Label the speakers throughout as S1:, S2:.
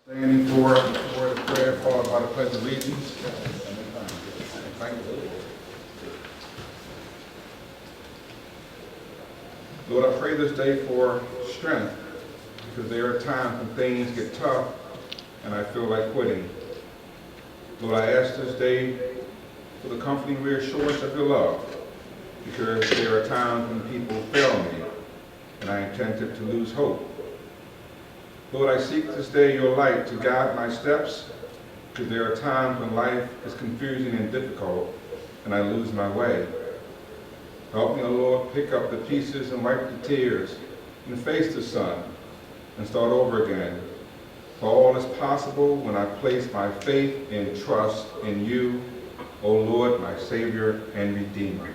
S1: Standing for a word of prayer followed by the Pledge of Allegiance. Thank you. Lord, I pray this day for strength, because there are times when things get tough and I feel like quitting. Lord, I ask this day for the comforting reassurance of your love, because there are times when people fail me and I am tempted to lose hope. Lord, I seek this day your light to guide my steps, because there are times when life is confusing and difficult and I lose my way. Help me, O Lord, pick up the pieces and wipe the tears and face the sun and start over again. For all is possible when I place my faith and trust in you, O Lord, my Savior and Redeemer.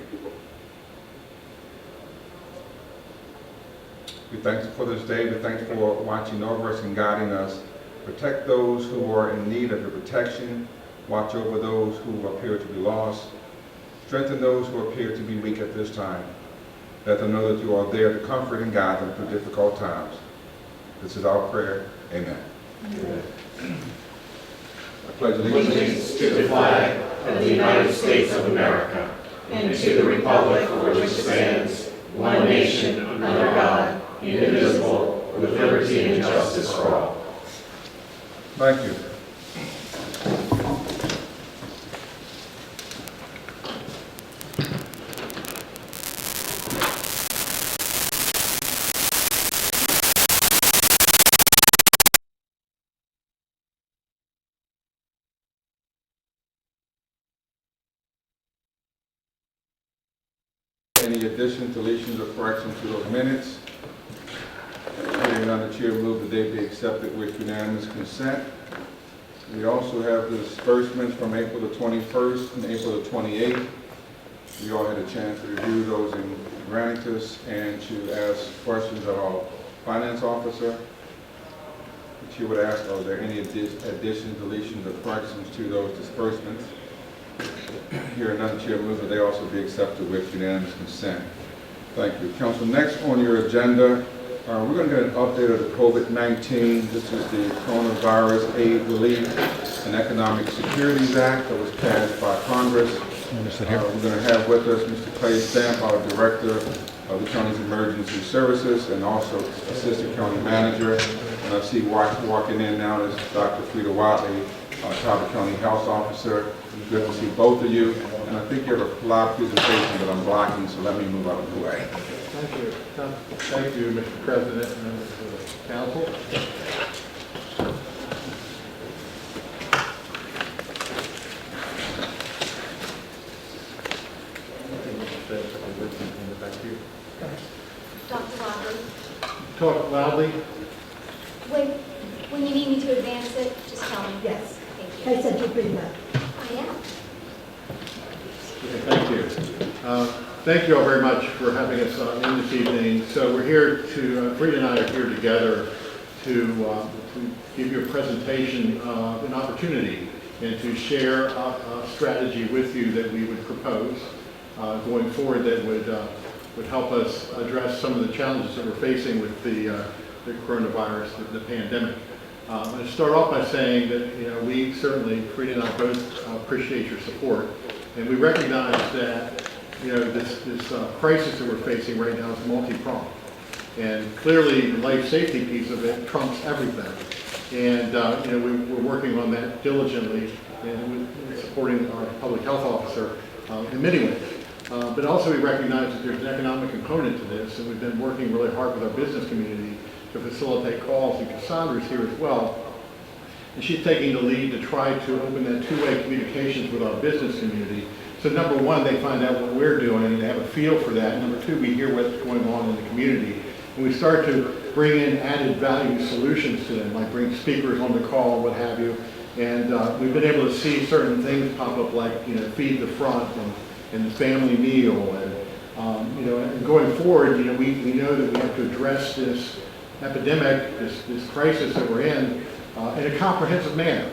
S1: We thank you for this day. We thank you for watching over us and guiding us. Protect those who are in need of your protection. Watch over those who appear to be lost. Strengthen those who appear to be weak at this time. Let them know that you are there to comfort and guide them through difficult times. This is our prayer. Amen. Amen. I pledge
S2: allegiance to the flag of the United States of America and to the republic for which it stands, one nation, under God, indivisible, with liberty and justice for all.
S1: Thank you. Any additions, deletions, or corrections to those minutes? Hearing none, the chair will move that they be accepted with unanimous consent. We also have the disbursements from April the 21st and April the 28th. We all had a chance to review those in Granicus and to ask questions of our finance officer. The chair would ask, are there any additions, deletions, or corrections to those disbursements? Hearing none, the chair moves that they also be accepted with unanimous consent. Thank you. Council, next on your agenda, we're going to get an update of the COVID-19. This is the Coronavirus Aid, Relief, and Economic Securities Act that was passed by Congress. We're going to have with us Mr. Clay Stamp, our Director of the County's Emergency Services, and also Assistant County Manager. And I see walking in now is Dr. Fredia Wadley, Talbot County Health Officer. Good to see both of you. And I think you have a live presentation that I'm blocking, so let me move out of the way.
S3: Thank you. Thank you, Mr. President and members of the council.
S4: Dr. Wadley.
S3: Talk loudly.
S4: When you need me to advance it, just tell me.
S5: Yes.
S4: Thank you.
S5: I said you'd bring that.
S4: I am.
S3: Okay, thank you. Thank you all very much for having us in this evening. So we're here to, Fredia and I are here together to give you a presentation of an opportunity and to share a strategy with you that we would propose going forward that would help us address some of the challenges that we're facing with the coronavirus, the pandemic. I'm going to start off by saying that we certainly, Fredia and I both appreciate your support, and we recognize that this crisis that we're facing right now is multi-pronged, and clearly the life safety piece of it trumps everything. And we're working on that diligently and supporting our public health officer in many ways. But also we recognize that there's an economic component to this, and we've been working really hard with our business community to facilitate calls, and Cassandra's here as well. And she's taking the lead to try to open that two-way communications with our business community. So number one, they find out what we're doing and they have a feel for that. Number two, we hear what's going on in the community. And we start to bring in added value solutions to them, like bring speakers on the call and what have you. And we've been able to see certain things pop up like, Feed the Front and the family meal. And going forward, we know that we have to address this epidemic, this crisis that we're in a comprehensive manner.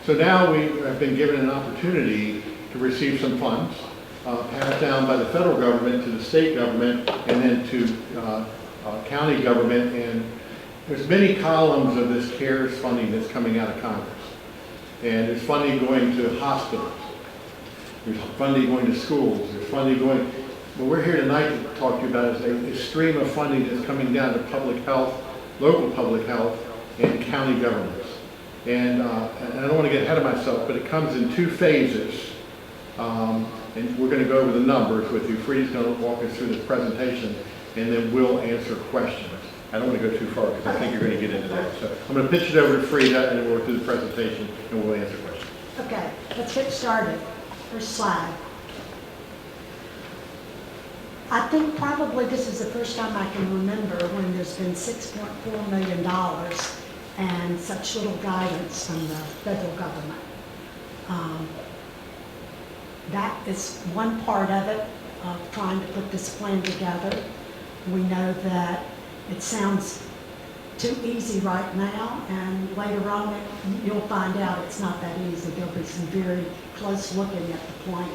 S3: So now we have been given an opportunity to receive some funds passed down by the federal government to the state government and then to county government there's many columns of this CARES funding that's coming out of Congress. And there's funding going to hospitals. There's funding going to schools. There's funding going, what we're here tonight to talk to you about is a stream of funding that's coming down to public health, local public health, and county governments. And I don't want to get ahead of myself, but it comes in 2 phases. And we're going to go over the numbers with you. Fredia's going to walk us through this presentation, and then we'll answer questions. I don't want to go too far because I think you're going to get into that. So I'm going to pitch it over to Fredia, and then we'll do the presentation, and we'll answer questions.
S5: Okay, let's get started. First slide. I think probably this is the first time I can remember when there's been $6.4 million and such little guidance from the federal government. That is one part of it, of trying to put this plan together. We know that it sounds too easy right now, and later on you'll find out it's not that easy. There'll be some very close looking at the plan.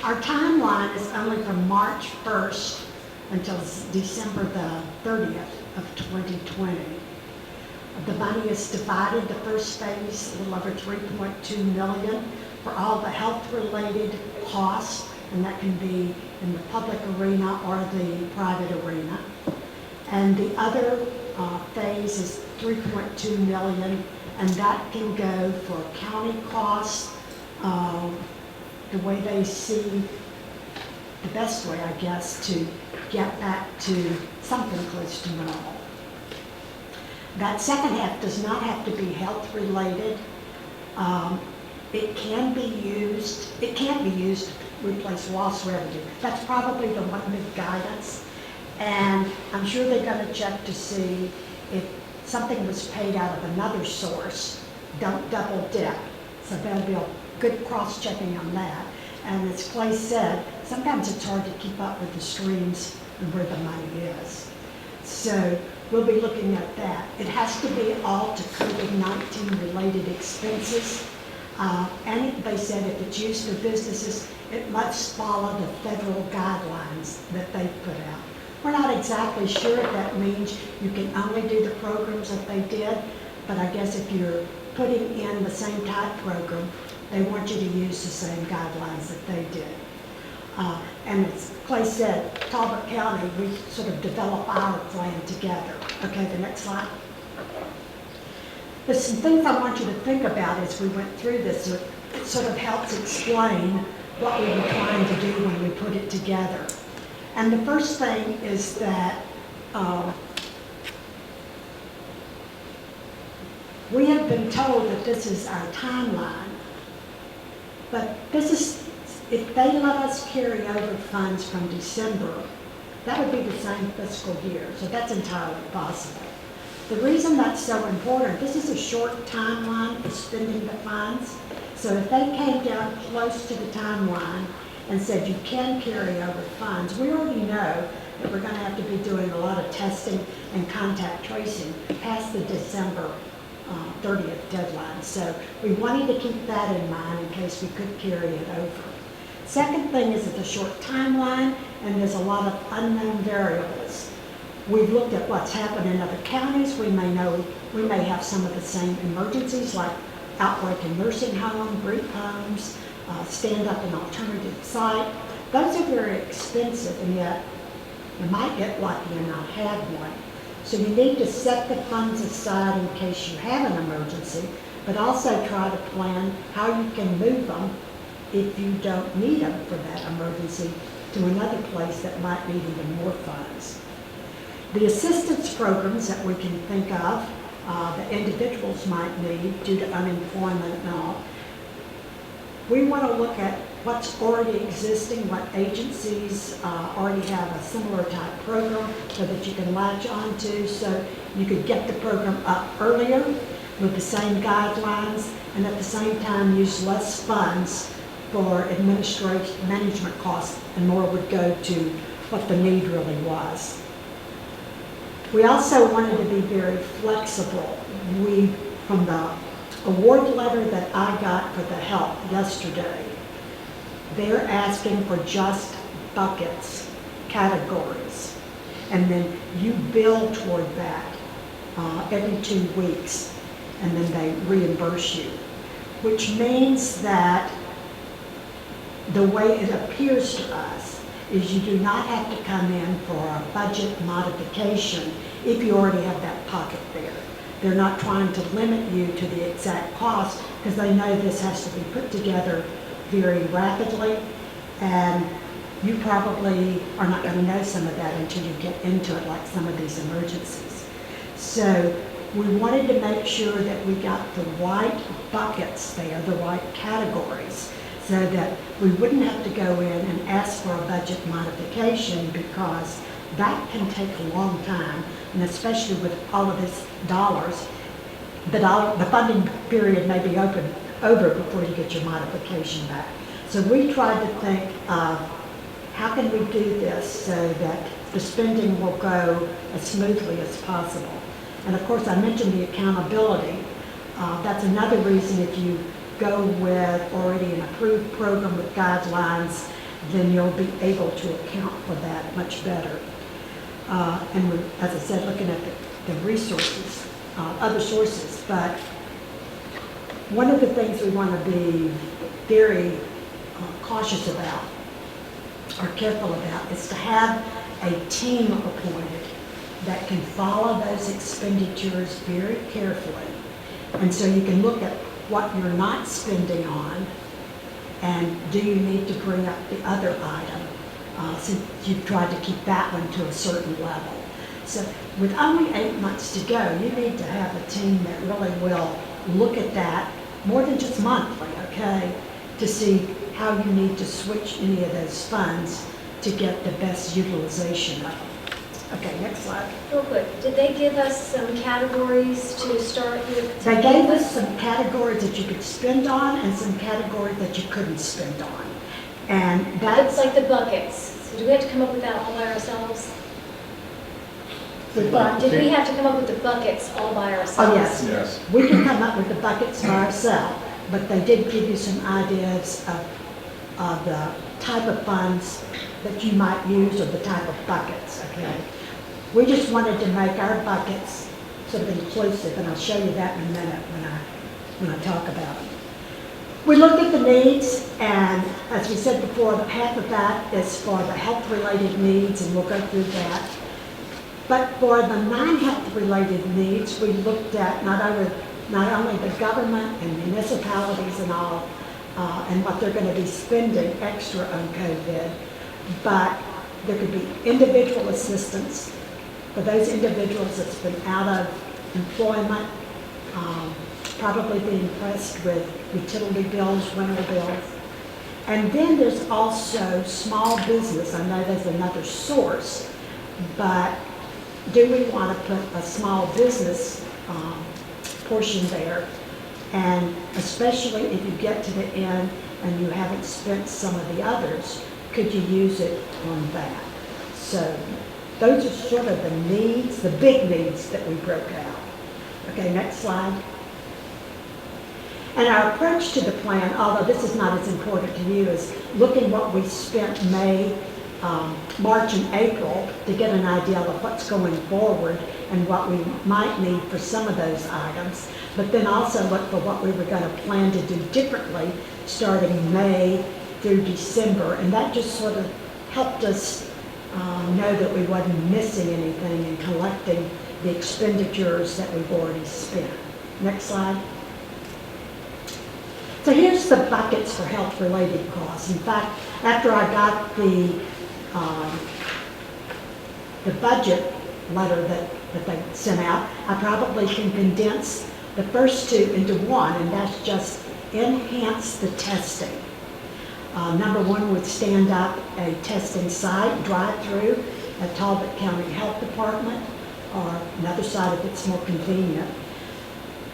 S5: Our timeline is only from March 1st until December the 30th of 2020. The money is divided. The first phase, a little over $3.2 million for all the health-related costs, and that can be in the public arena or the private arena. And the other phase is $3.2 million, and that can go for county costs, the way they see the best way, I guess, to get back to something close to normal. That second half does not have to be health-related. It can be used to replace lost revenue. That's probably the one big guidance. And I'm sure they're going to check to see if something was paid out of another source. Don't double dip. So there'll be a good cross-checking on that. And as Clay said, sometimes it's hard to keep up with the streams and where the money is. So we'll be looking at that. It has to be all to COVID-19 related expenses. And they said if it's used for businesses, it must follow the federal guidelines that they put out. We're not exactly sure if that means you can only do the programs that they did, but I guess if you're putting in the same type program, they want you to use the same guidelines that they did. And as Clay said, Talbot County, we sort of develop our plan together. Okay, the next slide. There's some things I want you to think about as we went through this. It sort of helps explain what we were trying to do when we put it together. And the first thing is that we have been told that this is our timeline, but this is, if they let us carry over funds from December, that would be the same fiscal year, so that's entirely possible. The reason that's so important, this is a short timeline for spending the funds, so if they came down close to the timeline and said you can carry over funds, we already know that we're going to have to be doing a lot of testing and contact tracing past the December 30th deadline. So we wanted to keep that in mind in case we could carry it over. Second thing is it's a short timeline and there's a lot of unknown variables. We've looked at what's happened in other counties. We may have some of the same emergencies like outbreak in nursing home, group homes, stand up an alternative site. Those are very expensive, and yet you might get lucky and not have one. So you need to set the funds aside in case you have an emergency, but also try to plan how you can move them if you don't need them for that emergency to another place that might need even more funds. The assistance programs that we can think of that individuals might need due to unemployment and all, we want to look at what's already existing, what agencies already have a similar type program so that you can latch onto, so you could get the program up earlier with the same guidelines and at the same time use less funds for administrative management costs and more would go to what the need really was. We also wanted to be very flexible. From the award letter that I got for the help yesterday, they're asking for just buckets, categories, and then you bill toward that. every 2 weeks, and then they reimburse you, which means that the way it appears to us is you do not have to come in for a budget modification if you already have that pocket there. They're not trying to limit you to the exact cost because they know this has to be put together very rapidly, and you probably are not going to know some of that until you get into it, like some of these emergencies. So we wanted to make sure that we got the right buckets there, the right categories, so that we wouldn't have to go in and ask for a budget modification, because that can take a long time, and especially with all of these dollars, the funding period may be over before you get your modification back. So we tried to think of how can we do this so that the spending will go as smoothly as possible. And of course, I mentioned the accountability. That's another reason if you go with already an approved program with guidelines, then you'll be able to account for that much better. And we're, as I said, looking at the resources, other sources. But one of the things we want to be very cautious about, or careful about, is to have a team appointed that can follow those expenditures very carefully. And so you can look at what you're not spending on, and do you need to bring up the other item, since you've tried to keep that one to a certain level. So with only 8 months to go, you need to have a team that really will look at that more than just monthly, okay, to see how you need to switch any of those funds to get the best utilization of them. Okay, next slide.
S4: Real quick, did they give us some categories to start with?
S5: They gave us some categories that you could spend on and some categories that you couldn't spend on. And
S4: That's
S5: that's
S4: like the buckets. So do we have to come up with that all by ourselves? Did we have to come up with the buckets all by ourselves?
S5: Oh, yes.
S1: Yes.
S5: We can come up with the buckets by ourselves, but they did give you some ideas of the type of funds that you might use, or the type of buckets, okay? We just wanted to make our buckets sort of inclusive, and I'll show you that in a minute when I talk about it. We looked at the needs, and as we said before, half of that is for the health-related needs, and we'll go through that. But for the non-health-related needs, we looked at not only the government and municipalities and all, and what they're going to be spending extra on COVID, but there could be individual assistance for those individuals that's been out of employment, probably being pressed with utility bills, rental bills. And then there's also small business. I know there's another source, but do we want to put a small business portion there? And especially if you get to the end and you haven't spent some of the others, could you use it on that? So those are sort of the needs, the big needs that we broke out. Okay, next slide. And our approach to the plan, although this is not as important to you, is looking what we spent May, March and April to get an idea of what's going forward and what we might need for some of those items, but then also look for what we were going to plan to do differently starting May through December. And that just sort of helped us know that we wasn't missing anything and collecting the expenditures that we've already spent. Next slide. So here's the buckets for health-related costs. In fact, after I got the budget letter that they sent out, I probably can condense the first two into one, and that's just enhance the testing. Number one would stand up a testing site, drive-through at Talbot County Health Department, or another site if it's more convenient.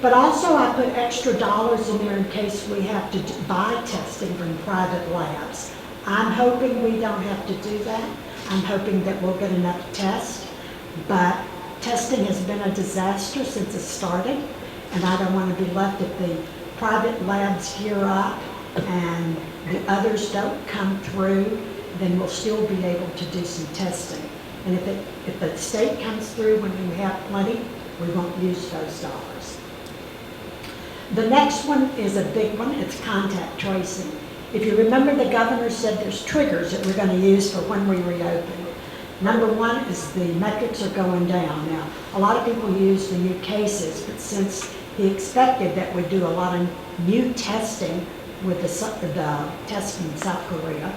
S5: But also I put extra dollars in there in case we have to buy testing from private labs. I'm hoping we don't have to do that. I'm hoping that we'll get enough tests, but testing has been a disaster since it started, and I don't want to be left if the private labs gear up and the others don't come through, then we'll still be able to do some testing. And if the state comes through when we have plenty, we won't use those dollars. The next one is a big one, it's contact tracing. If you remember, the governor said there's triggers that we're going to use for when we reopen. Number one is the metrics are going down. Now, a lot of people use the new cases, but since he expected that we'd do a lot of new testing with the testing in South Korea,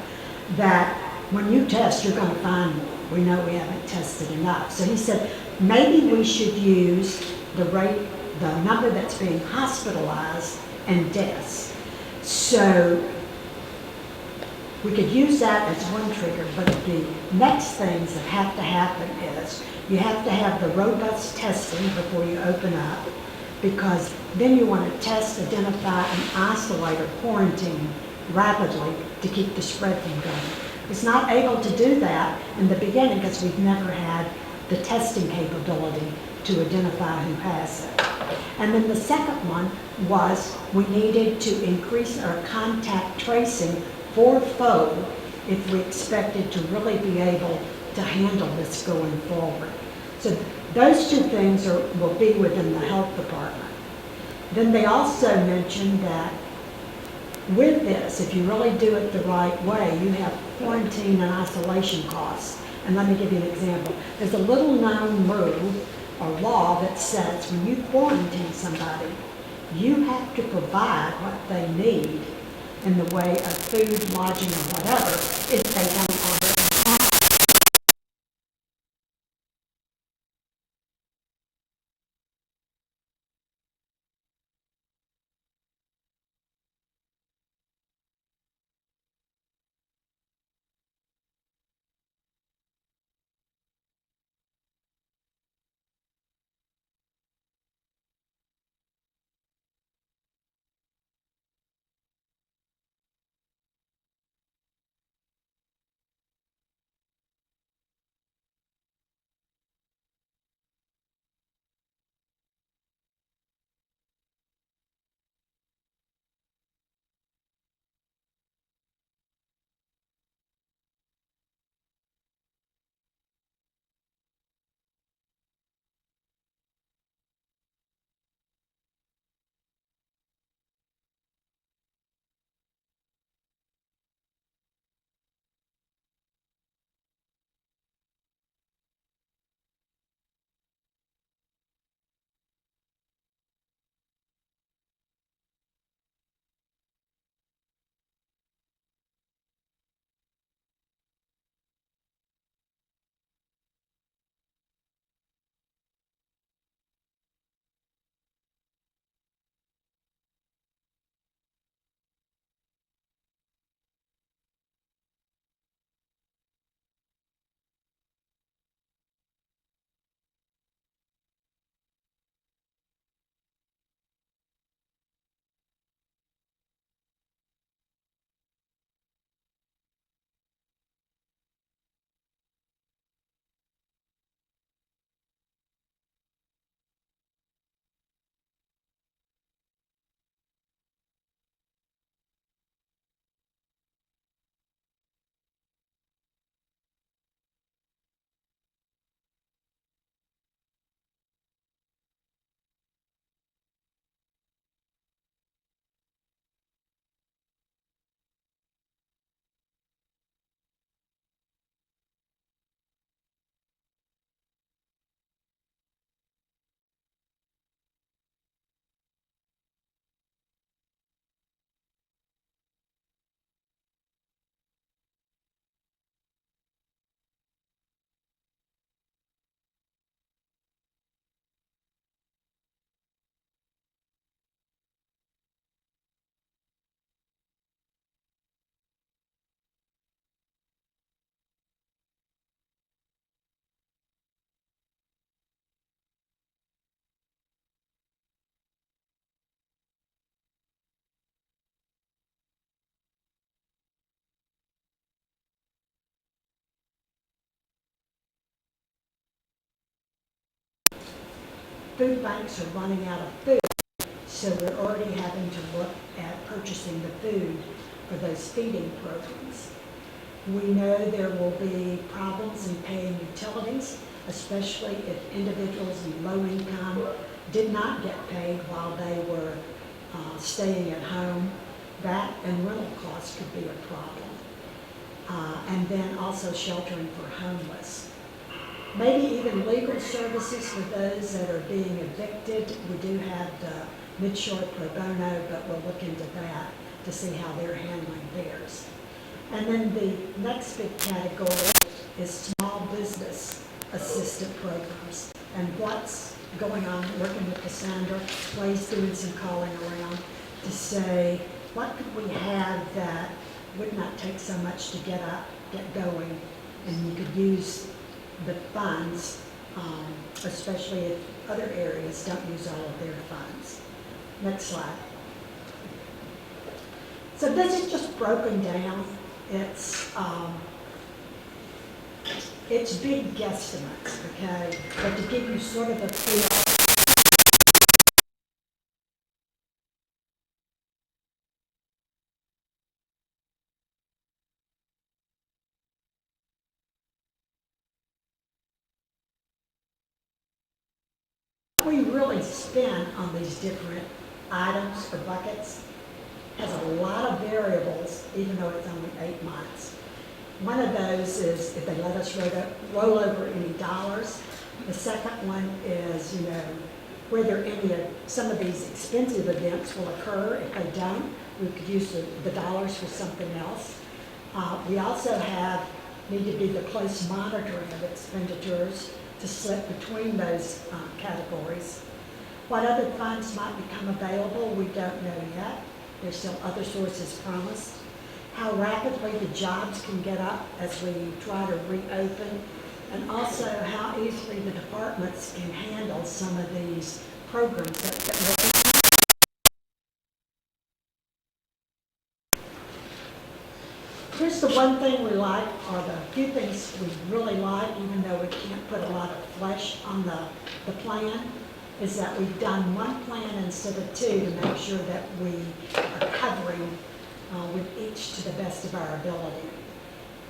S5: that when you test, you're going to find more. We know we haven't tested enough. So he said, maybe we should use the number that's being hospitalized and deaths. So we could use that as one trigger, but the next things that have to happen is you have to have the robust testing before you open up, because then you want to test, identify, and isolate or quarantine rapidly to keep the spread from going. It's not able to do that in the beginning because we've never had the testing capability to identify who has it. And then the second one was we needed to increase our contact tracing fourfold if we expected to really be able to handle this going forward. So those two things will be within the health department. Then they also mentioned that with this, if you really do it the right way, you have quarantine and isolation costs. And let me give you an example. There's a little known rule or law that says when you quarantine somebody, you have to provide what they need in the way of food, lodging, or whatever, if they don't already have. Food banks are running out of food, so we're already having to look at purchasing the food for those feeding programs. We know there will be problems in paying utilities, especially if individuals in low income did not get paid while they were staying at home. That and rental costs could be a problem. And then also sheltering for homeless. Maybe even legal services for those that are being evicted. We do have the Midshore Pro Bono, but we'll look into that to see how they're handling theirs. And then the next big category is small business assistant programs. And what's going on, working with Cassandra, Clay's doing some calling around to say, what could we have that would not take so much to get going, and you could use the funds, especially if other areas don't use all of their funds. Next slide. So this is just broken down. It's big guesstimates, okay? But to give you sort of a feel. What we really spend on these different items or buckets has a lot of variables, even though it's only 8 months. One of those is if they let us roll over any dollars. The second one is, whether some of these expensive events will occur. If they don't, we could use the dollars for something else. We also need to do the close monitoring of expenditures to slip between those categories. What other funds might become available, we don't know yet. There's still other sources promised. How rapidly the jobs can get up as we try to reopen, and also how easily the departments can handle some of these programs that will. Here's the one thing we like, or the few things we really like, even though we can't put a lot of flesh on the plan, is that we've done one plan instead of two to make sure that we are covering with each to the best of our ability.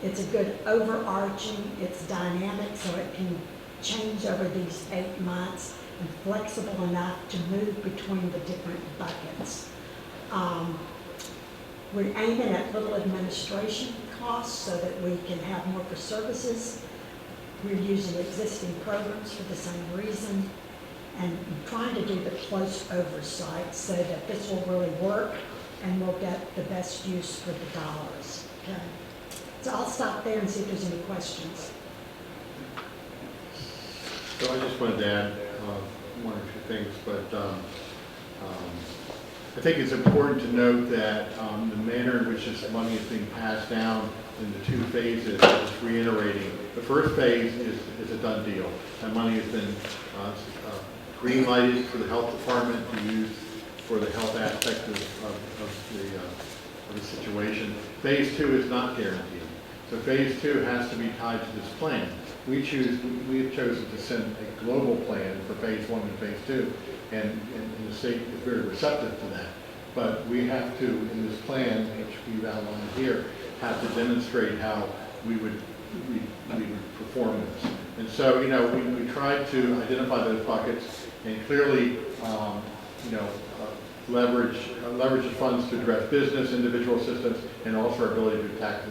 S5: It's a good overarching, it's dynamic, so it can change over these 8 months and flexible enough to move between the different buckets. We're aiming at little administration costs so that we can have more for services. We're using existing programs for the same reason, and trying to do the close oversight so that this will really work and we'll get the best use for the dollars. Okay. So I'll stop there and see if there's any questions.
S3: So I just wanted to add one or two things, but I think it's important to note that the manner in which this money is being passed down in the 2 phases, just reiterating. The first phase is a done deal. That money has been green lighted for the health department to use for the health aspect of the situation. Phase 2 is not guaranteed. So phase 2 has to be tied to this plan. We have chosen to send a global plan for phase 1 and phase 2, and the state is very receptive to that. But we have to, in this plan, which we've outlined here, have to demonstrate how we would perform this. And so, we tried to identify those buckets and clearly, leverage the funds to address business, individual assistance, and also our ability to attack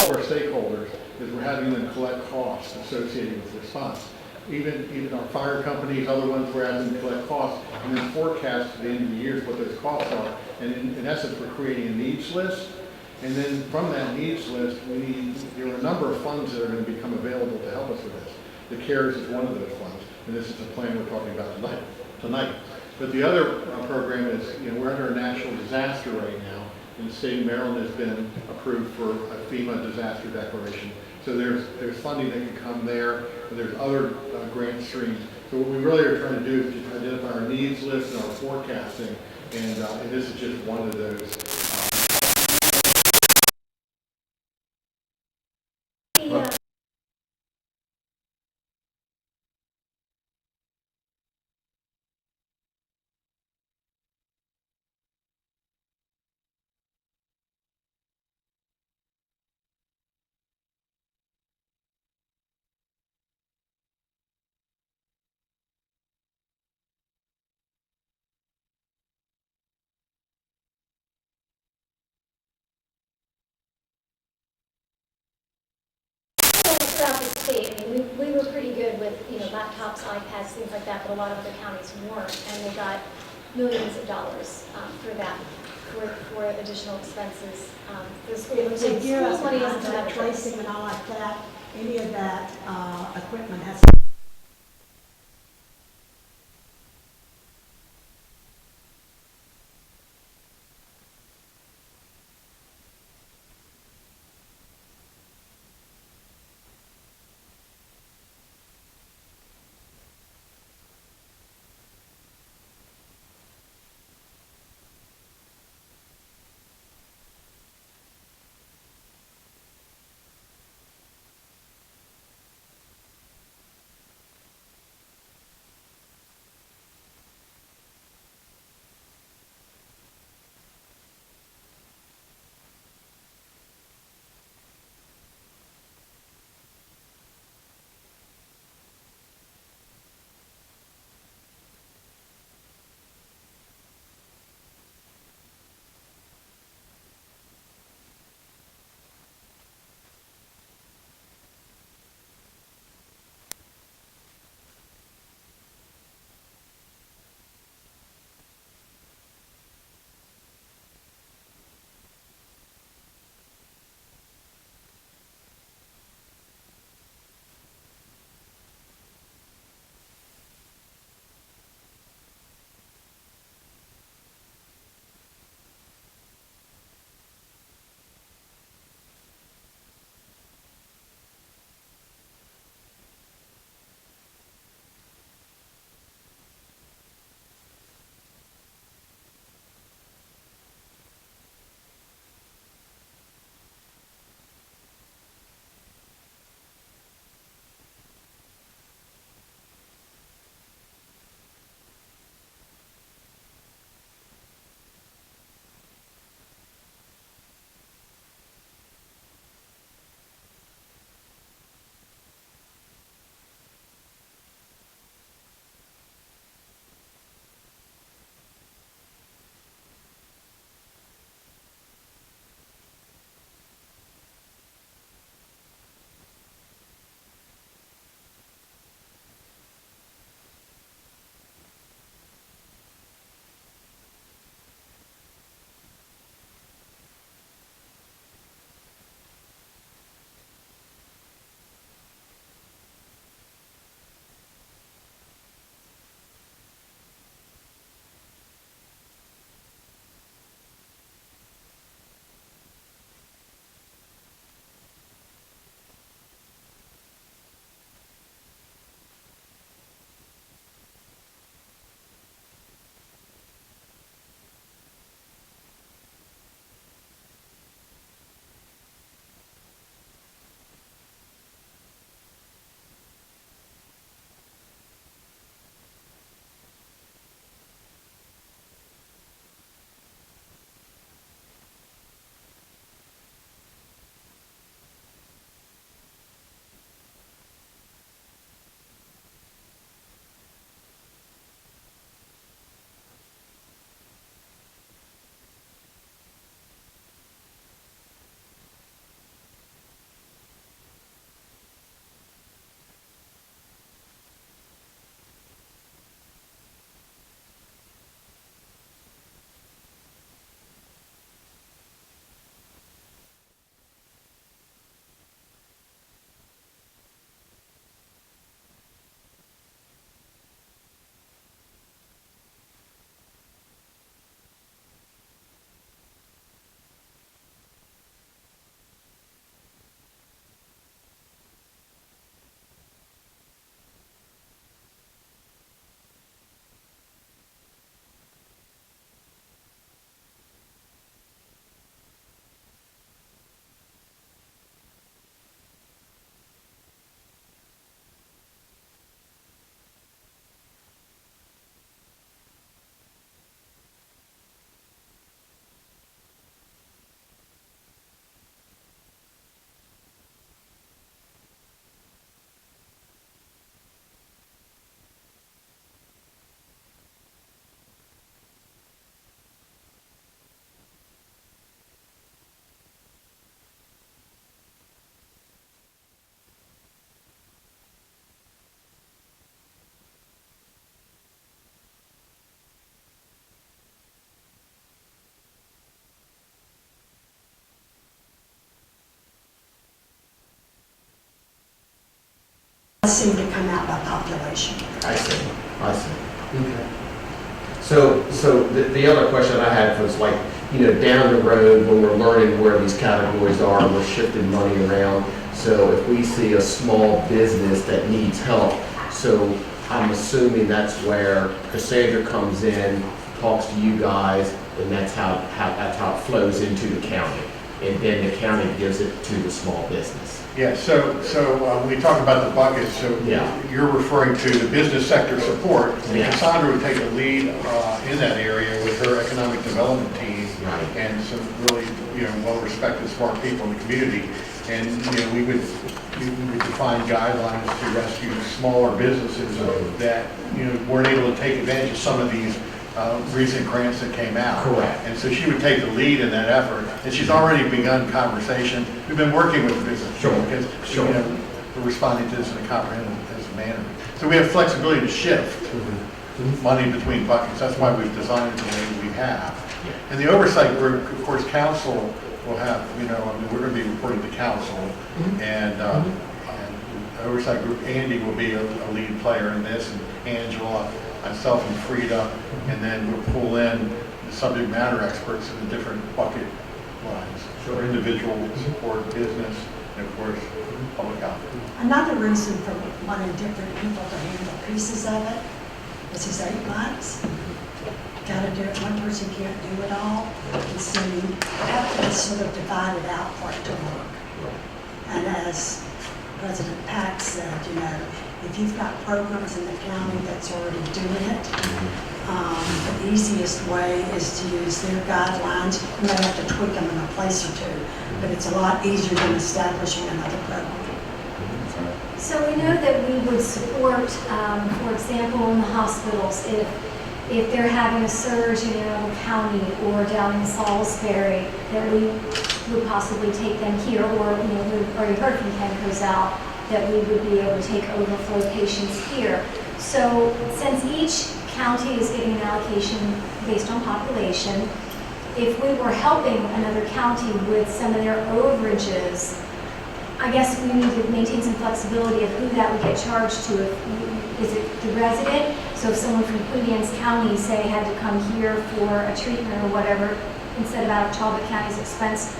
S3: our stakeholders is we're having them collect costs associated with the response. Even our fire companies, other ones, we're having them collect costs and then forecast at the end of the year what those costs are. And in essence, we're creating a needs list. And then from that needs list, there are a number of funds that are going to become available to help us with this. The CARES is one of those funds, and this is the plan we're talking about tonight. But the other program is, we're under a national disaster right now, and the state of Maryland has been approved for a FEMA disaster declaration. So there's funding that can come there, and there's other grant streams. So what we really are trying to do is just identify our needs list and our forecasting, and this is just one of those.
S4: throughout the state. I mean, we were pretty good with, laptops, iPads, things like that, but a lot of other counties weren't, and they got millions of dollars for that, for additional expenses for the school.
S5: To give us
S4: School's money
S5: the
S4: isn't to have
S5: contact
S4: a choice.
S5: tracing and all like that, any of that equipment has seem to come out by population.
S2: I see. Okay. So the other question I had was like, down the road when we're learning where these categories are and we're shifting money around. So if we see a small business that needs help, so I'm assuming that's where Cassandra comes in, talks to you guys, and that's how it flows into the county. And then the county gives it to the small business.
S3: Yeah, so when we talk about the buckets, so
S2: Yeah.
S3: you're referring to the business sector support. And
S2: Yeah.
S3: Cassandra would take a lead in that area with her economic development team.
S2: Right.
S3: And some really, well-respected, smart people in the community. And, we would define guidelines to rescue smaller businesses that, weren't able to take advantage of some of these recent grants that came out.
S2: Correct.
S3: And so she would take the lead in that effort. And she's already begun conversation. We've been working with the business.
S2: Sure.
S3: Because,
S2: Sure.
S3: we're responding to this in a comprehensive manner. So we have flexibility to shift money between buckets. That's why we've designed it the way we have. And the oversight group, of course, council will have, we're going to be reporting to council. And the oversight group, Andy will be a lead player in this, and Angela, myself and Fredia, and then we'll pull in the subject matter experts in the different bucket lines. For individual support, business, and of course, public health.
S5: Another reason for wanting different people to handle pieces of it is it's 8 months. Got to do it, one person can't do it all. And so you have to sort of divide it out for it to work. And as President Pack said, if you've got programs in the county that's already doing it, the easiest way is to use their guidelines. You may have to tweak them in a place or two, but it's a lot easier than establishing another program.
S4: So we know that we would support, for example, in the hospitals, if they're having a surge in Anne County or down in Salisbury, that we would possibly take them here, or we've already heard from Ken Cozell that we would be able to take overflow patients here. So since each county is getting an allocation based on population, if we were helping another county with some of their overages, I guess we need to maintain some flexibility of who that would get charged to. Is it the resident? So if someone from Queen Anne's County, say, had to come here for a treatment or whatever, instead of out of Talbot County's expense,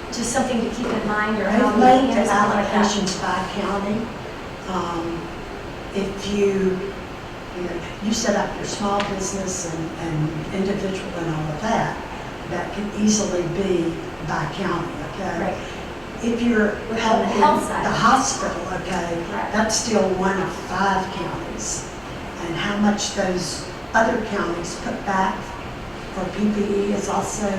S4: just something to keep in mind, or how
S5: They've
S4: we
S5: made the
S4: handle something like that.
S5: allocations by county. If you set up your small business and individual and all of that, that can easily be by county, okay?
S4: Right.
S5: If you're
S4: the
S5: helping
S4: health side.
S5: the hospital, okay,
S4: Right.
S5: that's still one of 5 counties. And how much those other counties put back for PPE is also,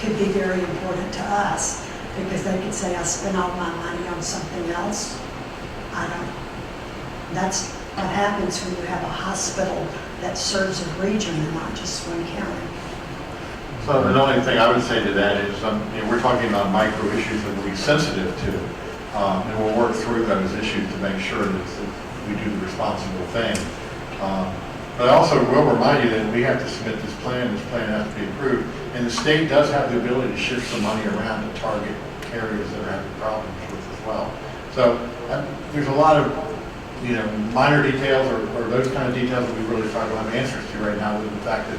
S5: could be very important to us, because they could say, I spent all my money on something else. That's what happens when you have a hospital that serves a region and not just one county.
S3: So the only thing I would say to that is, we're talking about micro issues that we'll be sensitive to, and we'll work through those issues to make sure that we do the responsible thing. But I also will remind you that we have to submit this plan has to be approved, and the state does have the ability to shift some money around to target areas that are having problems with as well. So there's a lot of minor details or those kind of details that we really probably don't have answers to right now, with the fact that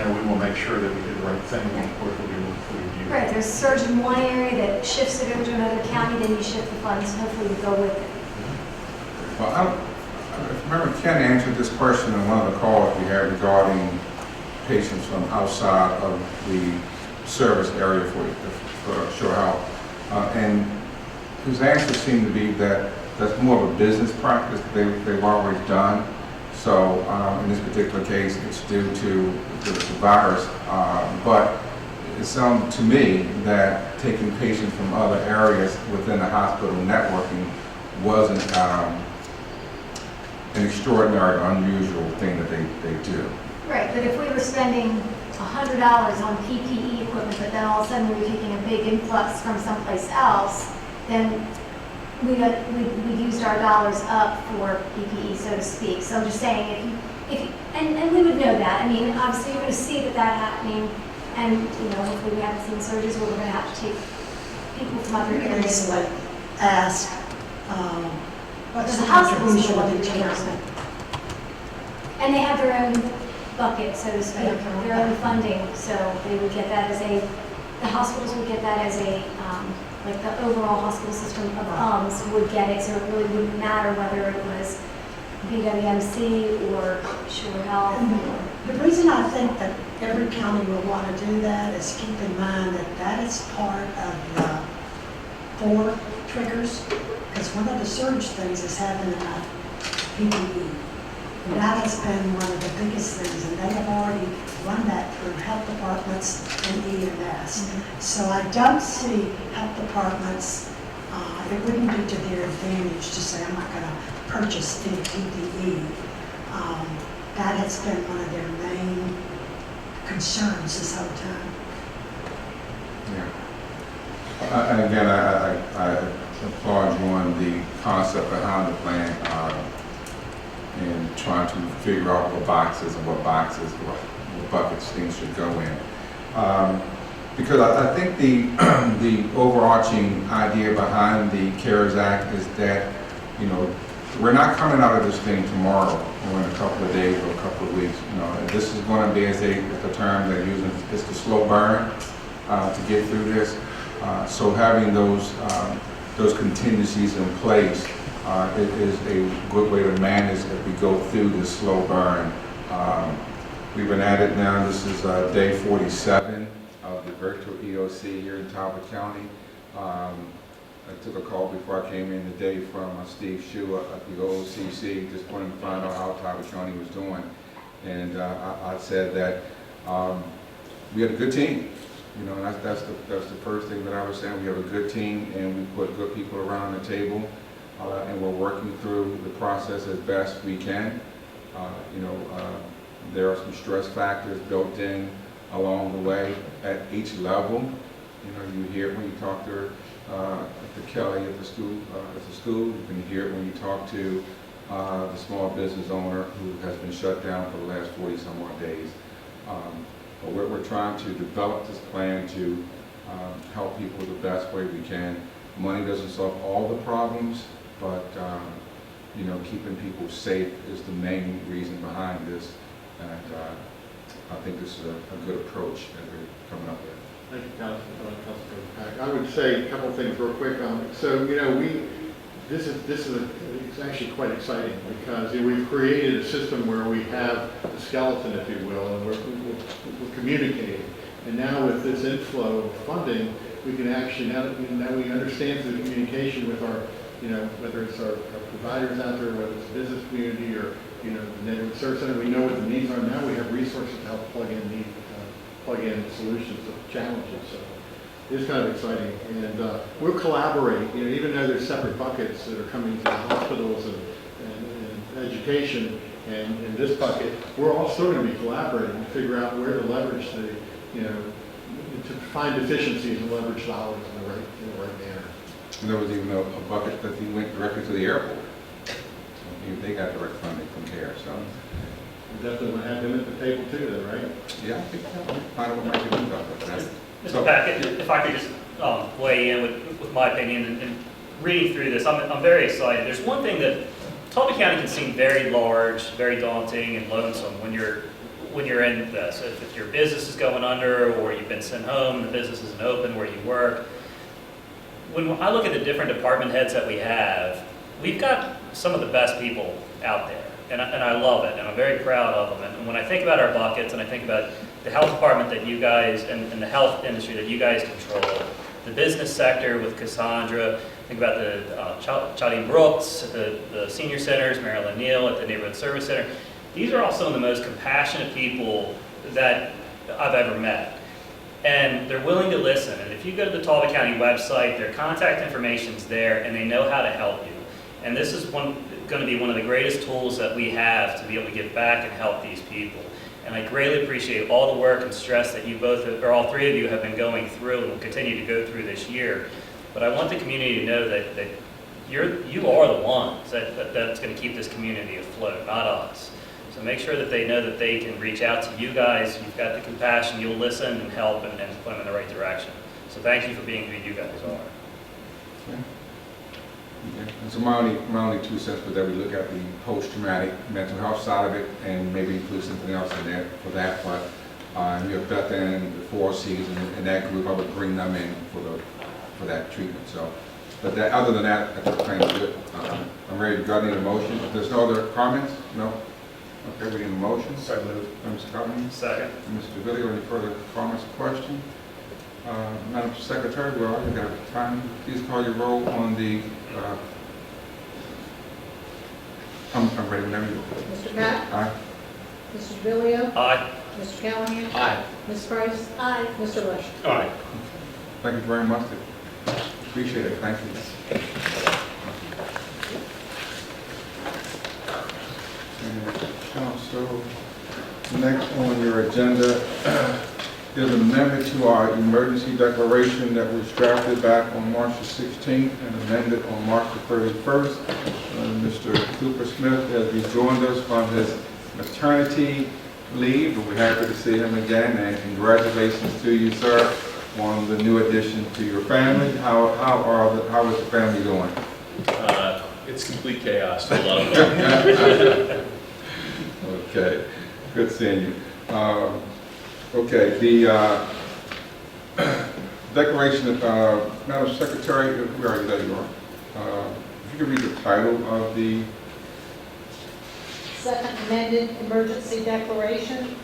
S3: we will make sure that we do the right thing, and of course we'll be able to review.
S4: Right, there's a surge in one area that shifts it over to another county, then you shift the funds, and hopefully we go with it.
S1: Well, I remember Ken answered this question in one of the calls we had regarding patients from outside of the service area for shore health. And his answer seemed to be that that's more of a business practice they've always done. So in this particular case, it's due to the virus. But it sounds to me that taking patients from other areas within the hospital networking wasn't an extraordinary, unusual thing that they do.
S4: Right, but if we were spending $100 on PPE equipment, but then all of a sudden we were taking a big influx from someplace else, then we used our dollars up for PPE, so to speak. So I'm just saying, and we would know that. I mean, obviously you're going to see that happening, and hopefully we haven't seen surges where we're going to have to take people from other
S5: You can
S4: areas.
S5: easily ask What's
S4: Because
S5: the
S4: the hospitals
S5: contribution
S4: will
S5: of
S4: be
S5: each
S4: reimbursement.
S5: county?
S4: And they have their own bucket, so to speak, their own funding, so they would get that as the hospitals would get that as like the overall hospital system of would get it, so it really wouldn't matter whether it was BWMC or Shore Health.
S5: The reason I think that every county will want to do that is keep in mind that that is part of the 4 triggers, because one of the surge things is having enough PPE. And that has been one of the biggest things, and they have already run that through health departments and EMS. So I don't see health departments, it wouldn't be to their advantage to say, I'm not going to purchase any PPE. That has been one of their main concerns this whole time.
S1: Yeah. And again, I applaud you on the concept behind the plan, and trying to figure out what buckets, what buckets things should go in. Because I think the overarching idea behind the CARES Act is that, you know, we're not coming out of this thing tomorrow or in a couple of days or a couple of weeks. You know, this is going to be, as the term they're using, it's the slow burn to get through this. So having those contingencies in place is a good way to manage as we go through this slow burn. We've been at it now. This is day 47 of the virtual EOC here in Talbot County. I took a call before I came in today from Steve Shue at the OCC, just wanted to find out how Talbot County was doing. And I said that we had a good team. You know, and that's the first thing that I was saying. We have a good team, and we put good people around the table, and we're working through the process as best we can. You know, there are some stress factors built in along the way at each level. You know, you hear it when you talk to Kelly at the school. You can hear it when you talk to the small business owner who has been shut down for the last 40 some odd days. But we're trying to develop this plan to help people the best way we can. Money doesn't solve all the problems, but you know, keeping people safe is the main reason behind this. And I think this is a good approach that we're coming up with.
S3: Thank you, Councilman Pack. I would say a couple of things real quick. So, you know, it's actually quite exciting because, you know, we've created a system where we have a skeleton, if you will, and we're communicating. And now with this inflow of funding, we can actually, now we understand the communication with our, you know, whether it's our providers out there, whether it's the business community or, you know, the neighborhood service center, we know what the needs are. Now we have resources to help plug in solutions to challenges. So it's kind of exciting, and we'll collaborate. You know, even though there's separate buckets that are coming to the hospitals and education, and in this bucket, we're all still going to be collaborating to figure out where to leverage the, you know, to find efficiencies and leverage dollars in the right manner.
S1: And there was even a bucket that went directly to the airport. So they got direct funding from CARE. So.
S3: Definitely want to have them at the table too, though, right?
S1: Yeah, I think so. Find out what might be done about that.
S2: Mr. Packett, if I could just weigh in with my opinion and reading through this, I'm very excited. There's one thing that Talbot County can seem very large, very daunting and lonesome when you're in this. If your business is going under or you've been sent home, the business isn't open where you work. When I look at the different department heads that we have, we've got some of the best people out there. And I love it, and I'm very proud of them. And when I think about our buckets, and I think about the health department that you guys, and the health industry that you guys control, the business sector with Cassandra, think about the Charlie Brooks, the senior centers, Marilyn Neal at the Neighborhood Service Center. These are all some of the most compassionate people that I've ever met. And they're willing to listen. And if you go to the Talbot County website, their contact information's there, and they know how to help you. And this is going to be one of the greatest tools that we have to be able to give back and help these people. And I greatly appreciate all the work and stress that you both, or all three of you, have been going through and will continue to go through this year. But I want the community to know that you are the ones that's going to keep this community afloat, not us. So make sure that they know that they can reach out to you guys. You've got the compassion. You'll listen and help and put them in the right direction. So thank you for being who you guys are.
S1: Okay. it's my only 2 cents, but that we look at the post-traumatic mental health side of it and maybe include something else in there for that. But we have Beth and the Four Seas and that group, I would bring them in for that treatment. So, but that, other than that, I think the plan is good. I'm ready to go. I need a motion. If there's no other comments, no. Okay, we need a motion.
S2: So moved.
S1: Mr. Cummings.
S2: Second.
S1: Mr. Billy, any further comments or questions? Madam Secretary, we're all, you got time. Please call your roll on the, I'm ready whenever you are.
S6: Mr. Pack?
S1: Aye.
S6: Mr. DeVillio,
S2: Aye.
S6: Mr. Callahan?
S2: Aye.
S6: Ms. Price?
S4: Aye.
S6: Mr. Risher?
S2: Aye.
S1: Thank you very much. Appreciate it. Thank you. And also, next on your agenda is an amendment to our emergency declaration that was drafted back on March the 16th and amended on March the 31st. Mr. Cooper Smith has rejoined us from his maternity leave, but we're happy to see him again, and congratulations to you, sir, on the new addition to your family. How is the family doing?
S7: It's complete chaos, but a lot of fun.
S1: Okay, good seeing you. Okay, the declaration, Madam Secretary, where are you? There you are. If you could read the title of the
S6: Second amended emergency declaration,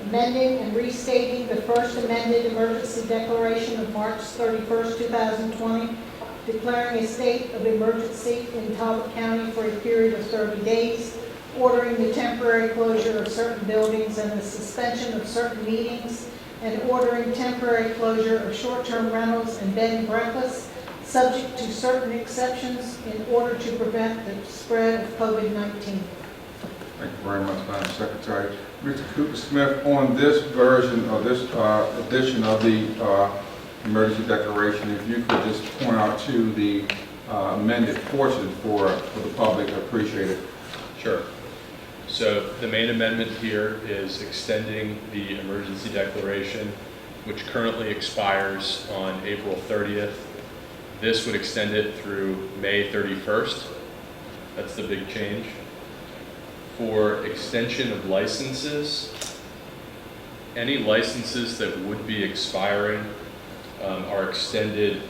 S6: amending and restating the first amended emergency declaration of March 31st, 2020, declaring a state of emergency in Talbot County for a period of 30 days, ordering the temporary closure of certain buildings and the suspension of certain meetings, and ordering temporary closure of short-term rentals and bed and breakfasts, subject to certain exceptions in order to prevent the spread of COVID-19.
S1: Thank you very much, Madam Secretary. Mr. Cooper Smith, on this version of this edition of the emergency declaration, if you could just point out to the amended portion for the public, I appreciate it.
S7: Sure. So the main amendment here is extending the emergency declaration, which currently expires on April 30th. This would extend it through May 31st. That's the big change. For extension of licenses, any licenses that would be expiring are extended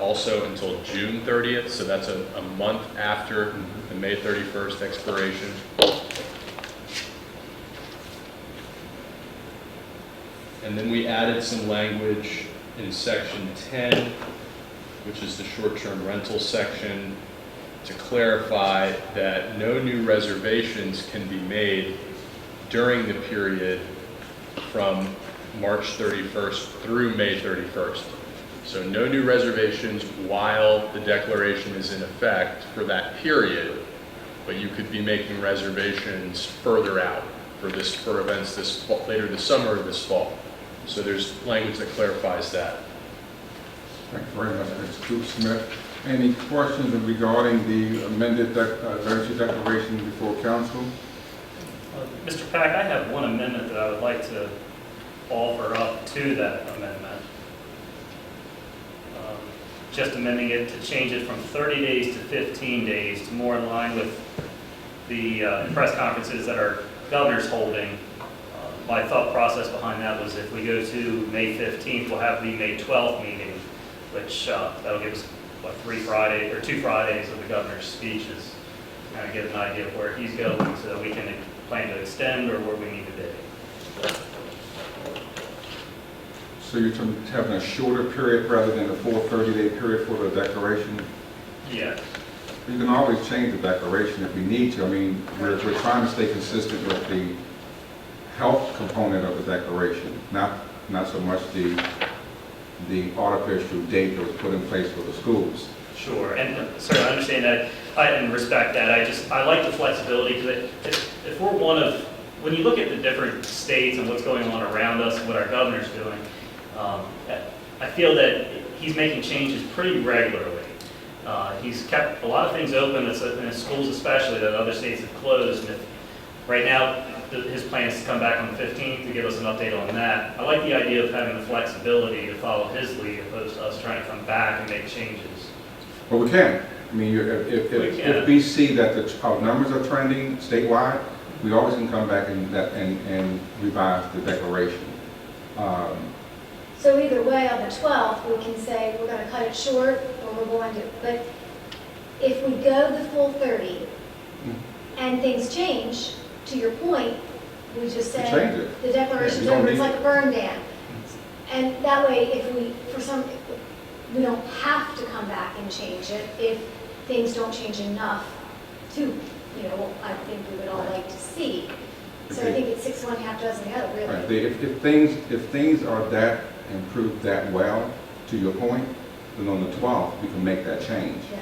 S7: also until June 30th, so that's a month after the May 31st expiration. And then we added some language in section 10, which is the short-term rental section, to clarify that no new reservations can be made during the period from March 31st through May 31st. So no new reservations while the declaration is in effect for that period, but you could be making reservations further out for events this fall, later this summer or this fall. So there's language that clarifies that.
S1: Thank you very much, Mr. Cooper Smith. Any questions regarding the amended emergency declaration before council?
S8: Mr. Pack, I have one amendment that I would like to offer up to that amendment. Just amending it to change it from 30 days to 15 days to more in line with the press conferences that our governor's holding. My thought process behind that was if we go to May 15th, we'll have the May 12th meeting, which that'll give us, what, 2 Fridays of the governor's speeches, kind of get an idea of where he's going so that we can plan to extend or where we need to be.
S1: So you're having a shorter period rather than a full 30-day period for the declaration?
S8: Yeah.
S1: You can always change the declaration if we need to. I mean, we're trying to stay consistent with the health component of the declaration, not so much the artificial date that was put in place for the schools.
S8: Sure, and sir, I understand that, and respect that. I like the flexibility because if we're when you look at the different states and what's going on around us and what our governor's doing, I feel that he's making changes pretty regularly. He's kept a lot of things open, in his schools especially, that other states have closed. And right now, his plan is to come back on the 15th to give us an update on that. I like the idea of having the flexibility to follow his lead opposed to us trying to come back and make changes.
S1: But we can. I mean,
S8: We can.
S1: if we see that our numbers are trending statewide, we always can come back and revise the declaration.
S4: So either way, on the 12th, we can say we're going to cut it short, or we're going to, but if we go the full 30, and things change, to your point, we just say,
S1: Change it.
S4: the declaration's
S1: Yeah, you don't
S4: over, it's
S1: need-
S4: like a burn ban. And that way, if we, we don't have to come back and change it if things don't change enough to, you know, what I think we would all like to see. So I think it's 6 one, half dozen the other,
S1: Right.
S4: really.
S1: If things are that improved that well, to your point, then on the 12th, we can make that change.
S4: Yeah.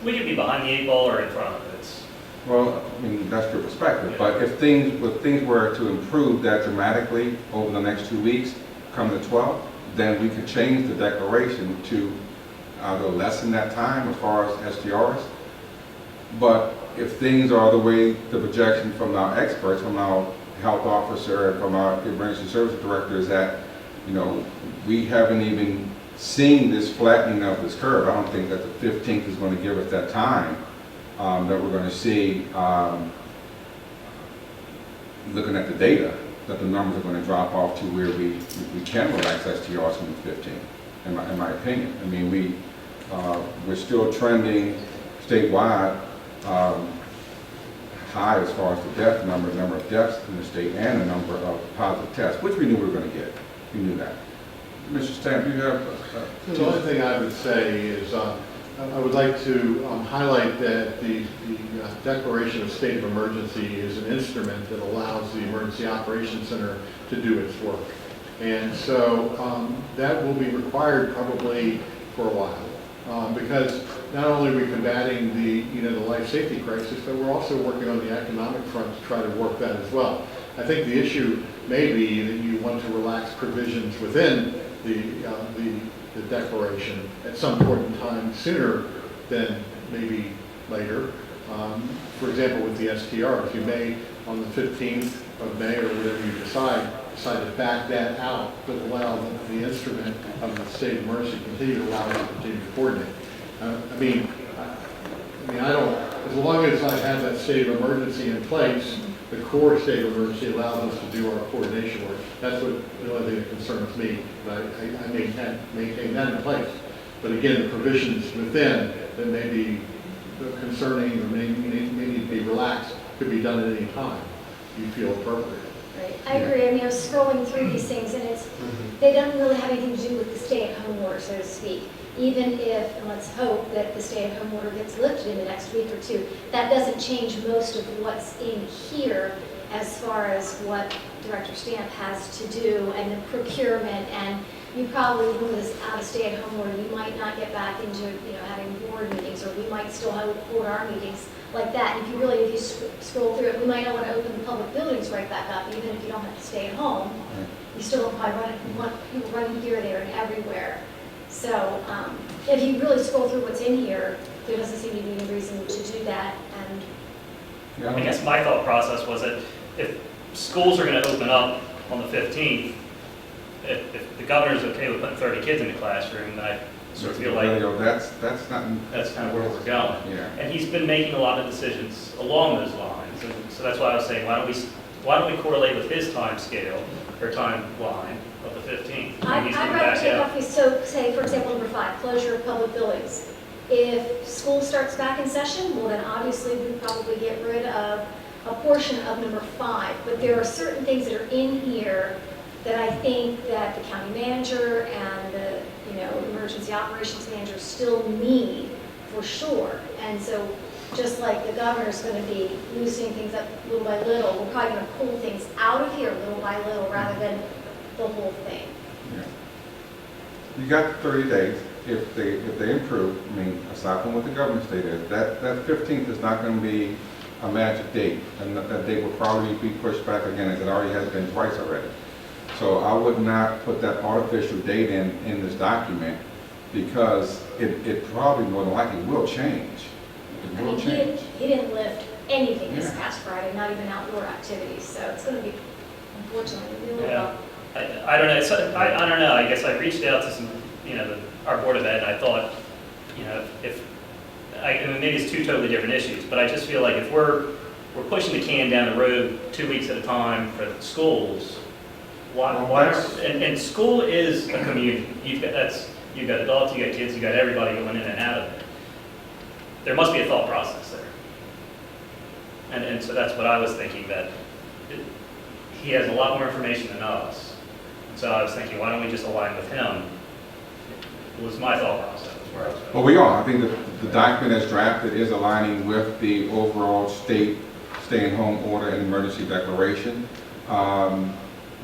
S8: We could be behind the 8 ball or in front of it.
S1: Well, I mean, that's your perspective, but if things were to improve that dramatically over the next 2 weeks, come the 12th, then we could change the declaration to either lessen that time as far as STRs. But if things are the way the projection from our experts, from our health officer, and from our emergency service director is that, you know, we haven't even seen this flattening of this curve. I don't think that the 15th is going to give us that time that we're going to see, looking at the data, that the numbers are going to drop off to where we can relax STRs from the 15th, in my opinion. I mean, we're still trending statewide high as far as the number of deaths in the state and the number of positive tests, which we knew we were going to get. We knew that. Mr. Stamp, you have...
S3: The only thing I would say is I would like to highlight that the declaration of state of emergency is an instrument that allows the Emergency Operations Center to do its work. And so that will be required probably for a while because not only are we combating the life safety crisis, but we're also working on the economic front to try to work that as well. I think the issue may be that you want to relax provisions within the declaration at some point in time sooner than maybe later. For example, with the STRs, you may, on the 15th of May or whatever you decide to back that out, but allow the instrument of the state of emergency continue to allow us to continue to coordinate. I mean, I don't, as long as I have that state of emergency in place, the core state of emergency allows us to do our coordination work. That's what the only thing that concerns me. I maintain that in place. But again, the provisions within that may be concerning or may need to be relaxed could be done at any time you feel appropriate.
S4: Right. I agree. I mean, I was scrolling through these things, and they don't really have anything to do with the stay-at-home order, so to speak. Even if, and let's hope that the stay-at-home order gets lifted in the next week or two, that doesn't change most of what's in here as far as what Director Stamp has to do and the procurement. And you probably lose out of stay-at-home order. You might not get back into having board meetings, or we might still hold our meetings like that. And if you scroll through it, we might not want to open the public buildings right back up, even if you don't have to stay at home. You still don't probably want people running here, there, and everywhere. So if you really scroll through what's in here, there doesn't seem to be any reason to do that. And
S8: I guess my thought process was that if schools are going to open up on the 15th, if the governor's okay with putting 30 kids in the classroom, then I sort of feel like
S1: that's not...
S8: that's kind of where we're going.
S1: Yeah.
S8: And he's been making a lot of decisions along those lines. And so that's why I was saying, why don't we correlate with his time scale or timeline of the 15th?
S4: I'd rather take off these, so say, for example, number 5, closure of public buildings. If school starts back in session, well, then obviously we probably get rid of a portion of number 5. But there are certain things that are in here that I think that the county manager and the emergency operations manager still need for sure. And so just like the governor's going to be loosening things up little by little, we're probably going to pull things out of here little by little rather than the whole thing.
S1: Yeah. You got 30 days. If they improve, I mean, aside from what the government stated, that 15th is not going to be a magic date, and that date will probably be pushed back again, as it already has been twice already. So I would not put that artificial date in this document, because it probably more than likely will change. It will change.
S4: He didn't lift anything this past Friday, not even outdoor activities, so it's going to be, unfortunately, really rough.
S8: I don't know. So I don't know. I guess I reached out to some, our Board of Ed, and I thought you know, I mean, maybe it's two totally different issues, but I just feel like if we're pushing the can down the road 2 weeks at a time for schools, and school is a community. You've got adults, you got kids, you got everybody going in and out of it. There must be a thought process there. And so that's what I was thinking, that he has a lot more information than us. So I was thinking, why don't we just align with him? It was my thought process. Where I was going.
S1: Well, we are. I think the document as drafted is aligning with the overall state stay-at-home order and emergency declaration.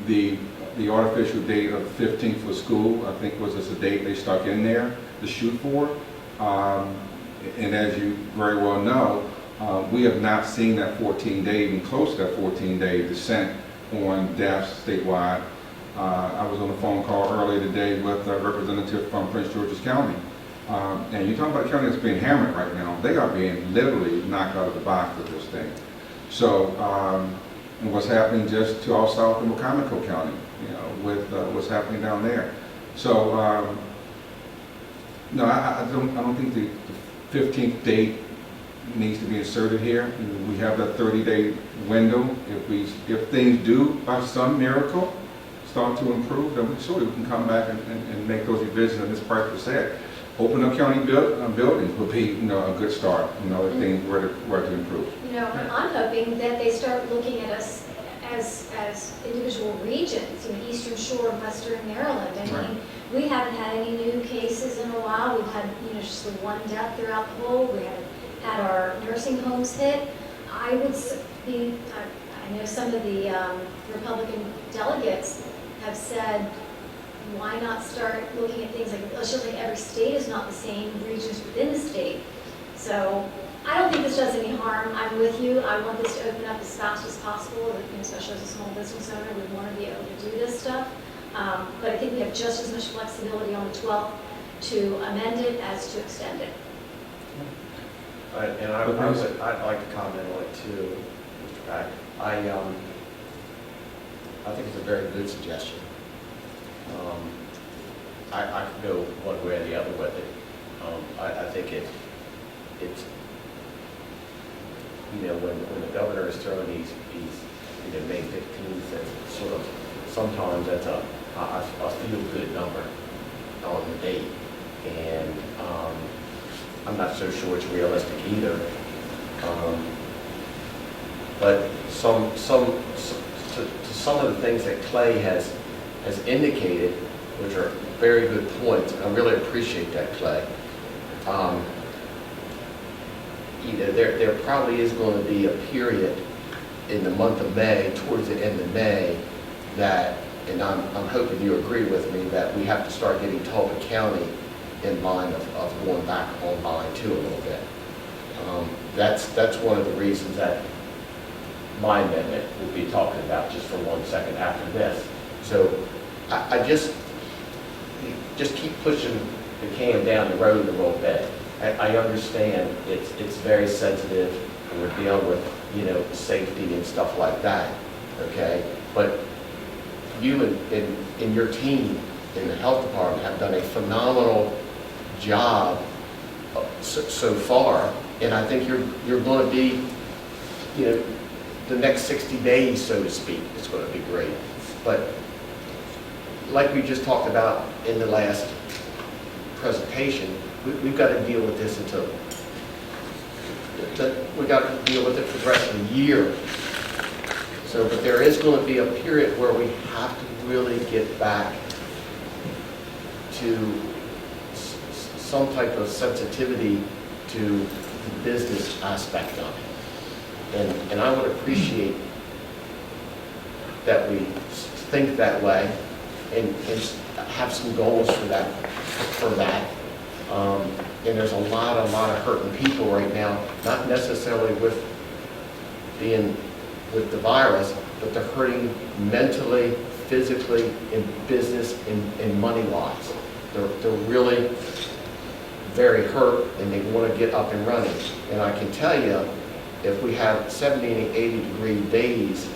S1: The artificial date of 15th for school, I think, was just a date they stuck in there to shoot for. And as you very well know, we have not seen that 14-day, even close to that 14-day descent on deaths statewide. I was on a phone call earlier today with a representative from Prince George's County. And you're talking about a county that's being hammered right now. They are being literally knocked out of the box with this thing. So, and what's happening just to our south in Wacomico County, you know, with what's happening down there. So, no, I don't think the 15th date needs to be inserted here. We have that 30-day window. If things do, by some miracle, start to improve, then surely we can come back and make those revisions that Ms. Piper said. Open up county buildings would be, you know, a good start, you know, if things were to improve.
S4: You know, I'm hoping that they start looking at us as individual regions, you know, Eastern Shore and Western Maryland. I mean,
S1: Right.
S4: we haven't had any new cases in a while. We've had, you know, just the one death throughout the whole. We haven't had our nursing homes hit. I know some of the Republican delegates have said, why not start looking at things like, let's just like every state is not the same, regions within the state. So I don't think this does any harm. I'm with you. I want this to open up as fast as possible, you know, especially as a small business owner. We want to be able to do this stuff. But I think we have just as much flexibility on the 12th to amend it as to extend it.
S2: I'd like to comment on it too, Mr. Pack. I think it's a very good suggestion. I could go one way or the other with it. I think it's, you know, when the governor is throwing these you know, May 15th, and sort of, sometimes that's a feel-good number on the date. And I'm not so sure it's realistic either. But to some of the things that Clay has indicated, which are very good points, and I really appreciate that, Clay. You know, there probably is going to be a period in the month of May, towards the end of May, that, and I'm hoping you agree with me, that we have to start getting Talbot County in line of going back online too a little bit. That's one of the reasons that my amendment will be talking about just for 1 second after this. So I just keep pushing the can down the road a little bit. I understand it's very sensitive, and we're dealing with, you know, safety and stuff like that, okay? But you and your team in the health department have done a phenomenal job so far, and I think you're going to be, you know, the next 60 days, so to speak, is going to be great. But like we just talked about in the last presentation, we've got to deal with this we've got to deal with it for the rest of the year. So, but there is going to be a period where we have to really get back to some type of sensitivity to the business aspect of it. And I would appreciate that we think that way and have some goals for that. And there's a lot of hurting people right now, not necessarily with the virus, but they're hurting mentally, physically, in business, and money-wise. They're really very hurt, and they want to get up and running. And I can tell you, if we have 70 and 80-degree days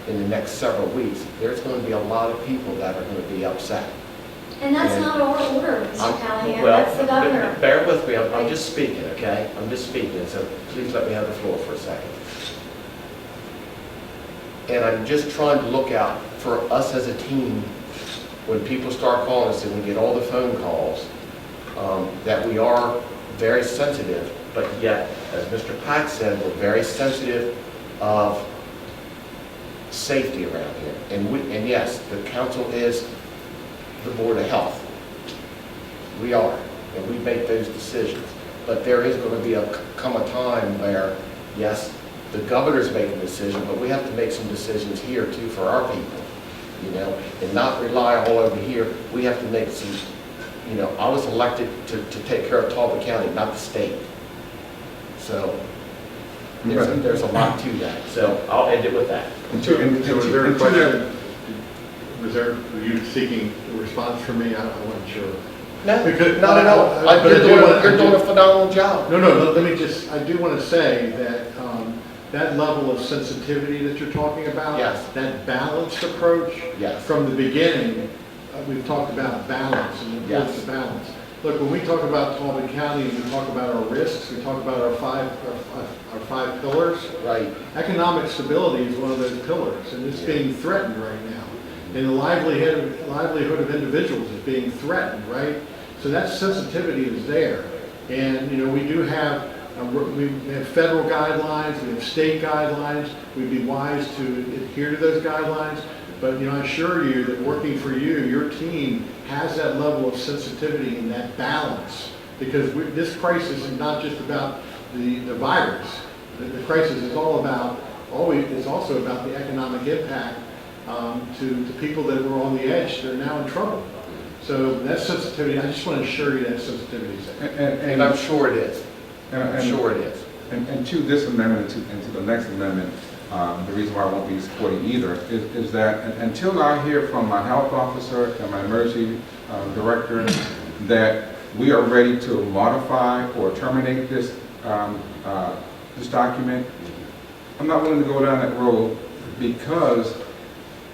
S2: in the next several weeks, there's going to be a lot of people that are going to be upset.
S4: And that's
S2: And
S4: not our order, Mr. Callahan,
S2: Well,
S4: that's the governor.
S2: bear with me, I'm just speaking, okay? I'm just speaking, so please let me have the floor for a second. And I'm just trying to look out for us as a team, when people start calling us and we get all the phone calls, that we are very sensitive, but yet, as Mr. Pack said, we're very sensitive of safety around here. And yes, the council is the Board of Health. We are, and we make those decisions. But there is going to come a time where, yes, the governor's making a decision, but we have to make some decisions here too for our people, you know, and not rely all over here. We have to make some, you know, I was elected to take care of Talbot County, not the state. So there's a lot to that. So I'll end it with that.
S3: So was there a question? Were you seeking a response from me? I wasn't sure.
S2: No,
S3: Because-
S2: not at all.
S3: but I
S2: You're
S3: do
S2: doing,
S3: want-
S2: you're doing a phenomenal job.
S3: No, let me just, I do want to say that that level of sensitivity that you're talking about,
S2: Yes.
S3: that balanced approach,
S2: Yes.
S3: from the beginning, we've talked about balance and the importance of balance. Look, when we talk about Talbot County, we talk about our risks, we talk about our five pillars.
S2: Right.
S3: Economic stability is one of those pillars, and it's being threatened right now. And the livelihood of individuals is being threatened, right? So that sensitivity is there. And, you know, we do have, we have federal guidelines, we have state guidelines. We'd be wise to adhere to those guidelines. But, you know, I assure you that working for you, your team has that level of sensitivity and that balance. Because this crisis is not just about the virus. The crisis is all about, it's also about the economic impact to people that were on the edge that are now in trouble. So that sensitivity, I just want to assure you that sensitivity is there.
S2: And I'm sure it is. I'm sure it is.
S1: And to this amendment and to the next amendment, the reason why I won't be supporting either is that until I hear from my health officer and my emergency director that we are ready to modify or terminate this document, I'm not willing to go down that road because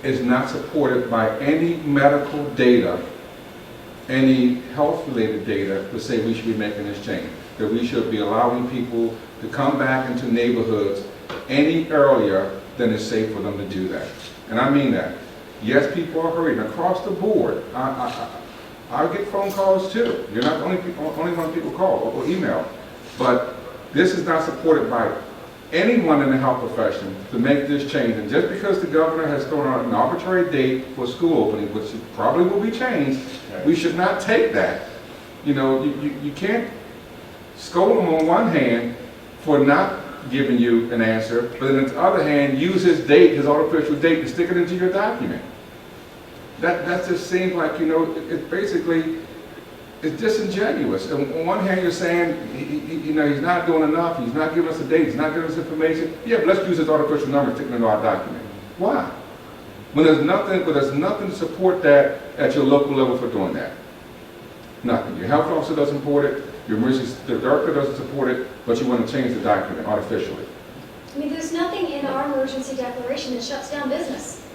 S1: it's not supported by any medical data, any health-related data to say we should be making this change, that we should be allowing people to come back into neighborhoods any earlier than it's safe for them to do that. And I mean that. Yes, people are hurrying across the board. I get phone calls too. You're not the only one people call or email. But this is not supported by anyone in the health profession to make this change. And just because the governor has thrown out an arbitrary date for school opening, which probably will be changed, we should not take that. You know, you can't scold him on one hand for not giving you an answer, but on the other hand, use his date, his artificial date, to stick it into your document. That just seems like, you know, it basically, it's disingenuous. On one hand, you're saying, you know, he's not doing enough, he's not giving us a date, he's not giving us information. Yeah, but let's use his artificial number, stick it into our document. Why? When there's nothing to support that at your local level for doing that. Nothing. Your health officer doesn't support it, your emergency director doesn't support it, but you want to change the document artificially.
S4: I mean, there's nothing in our emergency declaration that shuts down business.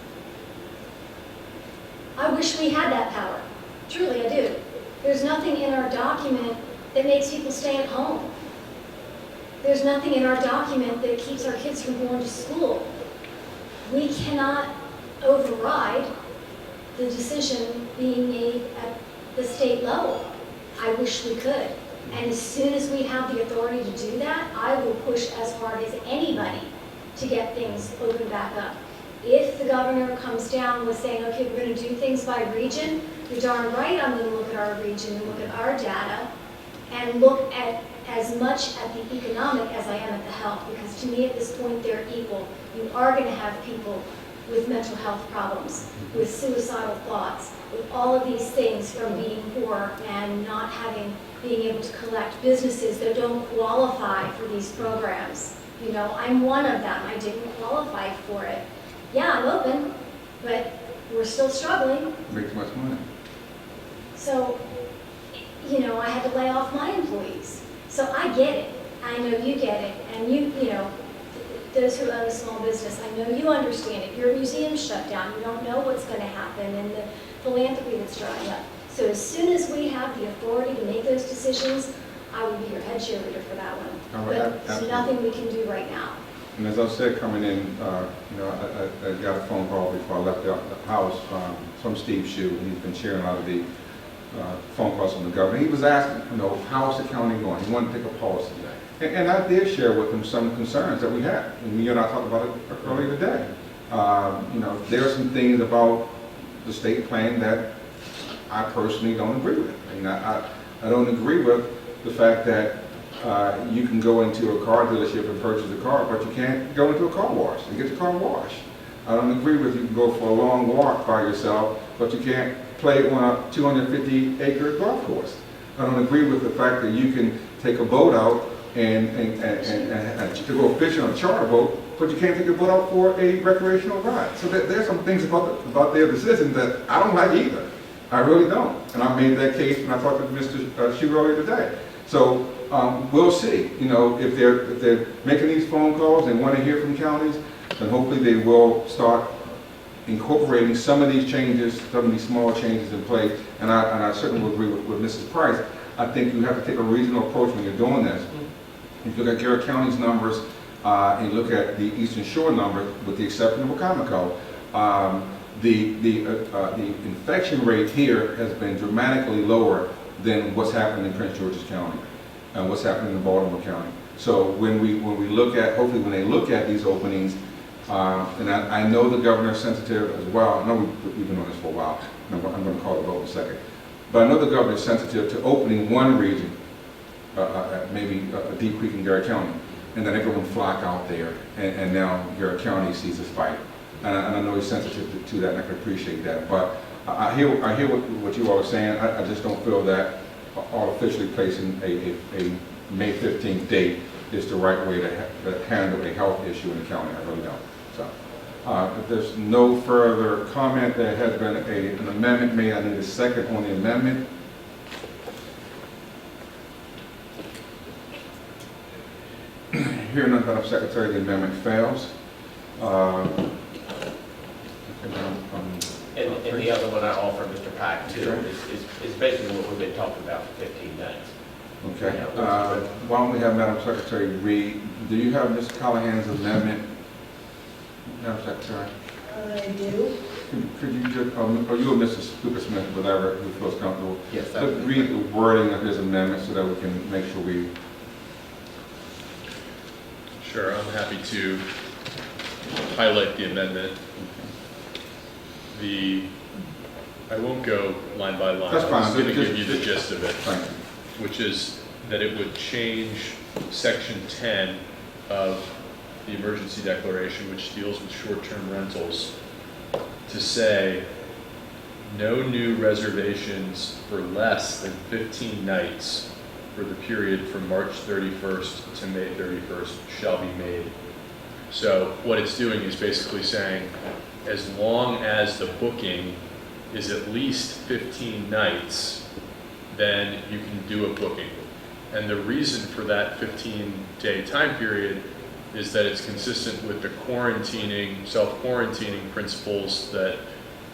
S4: I wish we had that power. Truly, I do. There's nothing in our document that makes people stay at home. There's nothing in our document that keeps our kids from going to school. We cannot override the decision being made at the state level. I wish we could. And as soon as we have the authority to do that, I will push as hard as anybody to get things opened back up. If the governor comes down with saying, okay, we're going to do things by region, you're darn right I'm going to look at our region and look at our data and look at as much at the economic as I am at the health, because to me at this point they're equal. You are going to have people with mental health problems, with suicidal thoughts, with all of these things from being poor and not being able to collect, businesses that don't qualify for these programs. You know, I'm one of them. I didn't qualify for it. Yeah, I'm open, but we're still struggling.
S1: Make too much money.
S4: So, you know, I had to lay off my employees. So I get it. I know you get it. And you know, those who own a small business, I know you understand it. Your museum's shut down. You don't know what's going to happen and the philanthropy that's drying up. So as soon as we have the authority to make those decisions, I will be your head cheerleader for that one.
S1: All right,
S4: But there's
S1: absolutely.
S4: nothing we can do right now.
S1: And as I said, coming in, I got a phone call before I left the house from Steve Shue. He's been sharing a lot of the phone calls from the governor. He was asking, how's the county going? He wanted to take a pulse. And I did share with him some concerns that we had. And you and I talked about it earlier today. There are some things about the state plan that I personally don't agree with. I don't agree with the fact that you can go into a car dealership and purchase a car, but you can't go into a car wash and get your car washed. I don't agree with you can go for a long walk by yourself, but you can't play on a 250-acre golf course. I don't agree with the fact that you can take a boat out and to go fishing on a charter boat, but you can't take a boat out for a recreational ride. So there's some things about their decision that I don't like either. I really don't. And I made that case when I talked to Mr. Shue earlier today. So we'll see. If they're making these phone calls and want to hear from counties, then hopefully they will start incorporating some of these changes, some of these small changes in place. And I certainly will agree with Mrs. Price. I think you have to take a reasonable approach when you're doing this. If you look at Garrett County's numbers and look at the Eastern Shore numbers, with the exception of Wacomico, the infection rate here has been dramatically lower than what's happening in Prince George's County and what's happening in Baltimore County. So when we look at, hopefully when they look at these openings, and I know the governor is sensitive as well. I know we've been on this for a while. I'm going to call the vote in a second. But I know the governor is sensitive to opening one region, maybe Deep Creek and Garrett County, and then everyone flock out there, and now Garrett County sees this fight. And I know he's sensitive to that, and I can appreciate that. But I hear what you all are saying. I just don't feel that artificially placing a May 15th date is the right way to handle a health issue in the county. I really don't. So, if there's no further comment, there has been an amendment made. I need a second on the amendment. Hearing none, Madam Secretary, the amendment fails.
S2: And the other one I offer, Mr. Pack, too, is basically what we've been talking about for 15 minutes.
S1: Okay. Why don't we have Madam Secretary read? Do you have Ms. Callahan's amendment, Madam Secretary?
S6: I do.
S1: Could you just, or you or Mr. Cooper Smith, whatever who feels comfortable,
S2: Yes,
S1: just read the wording of his amendment so that we can make sure we.
S7: Sure, I'm happy to highlight the amendment. I won't go line by line.
S1: That's fine.
S7: I'm going to give you the gist of it,
S1: Thank you.
S7: which is that it would change section 10 of the emergency declaration, which deals with short-term rentals, to say no new reservations for less than 15 nights for the period from March 31st to May 31st shall be made. So what it's doing is basically saying, as long as the booking is at least 15 nights, then you can do a booking. And the reason for that 15-day time period is that it's consistent with the quarantining, self-quarantining principles that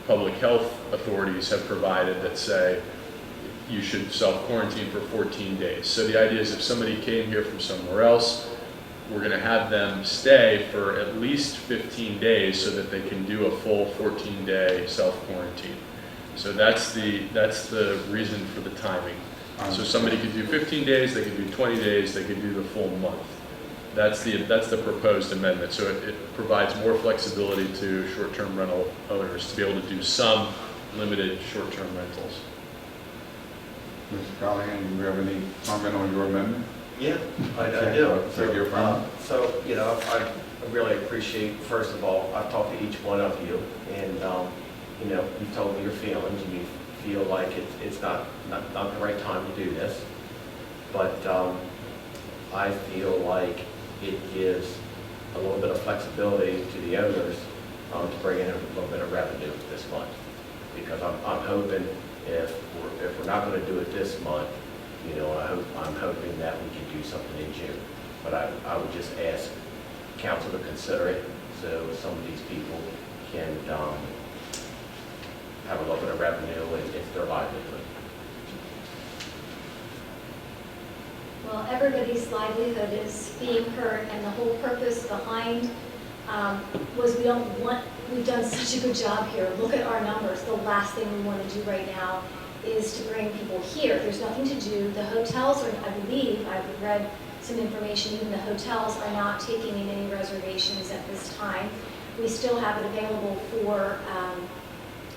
S7: public health authorities have provided that say you should self-quarantine for 14 days. So the idea is if somebody came here from somewhere else, we're going to have them stay for at least 15 days so that they can do a full 14-day self-quarantine. So that's the reason for the timing. So somebody could do 15 days, they could do 20 days, they could do the full month. That's the proposed amendment. So it provides more flexibility to short-term rental owners to be able to do some limited short-term rentals.
S1: Mr. Callahan, do you have any comment on your amendment?
S2: Yeah, I
S1: Okay.
S2: do.
S1: Take your time.
S2: So, I really appreciate, first of all, I've talked to each one of you, and, you've told me your feelings, and you feel like it's not the right time to do this. But I feel like it gives a little bit of flexibility to the owners to bring in a little bit of revenue this month. Because I'm hoping if we're not going to do it this month, I'm hoping that we can do something in June. But I would just ask council to consider it so some of these people can have a little bit of revenue and it's their livelihood.
S4: Well, everybody's livelihood is being hurt, and the whole purpose behind was we've done such a good job here. Look at our numbers. The last thing we want to do right now is to bring people here. There's nothing to do. The hotels are, I believe, I've read some information, even the hotels are not taking in any reservations at this time. We still have it available for,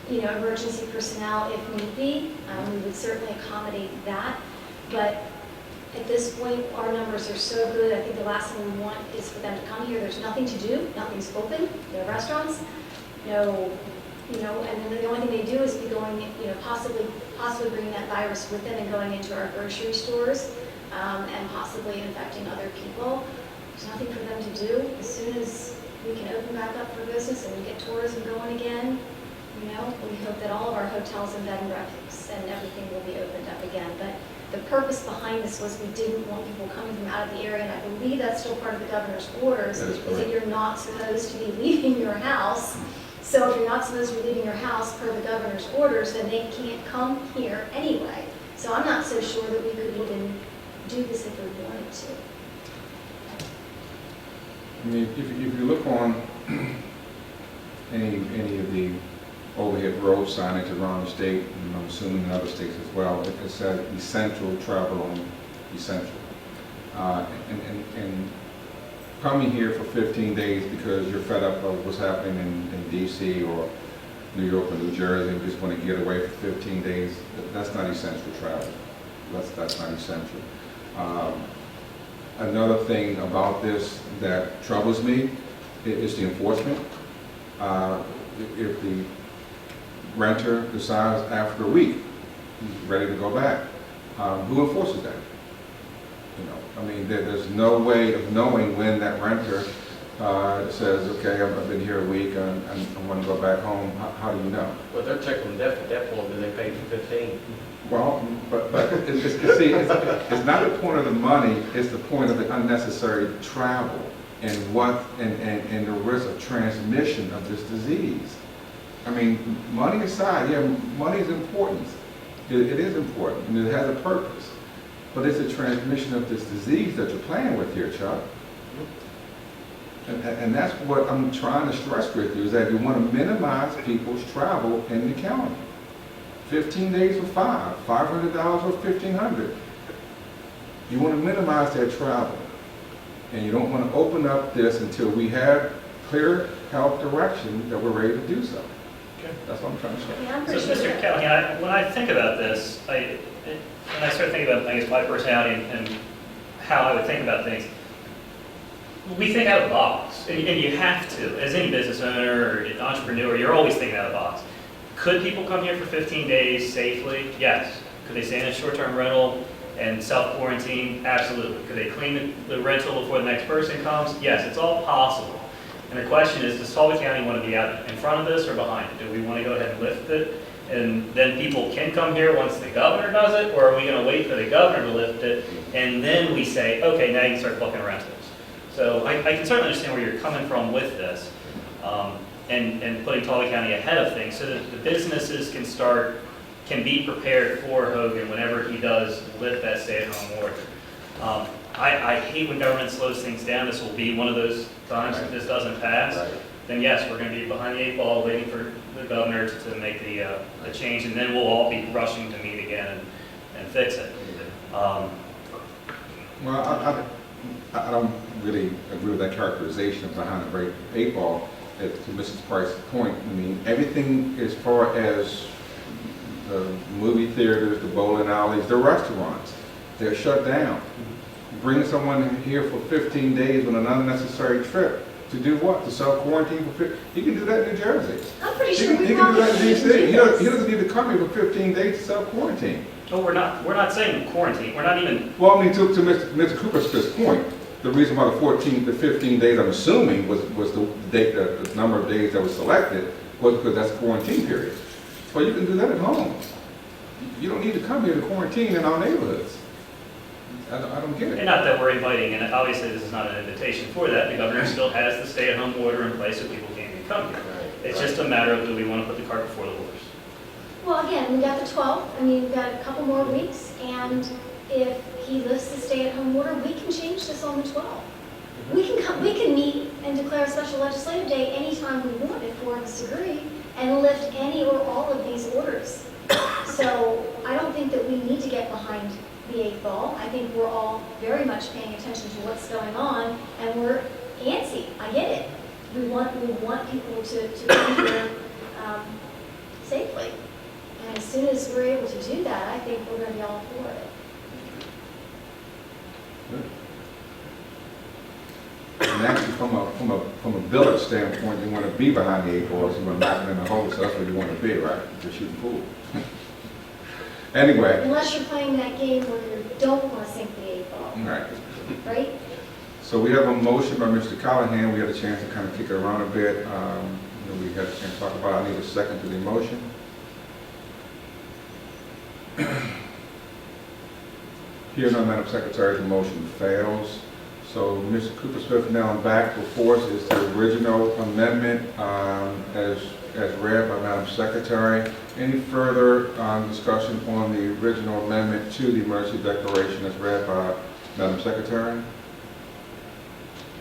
S4: emergency personnel if need be. We would certainly accommodate that. But at this point, our numbers are so good. I think the last thing we want is for them to come here. There's nothing to do. Nothing's open. No restaurants. No, and then the only thing they do is be going, possibly bringing that virus with them and going into our grocery stores and possibly infecting other people. There's nothing for them to do. As soon as we can open back up for business and we get tourism going again, we hope that all of our hotels and bed and breakfasts and everything will be opened up again. But the purpose behind this was we didn't want people coming from out of the area, and I believe that's still part of the governor's orders, is that you're not supposed to be leaving your house. So if you're not supposed to be leaving your house per the governor's orders, then they can't come here anyway. So I'm not so sure that we could even do this if we wanted to.
S1: I mean, if you look on any of the overhead road signage around the state, and I'm assuming in other states as well, it says essential travel only, essential. And coming here for 15 days because you're fed up of what's happening in DC or New York or New Jersey and just want to get away for 15 days, that's not essential travel. That's not essential. Another thing about this that troubles me is the enforcement. If the renter decides after a week he's ready to go back, who enforces that? There's no way of knowing when that renter says, okay, I've been here a week and I want to go back home. How do you know?
S2: Well, they're checking death at that point, do they pay for 15?
S1: Well, but it's not the point of the money, it's the point of the unnecessary travel and and the risk of transmission of this disease. Money aside, yeah, money is important. It is important, and it has a purpose. But it's the transmission of this disease that you're playing with here, Chuck. And that's what I'm trying to stress with you, is that you want to minimize people's travel in the county. 15 days for $500 for $1,500. You want to minimize their travel. And you don't want to open up this until we have clear health direction that we're ready to do so.
S8: Okay.
S1: That's what I'm trying to say.
S4: Yeah, I'm
S8: So,
S4: pretty sure
S8: Mr. Callahan, when I think about this, when I start thinking about, my personality and how I would think about things, we think out of the box, and you have to. As any business owner or entrepreneur, you're always thinking out of the box. Could people come here for 15 days safely? Yes. Could they stay in a short-term rental and self-quarantine? Absolutely. Could they clean the rental before the next person comes? Yes, it's all possible. And the question is, does Talbot County want to be out in front of this or behind it? Do we want to go ahead and lift it, and then people can come here once the governor does it, or are we going to wait for the governor to lift it, and then we say, okay, now you can start booking rentals? So I can certainly understand where you're coming from with this, and putting Talbot County ahead of things so that the businesses can be prepared for Hogan whenever he does lift that stay-at-home order. I hate when government slows things down. This will be one of those times if this doesn't pass.
S2: Right.
S8: Then yes, we're going to be behind the 8 ball waiting for the governor to make the change, and then we'll all be rushing to meet again and fix it.
S1: Well, I don't really agree with that characterization of behind the 8 ball. To Mrs. Price's point, everything as far as the movie theaters, the bowling alleys, the restaurants, they're shut down. Bring someone here for 15 days on an unnecessary trip to do what? To self-quarantine for 15? You can do that in New Jersey.
S4: I'm pretty
S1: You
S4: sure
S1: can
S4: we
S1: do
S4: probably
S1: that in
S4: should
S1: DC.
S4: do
S1: He
S4: this.
S1: doesn't need to come here for 15 days to self-quarantine.
S8: No, we're not saying quarantine. We're not even.
S1: Well, to Mr. Cooper's point, the reason why the 15 days, I'm assuming, was the date, the number of days that was selected, was because that's a quarantine period. Well, you can do that at home. You don't need to come here to quarantine in our neighborhoods. I don't get
S8: And
S1: it.
S8: not that we're inviting, and obviously this is not an invitation for that. The governor still has the stay-at-home order in place so people can't even come here. It's just a matter of, do we want to put the cart before the horse?
S4: Well, again, we got the 12th. We've got a couple more weeks, and if he lifts the stay-at-home order, we can change this on the 12th. We can meet and declare a special legislative day anytime we want if four of us agree, and lift any or all of these orders. So I don't think that we need to get behind the eighth ball. I think we're all very much paying attention to what's going on, and we're antsy. I get it. We want people to come here safely. And as soon as we're able to do that, I think we're going to be all for it.
S1: And actually, from a billet standpoint, you want to be behind the eight balls, you want to knock it in the hole, so that's where you want to be, right? You're shooting pool. Anyway.
S4: Unless you're playing that game where you don't want to sink the eight ball.
S1: Right.
S4: Right?
S1: So we have a motion by Mr. Callahan. We had a chance to kind of kick it around a bit. We had a chance to talk about it. I need a second to the motion. Here, no, Madam Secretary, the motion fails. So Mr. Cooper-Smith, now back before us is the original amendment as read by Madam Secretary. Any further discussion on the original amendment to the emergency declaration as read by Madam Secretary?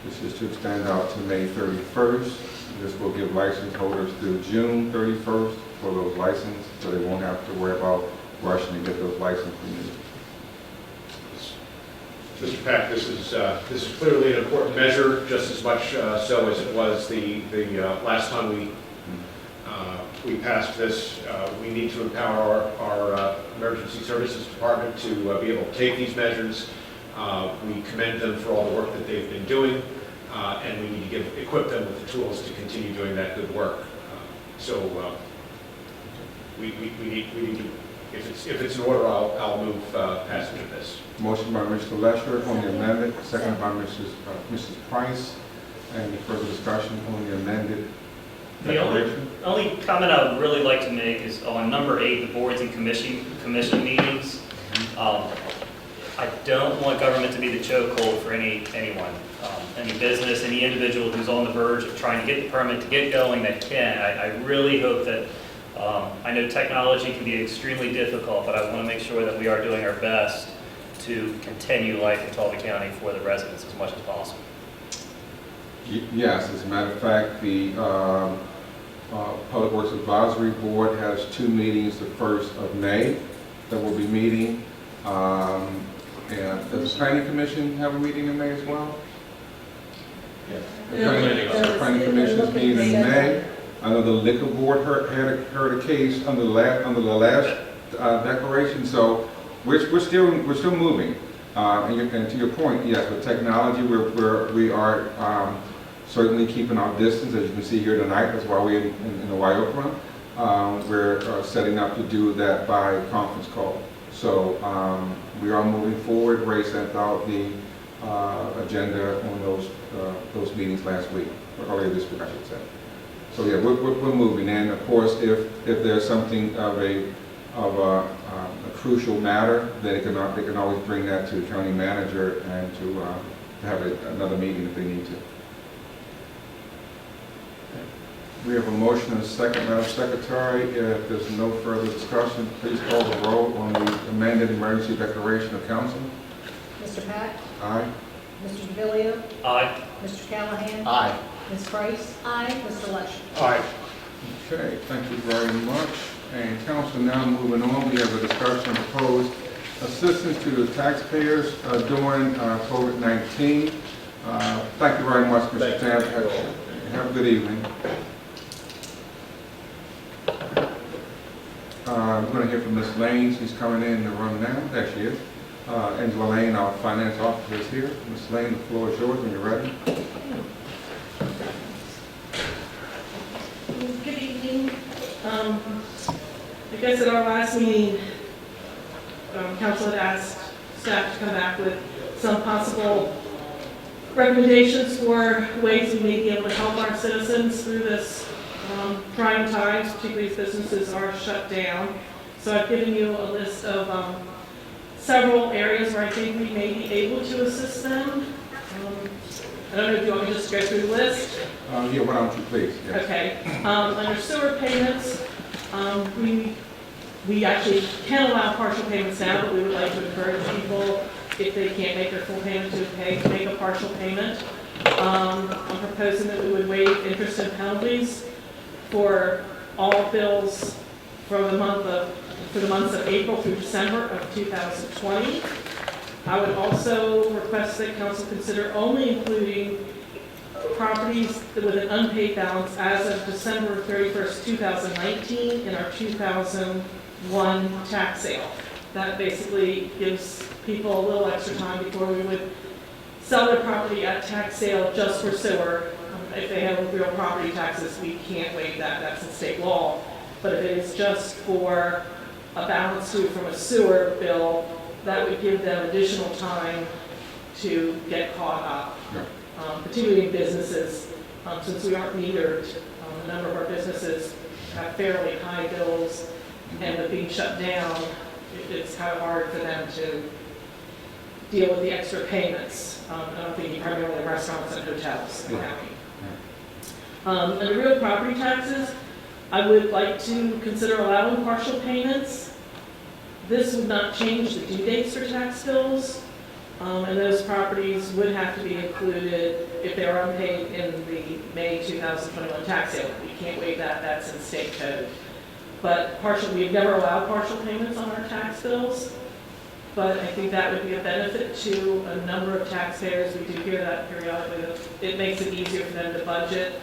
S1: This is to extend out to May 31st. This will give license holders through June 31st for those licenses, so they won't have to worry about rushing to get those license renewed.
S9: Mr. Pack, this is clearly an important measure, just as much so as it was the last time we passed this. We need to empower our emergency services department to be able to take these measures. We commend them for all the work that they've been doing, and we need to equip them with the tools to continue doing that good work. We need to. If it's in order, I'll move passage of this.
S1: Motion by Mr. Lesher on the amendment, second by Mrs. Price. Any further discussion on the amended declaration?
S8: The only comment I would really like to make is on number 8, the boards and commission meetings. I don't want government to be the chokehold for anyone, any business, any individual who's on the verge of trying to get the permit to get going that can. I really hope that, I know technology can be extremely difficult, but I want to make sure that we are doing our best to continue life in Talbot County for the residents as much as possible.
S1: Yes, as a matter of fact, the Public Works Advisory Board has 2 meetings the 1st of May that will be meeting. And does the Planning Commission have a meeting in May as well?
S9: Yeah.
S1: The Planning Commission is meeting in May. I know the Liquor Board heard a case under the last declaration, so we're still moving. And to your point, yes, with technology, we are certainly keeping our distance, as you can see here tonight. That's why we're in the Wye Oak Room. We're setting up to do that by conference call. So we are moving forward. Ray sent out the agenda on those meetings last week, or earlier this week, I should say. So yeah, we're moving. And of course, if there's something of a crucial matter, then they can always bring that to the county manager and to have another meeting if they need to. We have a motion and a second, Madam Secretary. If there's no further discussion, please call the roll on the amended emergency declaration of council.
S6: Mr. Pack?
S1: Aye.
S6: Mr. DeVillio?
S8: Aye.
S6: Mr. Callahan?
S9: Aye.
S6: Ms. Price?
S4: Aye.
S6: Mr. Lesher?
S9: Aye.
S1: Okay, thank you very much. And council, now moving on, we have a discussion of proposed assistance to the taxpayers during COVID-19. Thank you very much, Mr. Talbot. Have a good evening. We're going to hear from Ms. Lane. She's coming in the room now. There she is. Angela Lane, our finance officer, is here. Ms. Lane, the floor is yours when you're ready.
S10: Good evening. I guess at our last meeting, council had asked staff to come back with some possible recommendations for ways we may be able to help our citizens through this trying times, particularly as businesses are shut down. So I've given you a list of several areas where I think we may be able to assist them. I don't know if you want me to just go through the list.
S1: Yeah, why don't you please? Yes.
S10: Okay. Under sewer payments, we We actually can allow partial payments now, but we would like to encourage people, if they can't make their full payment, to make a partial payment. I'm proposing that we would waive interest and penalties for all bills for the months of April through December of 2020. I would also request that council consider only including properties with an unpaid balance as of December 31st, 2019 in our 2001 tax sale. That basically gives people a little extra time before we would sell their property at tax sale just for sewer. If they have real property taxes, we can't waive that, that's in state law. But if it is just for a balance due from a sewer bill, that would give them additional time to get caught up, particularly in businesses. Since we aren't metered, a number of our businesses have fairly high bills, and with being shut down, it's kind of hard for them to deal with the extra payments. I'm thinking primarily restaurants and hotels in the county. Under real property taxes, I would like to consider allowing partial payments. This would not change the due dates for tax bills, and those properties would have to be included if they are unpaid in the May 2021 tax sale. We can't waive that, that's in state code. But we've never allowed partial payments on our tax bills, but I think that would be a benefit to a number of taxpayers. We do hear that periodically, that it makes it easier for them to budget,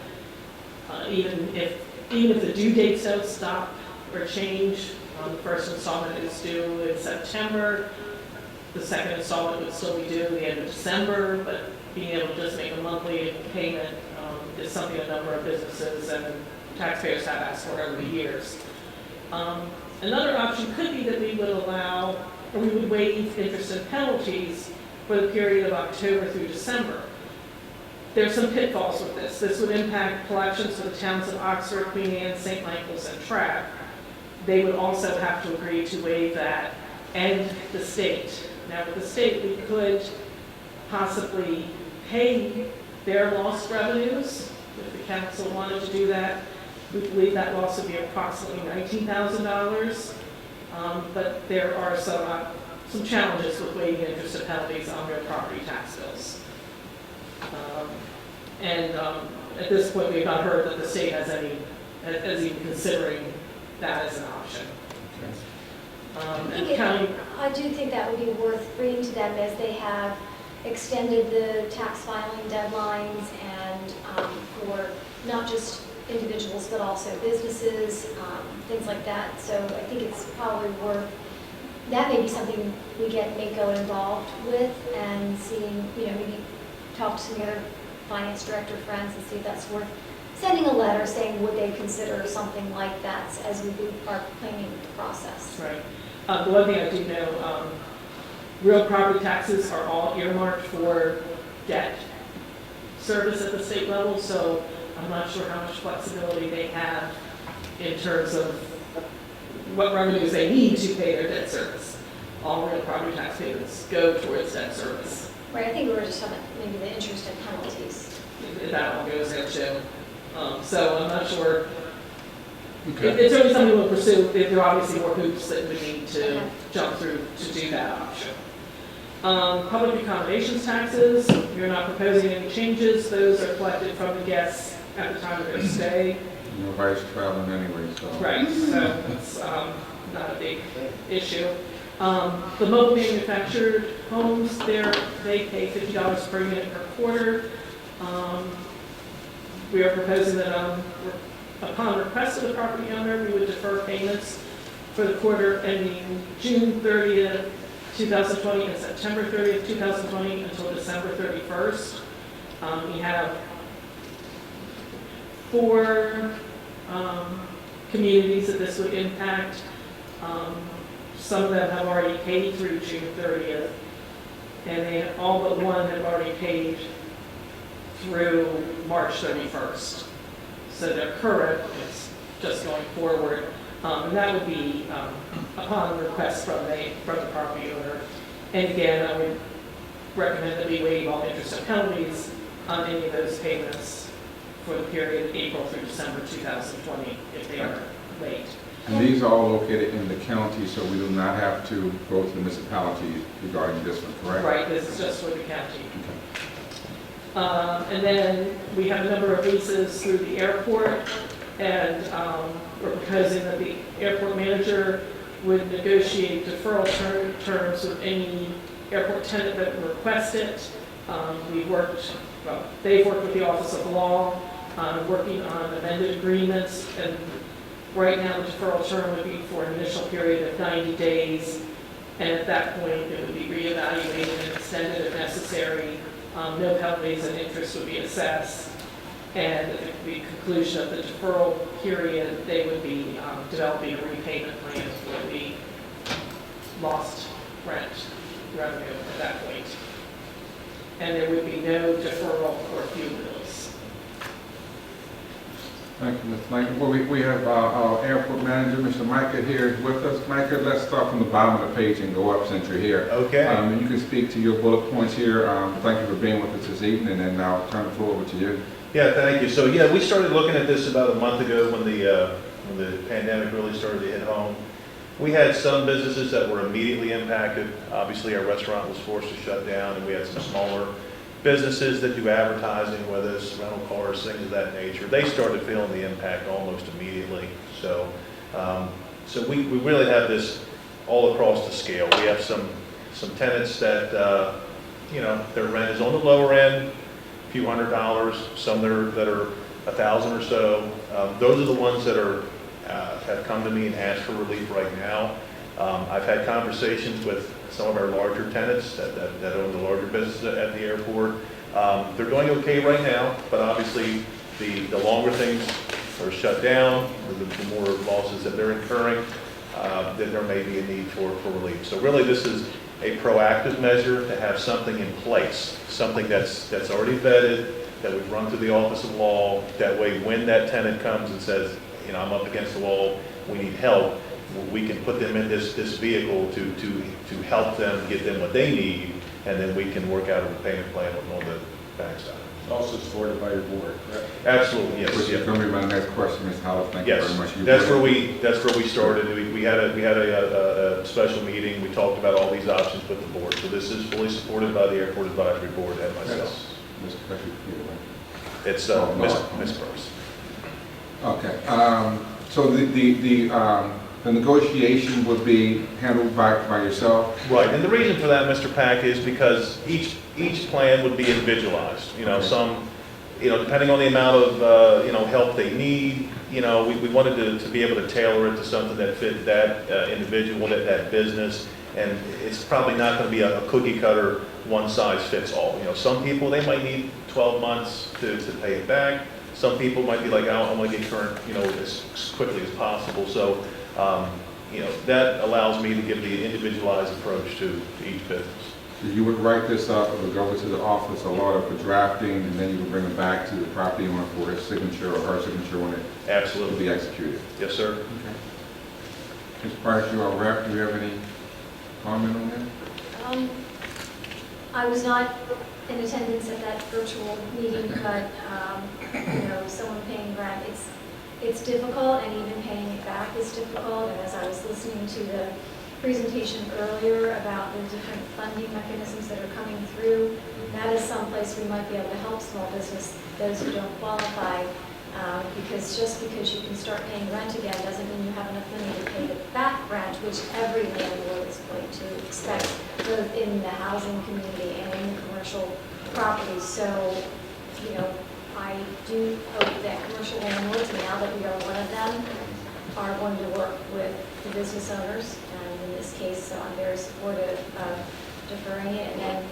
S10: even if the due dates don't stop or change. The first installment is due in September. The second installment would still be due at the end of December, but being able to just make a monthly payment is something a number of businesses and taxpayers have asked for over the years. Another option could be that we would allow, or we would waive interest and penalties for the period of October through December. There's some pitfalls with this. This would impact collections for the towns of Oxford, Queen Anne, St. Michael's, and Trapp. They would also have to agree to waive that, and the state. Now, with the state, we could possibly pay their lost revenues if the council wanted to do that. We believe that loss would be approximately $19,000, but there are some challenges with waiving interest and penalties on real property tax bills. At this point, we've not heard that the state is even considering that as an option.
S4: I do think that would be worth bringing to them, as they have extended the tax filing deadlines and for not just individuals but also businesses, things like that. So I think it's probably worth, that may be something we get MACO involved with, and seeing, maybe talk to some of the other finance director friends and see if that's worth sending a letter saying would they consider something like that as we are planning the process.
S10: Right. The one thing I do know, real property taxes are all earmarked for debt service at the state level, so I'm not sure how much flexibility they have in terms of what revenues they need to pay their debt service. All real property tax payments go towards debt service.
S4: Right, I think we were just talking about maybe the interest and penalties.
S10: That all goes there too. So I'm not sure.
S1: Okay.
S10: It's certainly something we'll pursue. There are obviously more hoops that we need to jump through to do that option. Public accommodations taxes, we're not proposing any changes. Those are collected from the guests at the time of their stay.
S1: Nobody's traveling anyway, so.
S10: Right, so it's not a big issue. The mobile manufactured homes, they pay $50 per unit per quarter. We are proposing that upon request of the property owner, we would defer payments for the quarter ending June 30th, 2020 and September 30th, 2020 until December 31st. We have 4 communities that this would impact. Some of them have already paid through June 30th, and all but one have already paid through March 31st. So they're current, it's just going forward. And that would be upon request from the property owner. And again, I would recommend that we waive all interest and penalties on any of those payments for the period April through December 2020 if they are late.
S1: And these are all located in the county, so we do not have to go to the municipality regarding this one, correct?
S10: Right, this is just for the county. And then we have a number of leases through the airport, and we're proposing that the airport manager would negotiate deferral terms with any airport tenant that would request it. They've worked with the Office of Law, working on amended agreements, and right now the deferral term would be for an initial period of 90 days, and at that point it would be reevaluated and extended if necessary. No penalties and interest would be assessed, and at the conclusion of the deferral period, they would be developing a repayment plan for the lost rent revenue at that point. And there would be no deferral for fuel bills.
S1: Thank you, Mr. Lincoln. Well, we have our airport manager, Mr. Micah, here with us. Micah, let's start from the bottom of the page and go up since you're here.
S11: Okay.
S1: You can speak to your bullet points here. Thank you for being with us this evening, and I'll turn the floor over to you.
S11: Yeah, thank you. So yeah, we started looking at this about a month ago when the pandemic really started to hit home. We had some businesses that were immediately impacted. Obviously, our restaurant was forced to shut down, and we had some smaller businesses that do advertising with us, rental cars, things of that nature. They started feeling the impact almost immediately. So, we really have this all across the scale. We have some tenants that their rent is on the lower end, a few $100s. Some that are $1,000 or so. Those are the ones that have come to me and asked for relief right now. I've had conversations with some of our larger tenants that own the larger businesses at the airport. They're doing okay right now, but obviously the longer things are shut down, the more losses that they're incurring, then there may be a need for relief. So really this is a proactive measure to have something in place, something that's already vetted, that we've run through the Office of Law. That way when that tenant comes and says, I'm up against the wall, we need help, we can put them in this vehicle to help them, get them what they need, and then we can work out a repayment plan on the backside.
S1: It's also supported by your board, correct?
S11: Absolutely, yes.
S1: Which is going to be my next question, Ms. Howell. Thank you
S11: Yes,
S1: very much.
S11: that's where we started. We had a special meeting. We talked about all these options with the board. So this is fully supported by the Airport Advisory Board and myself.
S1: Yes.
S11: It's Ms. Burrs.
S1: Okay. So the negotiation would be handled by yourself?
S11: Right, and the reason for that, Mr. Pack, is because each plan would be individualized.
S1: Okay.
S11: Some, depending on the amount of, help they need, we wanted to be able to tailor it to something that fit that individual, that business, and it's probably not going to be a cookie cutter, one size fits all. Some people, they might need 12 months to pay it back. Some people might be like, I want to get current, as quickly as possible. So, that allows me to give the individualized approach to each business.
S1: You would write this up, it would go to the office, a lawyer for drafting, and then you would bring it back to the property owner for his signature or her signature when it
S11: Absolutely.
S1: will be executed.
S11: Yes, sir.
S1: Okay. Ms. Price, you are rep. Do you have any comment on that?
S4: I was not in attendance at that virtual meeting, but, someone paying rent, it's difficult, and even paying it back is difficult. And as I was listening to the presentation earlier about the different funding mechanisms that are coming through, that is someplace we might be able to help small business, those who don't qualify, because just because you can start paying rent again doesn't mean you have enough money to pay the back rent, which every landlord is going to expect, both in the housing community and in the commercial properties. So, I do hope that commercial landlords, now that we are one of them, are going to work with the business owners. And in this case, I'm very supportive of deferring it. And then,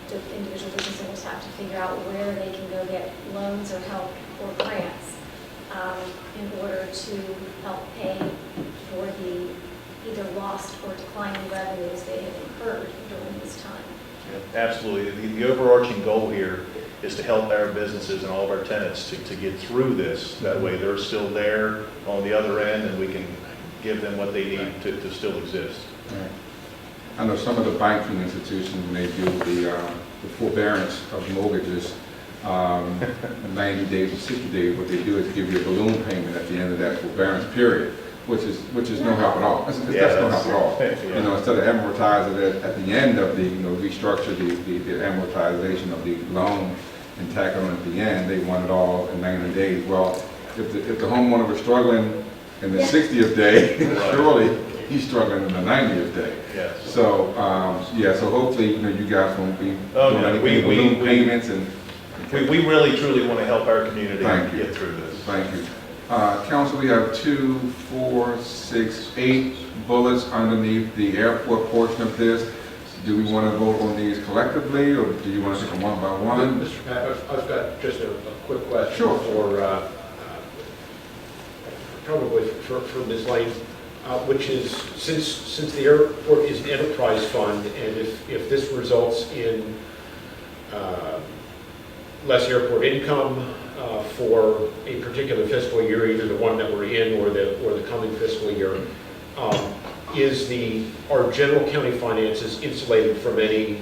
S4: the individual business owners have to figure out where they can go get loans or help or grants in order to help pay for the either lost or declining revenues they have incurred during this time.
S11: Yeah, absolutely. The overarching goal here is to help our businesses and all of our tenants to get through this. That way they're still there on the other end, and we can give them what they need to still exist.
S1: Right. I know some of the banking institutions, when they do the forbearance of mortgages, 90 days or 60 days, what they do is give you a balloon payment at the end of that forbearance period. which is no help at all. That's no help at all.
S11: Yeah.
S1: You know, instead of amortizing it at the end of the, restructure the amortization of the loan and tack on at the end, they want it all in 90 days. Well, if the homeowner was struggling in the 60th day, surely he's struggling in the 90th day.
S11: Yes.
S1: So, so hopefully, you guys won't be
S11: Oh,
S1: doing
S11: no,
S1: anything with balloon payments and.
S11: We really, truly want to help our community
S1: Thank you.
S11: get through this.
S1: Thank you. Council, we have 2, 4, 6, 8 bullets underneath the airport portion of this. Do we want to vote on these collectively, or do you want to take them one by one?
S9: Mr. Pat, I've got just a quick question.
S1: Sure.
S9: For, probably for Ms. Lane, which is, since the airport is an enterprise fund, and if this results in less airport income for a particular fiscal year, either the one that we're in or the coming fiscal year, are general county finances insulated from any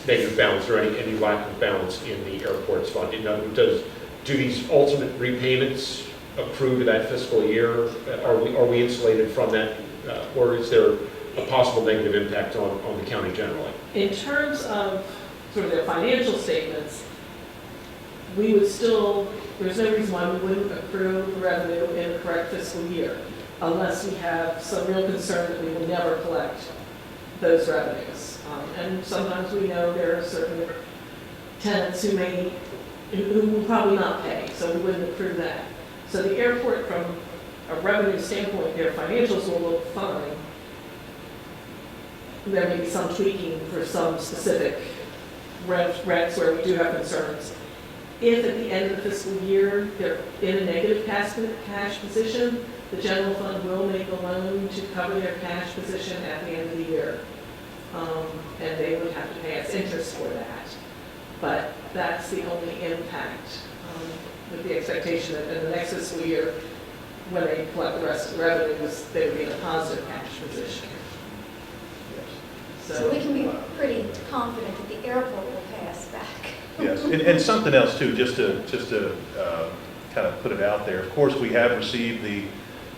S9: negative balance or any lack of balance in the airport's fund? In other words, do these ultimate repayments accrue to that fiscal year? Are we insulated from that, or is there a possible negative impact on the county generally?
S10: In terms of sort of their financial statements, we would still, there's no reason why we wouldn't accrue revenue in the correct fiscal year, unless we have some real concern that we will never collect those revenues. And sometimes we know there are certain tenants who will probably not pay, so we wouldn't accrue that. So the airport, from a revenue standpoint, their financials will look fine. There may be some tweaking for some specific rents where we do have concerns. If at the end of the fiscal year they're in a negative cash position, the general fund will make a loan to cover their cash position at the end of the year. And they would have to pay us interest for that. But that's the only impact, with the expectation that in the next fiscal year, when they collect the rest of the revenues, they would be in a positive cash position.
S4: So we can be pretty confident that the airport will pay us back.
S11: Yes, and something else too, just to kind of put it out there. Of course, we have received the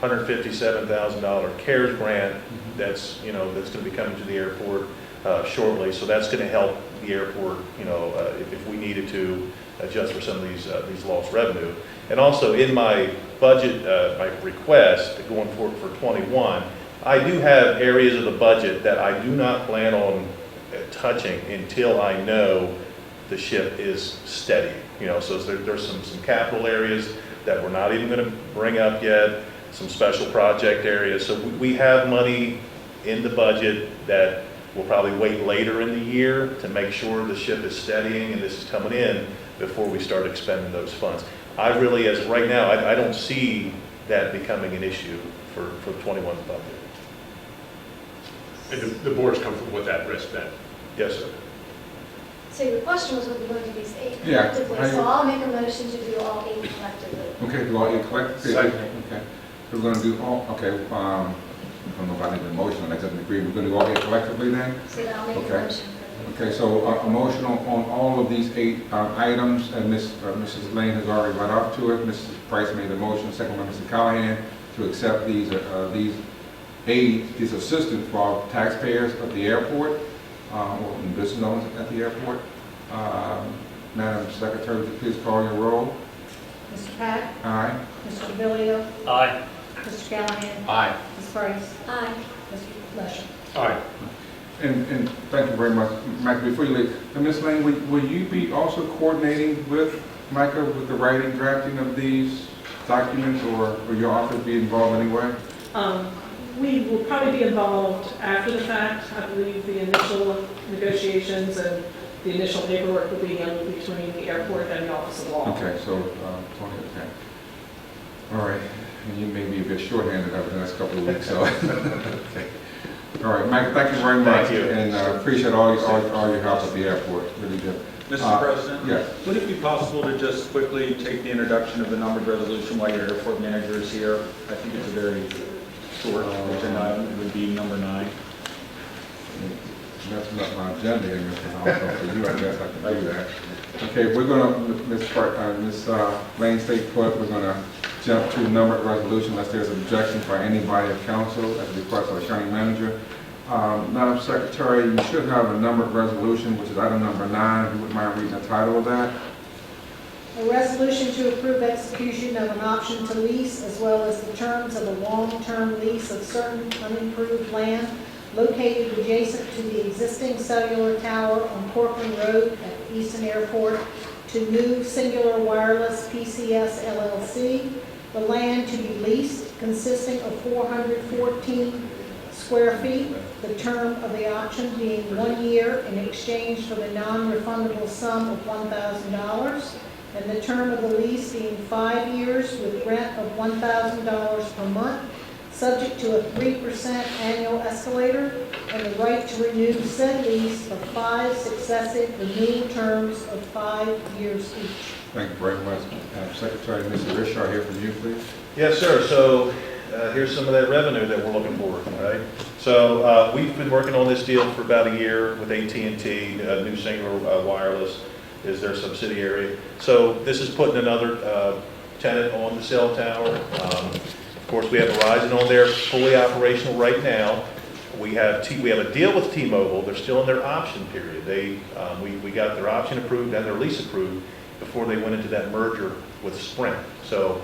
S11: $157,000 CARES grant that's going to be coming to the airport shortly. So that's going to help the airport, if we needed to adjust for some of these lost revenue. And also in my budget, my request going forward for 21, I do have areas of the budget that I do not plan on touching until I know the ship is steady. So there's some capital areas that we're not even going to bring up yet, some special project areas. So we have money in the budget that we'll probably wait later in the year to make sure the ship is steadying and this is coming in before we start expending those funds. I really, as of right now, I don't see that becoming an issue for 21's budget.
S9: And the board's comfortable with that risk then?
S11: Yes, sir.
S4: So your question was whether we want to do these 8
S1: Yeah.
S4: collectively, so I'll make a motion to do all 8 collectively.
S1: Okay, do all 8 collectively?
S9: Second.
S1: Okay. We're going to do all, okay, I don't know if I need a motion on that, doesn't agree. We're going to do all 8 collectively then?
S4: So then I'll make a
S1: Okay.
S4: motion.
S1: Okay, so a motion on all of these 8 items, and Mrs. Lane has already run up to it. Mrs. Price made the motion, second by Mr. Callahan, to accept these assistance for our taxpayers at the airport, or in business owners at the airport. Madam Secretary, would you please call your roll?
S6: Mr. Pack?
S1: Aye.
S6: Mr. DeVillio?
S8: Aye.
S6: Mr. Callahan?
S9: Aye.
S6: Ms. Price?
S4: Aye.
S6: Mr. Lesher?
S9: Aye.
S1: And thank you very much, Micah. Before you leave, Ms. Lane, will you be also coordinating with Micah with the writing, drafting of these documents, or will your office be involved anyway?
S10: We will probably be involved after the fact. I believe the initial negotiations and the initial paperwork will be handled between the airport and the Office of Law.
S1: Okay, so, Tony, okay. All right, and you may be a bit shorthanded over the next couple of weeks, so. Okay. All right, Mike, thank you very much.
S11: Thank you.
S1: And appreciate all your help at the airport, really do.
S12: Mr. President?
S1: Yes.
S12: Would it be possible to just quickly take the introduction of the numbered resolution while your airport manager is here? I think it's a very short agenda item. It would be number 9.
S1: That's not my agenda, Mr. Alonso, so you, I guess I can do that. Okay, we're gonna, Ms. Lane, stay put. We're gonna jump to numbered resolution unless there's objections by anybody of council at the request of the county manager. Madam Secretary, you should have a numbered resolution, which is item number 9. If you wouldn't mind reading the title of that.
S6: A resolution to approve execution of an option to lease as well as the terms of a long-term lease of certain unimproved land located adjacent to the existing cellular tower on Corcoran Road at Easton Airport to New Singular Wireless PCS LLC. The land to be leased consisting of 414 square feet, the term of the option being 1 year in exchange for the non-refundable sum of $1,000, and the term of the lease being 5 years with rent of $1,000 per month, subject to a 3% annual escalator, and the right to renew said lease for 5 successive renewal terms of 5 years each.
S1: Thank you very much. Secretary, Mr. Risher, hear from you, please.
S11: Yes, sir. So here's some of that revenue that we're looking for, right? So we've been working on this deal for about a year with AT&T, New Singular Wireless is their subsidiary. So this is putting another tenant on the cell tower. Of course, we have Verizon on there, fully operational right now. We have a deal with T-Mobile. They're still in their option period. We got their option approved and their lease approved before they went into that merger with Sprint. So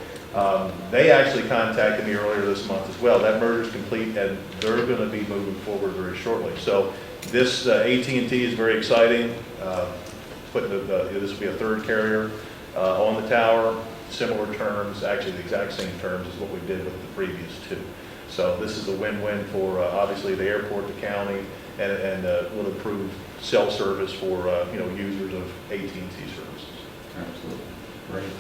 S11: they actually contacted me earlier this month as well. That merger is complete, and they're going to be moving forward very shortly. So this AT&T is very exciting. This will be a third carrier on the tower. Similar terms, actually the exact same terms as what we did with the previous two. So this is a win-win for obviously the airport, the county, and will improve cell service for users of AT&T services.
S1: Absolutely. Great.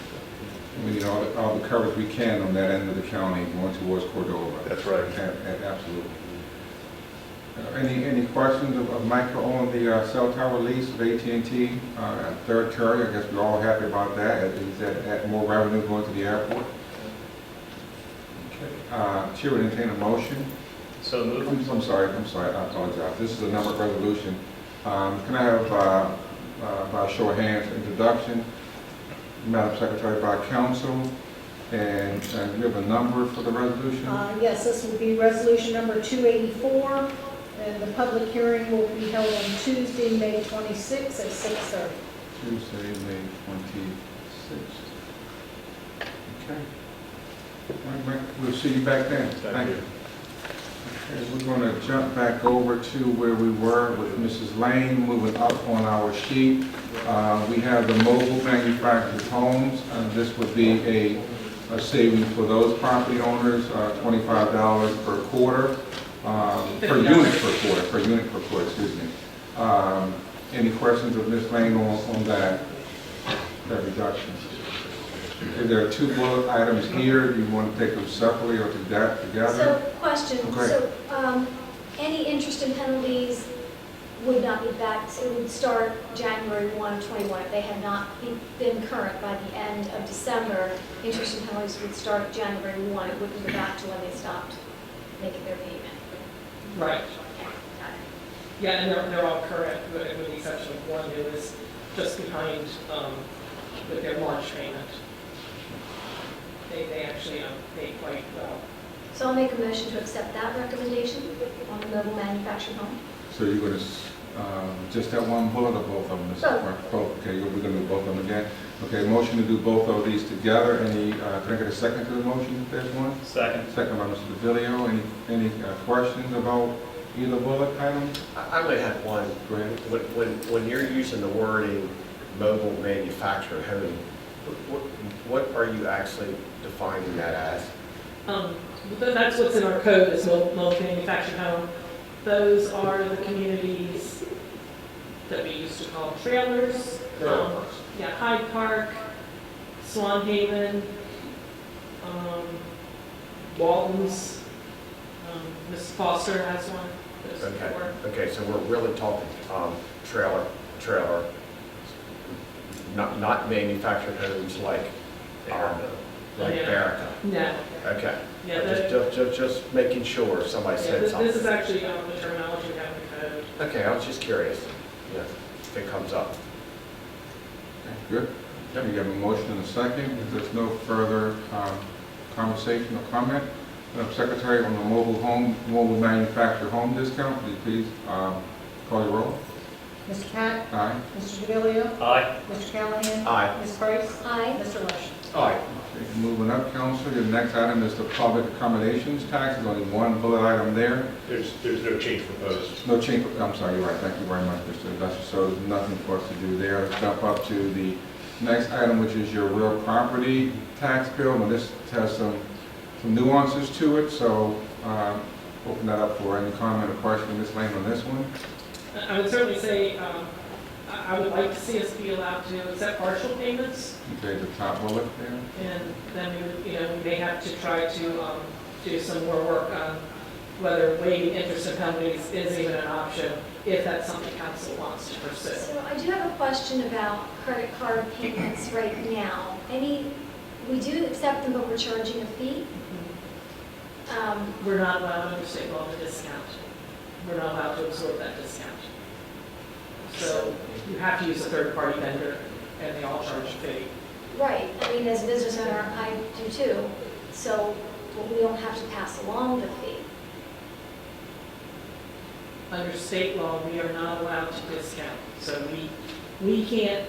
S1: We need all the coverage we can on that end of the county going towards Cordova.
S11: That's right.
S1: Absolutely. Any questions of Micah on the cell tower lease of AT&T, third carrier? I guess we're all happy about that. Is that more revenue going to the airport? Okay. Chair would entertain a motion.
S8: So moved.
S1: I'm sorry, I apologize. This is a numbered resolution. Can I have, by a show of hands, introduction, Madam Secretary, by council, and you have a number for the resolution?
S6: Yes, this will be resolution number 284, and the public hearing will be held on Tuesday, May 26th at 6:30.
S1: Tuesday, May 26th. Okay. All right, Mike, we'll see you back then. Thank you. Okay, we're going to jump back over to where we were with Mrs. Lane, moving up on our sheet. We have the mobile manufactured homes. This would be a savings for those property owners, $25 per quarter, per unit per quarter, excuse me. Any questions of Ms. Lane on that reduction? There are 2 bullet items here. Do you want to take them separately or together?
S4: So, question,
S1: Okay.
S4: so, any interest and penalties would not be back, so it would start January 1, 21. If they had not been current by the end of December, interest and penalties would start January 1. It wouldn't go back to when they stopped making their payment.
S10: Right.
S4: Okay, got it.
S10: Yeah, and they're all current, with the exception of one who is just behind with their March payment. They actually pay quite well.
S4: So I'll make a motion to accept that recommendation on the mobile manufactured home.
S1: So you're going to, just that one bullet or both of them? Ms.
S4: Both.
S1: Both. Okay, we're going to do both of them again. Okay, motion to do both of these together. Can I get a second to the motion if there's one?
S8: Second.
S1: Second by Mr. DeVillio. Any questions about either bullet item?
S2: I might have one.
S1: Grant?
S2: When you're using the wording mobile manufactured home, what are you actually defining that as?
S10: That's what's in our code, is mobile manufactured home. Those are the communities that we used to call trailers. Hyde Park, Swan Haven, Walton's, Mrs. Foster has one.
S2: Okay, so we're really talking trailer, not manufactured homes like Barrica.
S10: No.
S2: Okay.
S10: Yeah,
S2: just making sure if somebody said something.
S10: This is actually the terminology we have in the code.
S2: Okay, I was just curious. Yeah, if it comes up.
S1: Okay, good. We have a motion and a second. If there's no further conversation or comment? Madam Secretary, on the mobile manufactured home discount, will you please call your roll?
S6: Mr. Pack?
S1: Aye.
S6: Mr. DeVillio,
S8: Aye.
S6: Mr. Callahan?
S9: Aye.
S6: Ms. Price?
S4: Aye.
S6: Mr. Lush?
S9: Aye.
S1: Okay, moving up, Council, your next item is the public accommodations tax. There's only one bullet item there.
S9: There's no change proposed.
S1: No change, I'm sorry, you're right, thank you very much, Mr. Investor. So there's nothing for us to do there. Let's jump up to the next item, which is your real property tax bill. Now, this has some nuances to it, so open that up for any comment or question, Ms. Lane, on this one.
S10: I would certainly say, I would like to see us be allowed to accept partial payments,
S1: Okay, the top bullet there.
S10: and then we would, we may have to try to do some more work on whether waiving interest and penalties is even an option, if that's something council wants to pursue.
S4: So I do have a question about credit card payments right now. We do accept them, but we're charging a fee?
S10: We're not allowed under state law to discount. We're not allowed to absorb that discount. So you have to use a third-party vendor, and they all charge a fee.
S4: Right, I mean, as a business owner, I do too, so we don't have to pass along the fee.
S10: Under state law, we are not allowed to discount, so we can't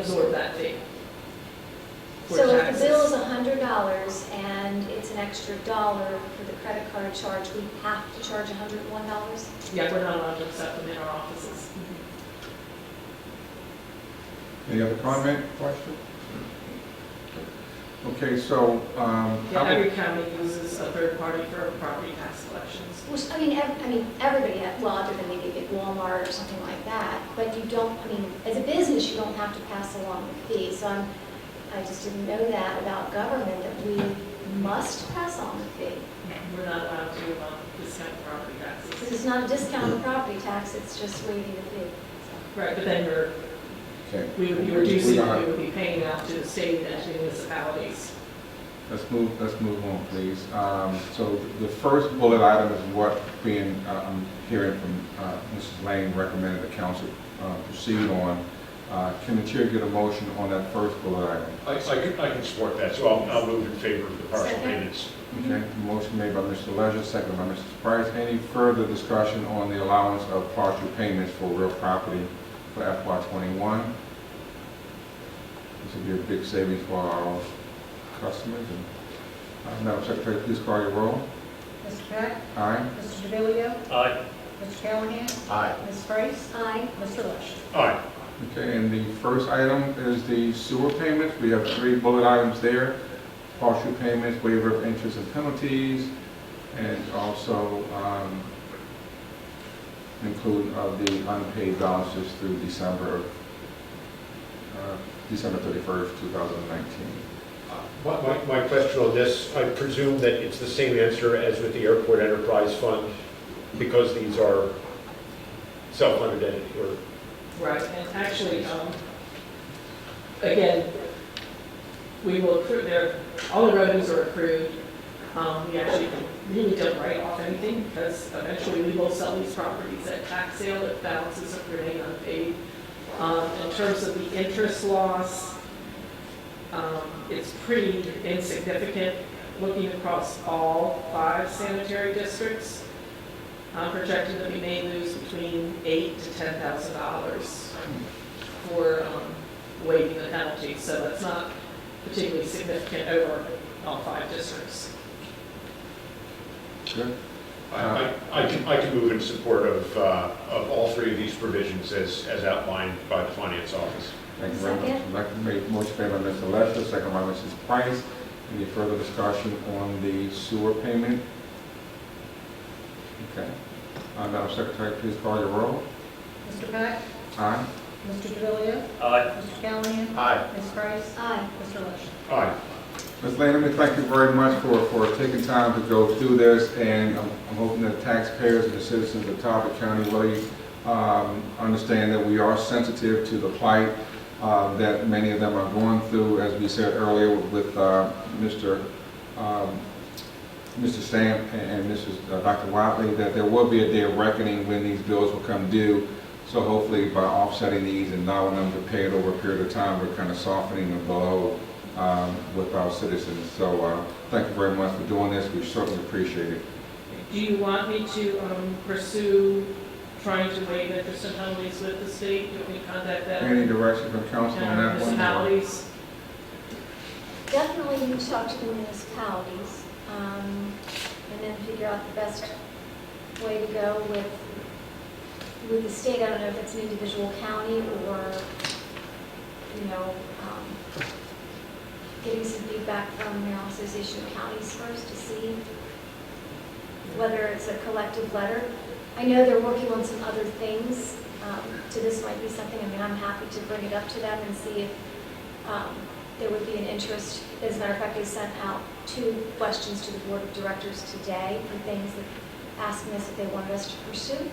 S10: absorb that fee. for
S4: So if the
S10: taxes.
S4: bill is $100 and it's an extra dollar for the credit card charge, we have to charge $101?
S10: Yeah, we're not allowed to accept them in our offices.
S1: Any other comment, question? Okay, so,
S10: Yeah, every county uses a third party for property tax collections.
S4: Which, everybody, well, other than maybe a big Walmart or something like that, but you don't, as a business, you don't have to pass along the fee. So I just didn't know that about government, that we must pass on the fee.
S10: We're not allowed to discount property taxes.
S4: Because it's not a discount on property tax, it's just waiving the fee.
S10: Right, but then
S1: okay.
S10: we would be reducing, we would be paying out to the state and to municipalities.
S1: Let's move on, please. So the first bullet item is what I'm hearing from Mrs. Lane recommended the council proceed on. Can the chair get a motion on that first bullet item?
S9: I can support that, so I'll move in favor of the partial
S4: Second.
S9: payments.
S1: Okay, motion made by Mr. Leisure, second by Mrs. Price. Any further discussion on the allowance of partial payments for real property for FY21? This will be a big savings for our customers. And, Madam Secretary, please call your roll.
S6: Mr. Peck?
S1: Aye.
S6: Mr. DeVillio,
S8: Aye.
S6: Mr. Callahan?
S9: Aye.
S6: Ms. Price?
S4: Aye.
S6: Mr. Lush?
S9: Aye.
S1: Okay, and the first item is the sewer payments. We have 3 bullet items there. Partial payments, waiver of interest and penalties, and also include of the unpaid balances through December 31st, 2019.
S9: My question on this, I presume that it's the same answer as with the Airport Enterprise Fund, because these are self-funded entity, or?
S10: Right, and actually, again, we will accrue all the revenues are accrued. We actually really don't write off anything because eventually we will sell these properties at tax sale if balances are remain unpaid. In terms of the interest loss, it's pretty insignificant looking across all 5 sanitary districts. I'm projecting that we may lose between $8,000 to $10,000 for waiving the penalty, so that's not particularly significant over all 5 districts.
S1: Good.
S9: I can move in support of all 3 of these provisions as outlined by the Finance Office.
S1: Thank you very much. Motion made by Mr. Lester, second by Mrs. Price. Any further discussion on the sewer payment? Okay. Madam Secretary, please call your roll.
S6: Mr. Peck?
S1: Aye.
S6: Mr. DeVillio,
S8: Aye.
S6: Mr. Callahan?
S9: Aye.
S6: Ms. Price?
S4: Aye.
S6: Mr. Lush?
S9: Aye.
S1: Ms. Lane, let me thank you very much for taking time to go through this, and I'm hoping that taxpayers and the citizens of Talbot County really understand that we are sensitive to the plight that many of them are going through, as we said earlier with Mr. Stamp and Mrs. Dr. Wadley, that there will be a day of reckoning when these bills will come due. So hopefully by offsetting these and allowing them to pay it over a period of time, we're kind of softening the blow with our citizens. So thank you very much for doing this. We certainly appreciate it.
S10: Do you want me to pursue trying to waive interest and penalties with the state? Do you want me to contact them?
S1: Any direction from council on that one?
S10: Municipalities?
S4: Definitely you talk to the municipalities, and then figure out the best way to go with the state. I don't know if it's an individual county or, you know, getting some feedback from the Maryland Association of Counties first to see whether it's a collective letter. I know they're working on some other things, so this might be something, I mean, I'm happy to bring it up to them and see if there would be an interest. As a matter of fact, they sent out 2 questions to the board of directors today for things that asking us if they wanted us to pursue.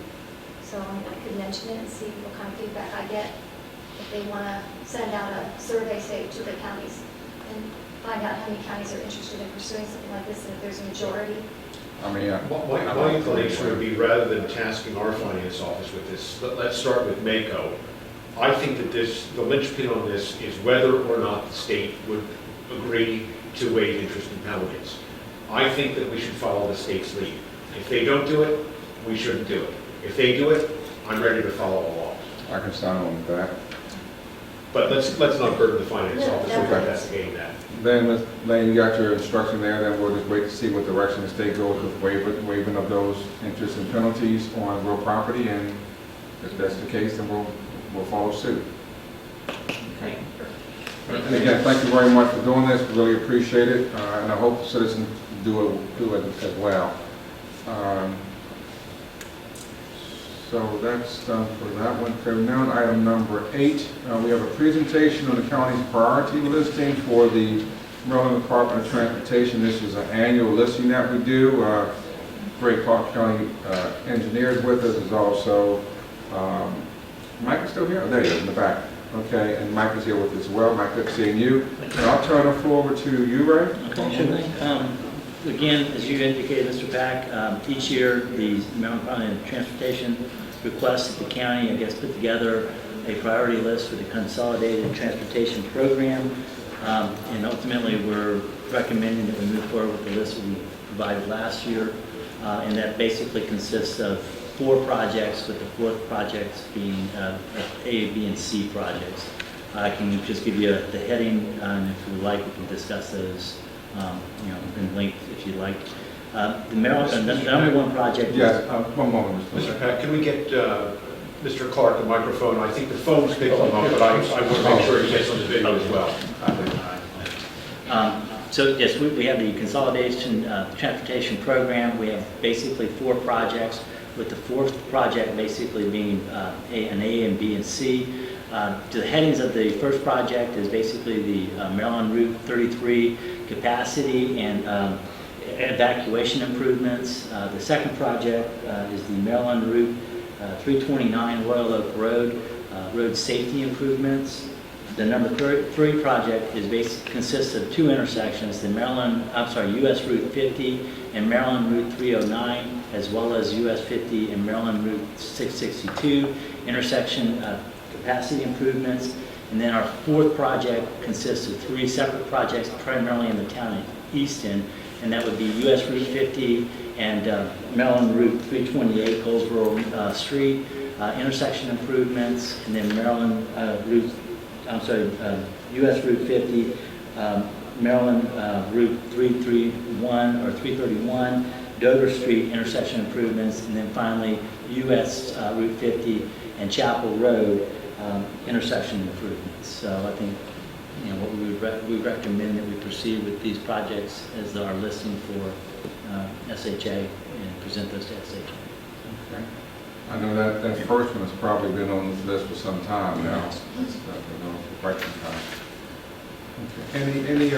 S4: So I mean, I could mention it and see what kind of feedback I get if they want to send out a survey, say, to the counties and find out how many counties are interested in pursuing something like this and if there's a majority.
S1: I mean,
S9: My inclination would be, rather than tasking our finance office with this, let's start with Mako. I think that the linchpin on this is whether or not the state would agree to waive interest and penalties. I think that we should follow the state's lead. If they don't do it, we shouldn't do it. If they do it, I'm ready to follow along.
S1: I can sign on with that.
S9: But let's not burden the finance
S4: No,
S9: office with
S4: definitely.
S9: investigating that.
S1: Then, Ms. Lane, you got your instruction there, then we'll just wait to see what direction the state goes with waiving of those interest and penalties on real property, and if that's the case, then we'll follow suit. Okay. And again, thank you very much for doing this, we really appreciate it, and I hope citizens do it as well. So that's done for that one. Okay, now on item number 8, we have a presentation on the county's priority listing for the Maryland Department of Transportation. This is an annual listing that we do. Clarke County engineers with us is also, Micah's still here? Oh, there he is in the back. Okay, and Micah's here with us as well. Mike, good seeing you. And I'll turn the floor over to you, Ray.
S13: Okay, sure thing. Again, as you indicated, Mr. Pack, each year the Maryland Department of Transportation requests that the county, I guess, put together a priority list for the Consolidated Transportation Program. And ultimately, we're recommending that we move forward with the list we provided last year. And that basically consists of 4 projects, with the 4th project being A, B, and C projects. I can just give you the heading, and if you would like, we can discuss those in length if you'd like. The Maryland, the number 1 project.
S1: Yes, one moment, Mr.
S9: Mr. Peck, can we get Mr. Clarke the microphone? I think the phone's picking him up, but I want to make sure he gets on the video as well.
S13: So yes, we have the Consolidation Transportation Program. We have basically 4 projects, with the 4th project basically being an A and B and C. The headings of the first project is basically the Maryland Route 33 capacity and evacuation improvements. The second project is the Maryland Route 329 Wye Oak Road, road safety improvements. The number 3 project is consists of 2 intersections, the US Route 50 and Maryland Route 309, as well as US 50 and Maryland Route 662 intersection capacity improvements. And then our 4th project consists of 3 separate projects, primarily in the town of Easton, and that would be US Route 50 and Maryland Route 328 Goldsboro Street intersection improvements, and then US Route 50, Maryland Route 331 or 331 Dover Street intersection improvements, and then finally US Route 50 and Chapel Road intersection improvements. So I think what we recommend that we proceed with these projects as our listing for SHA and present those to SHA.
S1: Okay. I know that first one has probably been on this list for some time now. It's been on for quite some time. Okay. Any